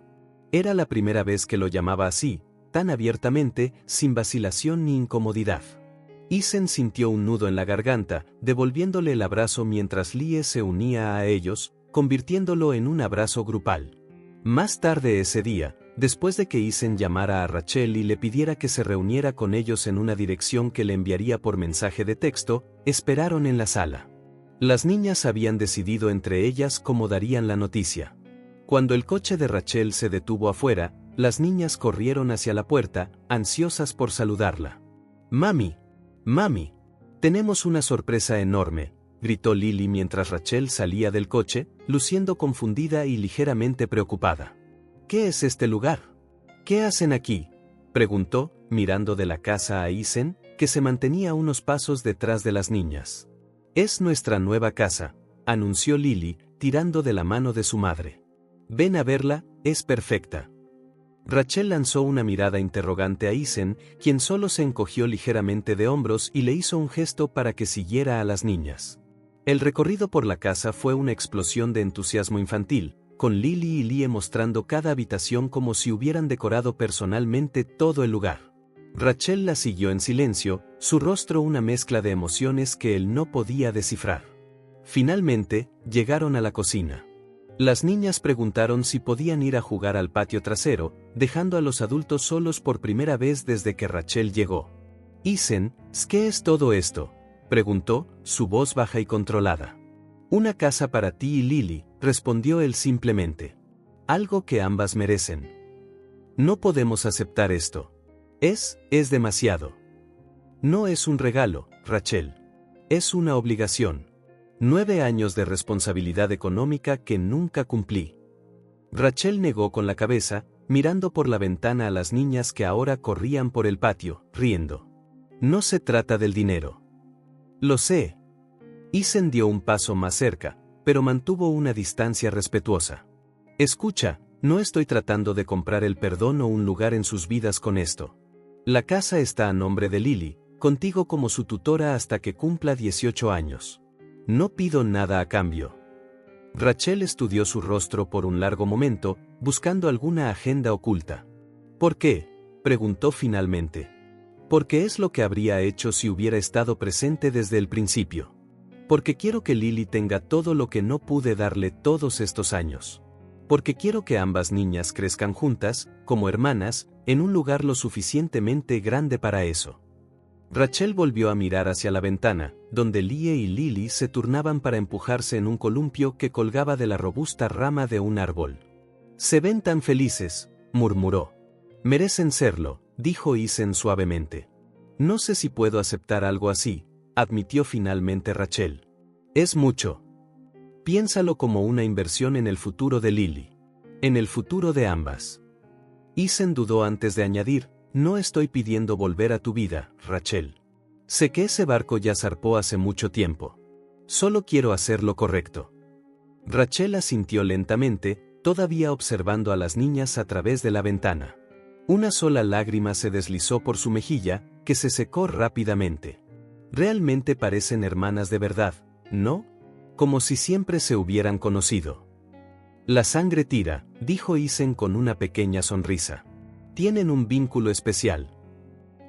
Era la primera vez que lo llamaba así, tan abiertamente, sin vacilación ni incomodidad. Isen sintió un nudo en la garganta, devolviéndole el abrazo mientras Lie se unía a ellos, convirtiéndolo en un abrazo grupal. Más tarde ese día, después de que Isen llamara a Rachel y le pidiera que se reuniera con ellos en una dirección que le enviaría por mensaje de texto, esperaron en la sala. Las niñas habían decidido entre ellas cómo darían la noticia. Cuando el coche de Rachel se detuvo afuera, las niñas corrieron hacia la puerta, ansiosas por saludarla. «Mami, mami, tenemos una sorpresa enorme», gritó Lily mientras Rachel salía del coche, luciendo confundida y ligeramente preocupada. «¿Qué es este lugar? ¿Qué hacen aquí?», preguntó, mirando de la casa a Isen, que se mantenía unos pasos detrás de las niñas. «Es nuestra nueva casa», anunció Lily, tirando de la mano de su madre. «Ven a verla, es perfecta». Rachel lanzó una mirada interrogante a Isen, quien solo se encogió ligeramente de hombros y le hizo un gesto para que siguiera a las niñas. El recorrido por la casa fue una explosión de entusiasmo infantil, con Lily y Lie mostrando cada habitación como si hubieran decorado personalmente todo el lugar. Rachel la siguió en silencio, su rostro una mezcla de emociones que él no podía descifrar. Finalmente, llegaron a la cocina. Las niñas preguntaron si podían ir a jugar al patio trasero, dejando a los adultos solos por primera vez desde que Rachel llegó. «Isen, ¿qué es todo esto?», preguntó, su voz baja y controlada. «Una casa para ti y Lily», respondió él simplemente. «Algo que ambas merecen. No podemos aceptar esto. Es demasiado. No es un regalo, Rachel. Es una obligación. 9 años de responsabilidad económica que nunca cumplí». Rachel negó con la cabeza, mirando por la ventana a las niñas que ahora corrían por el patio, riendo. «No se trata del dinero». «Lo sé». Isen dio un paso más cerca, pero mantuvo una distancia respetuosa. «Escucha, no estoy tratando de comprar el perdón o un lugar en sus vidas con esto. La casa está a nombre de Lily, contigo como su tutora hasta que cumpla 18 años. No pido nada a cambio». Rachel estudió su rostro por un largo momento, buscando alguna agenda oculta. «¿Por qué?», preguntó finalmente. «Porque es lo que habría hecho si hubiera estado presente desde el principio». Porque quiero que Lily tenga todo lo que no pude darle todos estos años. Porque quiero que ambas niñas crezcan juntas, como hermanas, en un lugar lo suficientemente grande para eso. Rachel volvió a mirar hacia la ventana, donde Lie y Lily se turnaban para empujarse en un columpio que colgaba de la robusta rama de un árbol. «Se ven tan felices», murmuró. «Merecen serlo», dijo Isen suavemente. «No sé si puedo aceptar algo así», admitió finalmente Rachel. «Es mucho. Piénsalo como una inversión en el futuro de Lily. En el futuro de ambas». Isen dudó antes de añadir: «No estoy pidiendo volver a tu vida, Rachel. Sé que ese barco ya zarpó hace mucho tiempo. Solo quiero hacer lo correcto». Rachel asintió lentamente, todavía observando a las niñas a través de la ventana. Una sola lágrima se deslizó por su mejilla, que se secó rápidamente. «Realmente parecen hermanas de verdad, ¿no? Como si siempre se hubieran conocido». «La sangre tira», dijo Isen con una pequeña sonrisa. «Tienen un vínculo especial».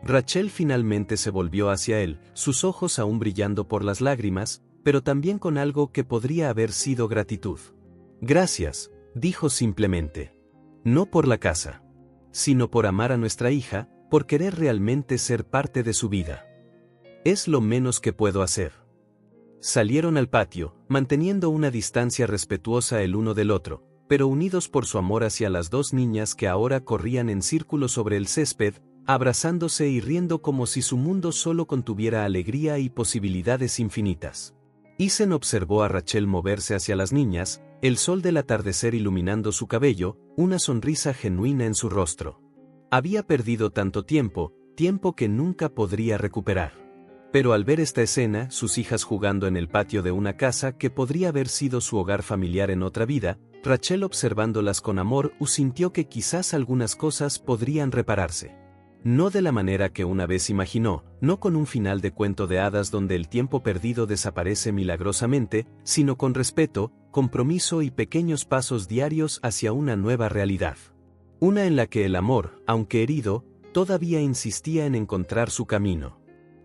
Rachel finalmente se volvió hacia él, sus ojos aún brillando por las lágrimas, pero también con algo que podría haber sido gratitud. «Gracias», dijo simplemente. «No por la casa, sino por amar a nuestra hija, por querer realmente ser parte de su vida. Es lo menos que puedo hacer». Salieron al patio, manteniendo una distancia respetuosa el uno del otro, pero unidos por su amor hacia las dos niñas que ahora corrían en círculo sobre el césped, abrazándose y riendo como si su mundo solo contuviera alegría y posibilidades infinitas. Isen observó a Rachel moverse hacia las niñas, el sol del atardecer iluminando su cabello, una sonrisa genuina en su rostro. Había perdido tanto tiempo, tiempo que nunca podría recuperar. Pero al ver esta escena, sus hijas jugando en el patio de una casa que podría haber sido su hogar familiar en otra vida, Rachel observándolas con amor sintió que quizás algunas cosas podrían repararse. No de la manera que una vez imaginó, no con un final de cuento de hadas donde el tiempo perdido desaparece milagrosamente, sino con respeto, compromiso y pequeños pasos diarios hacia una nueva realidad. Una en la que el amor, aunque herido, todavía insistía en encontrar su camino.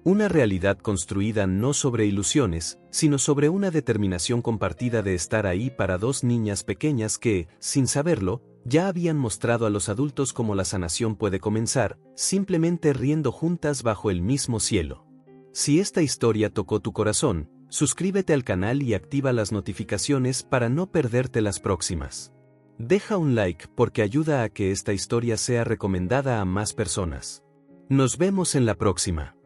Una realidad construida no sobre ilusiones, sino sobre una determinación compartida de estar ahí para dos niñas pequeñas que, sin saberlo, ya habían mostrado a los adultos cómo la sanación puede comenzar, simplemente riendo juntas bajo el mismo cielo. Si esta historia tocó tu corazón, suscríbete al canal y activa las notificaciones para no perderte las próximas. Deja un like porque ayuda a que esta historia sea recomendada a más personas. Nos vemos en la próxima.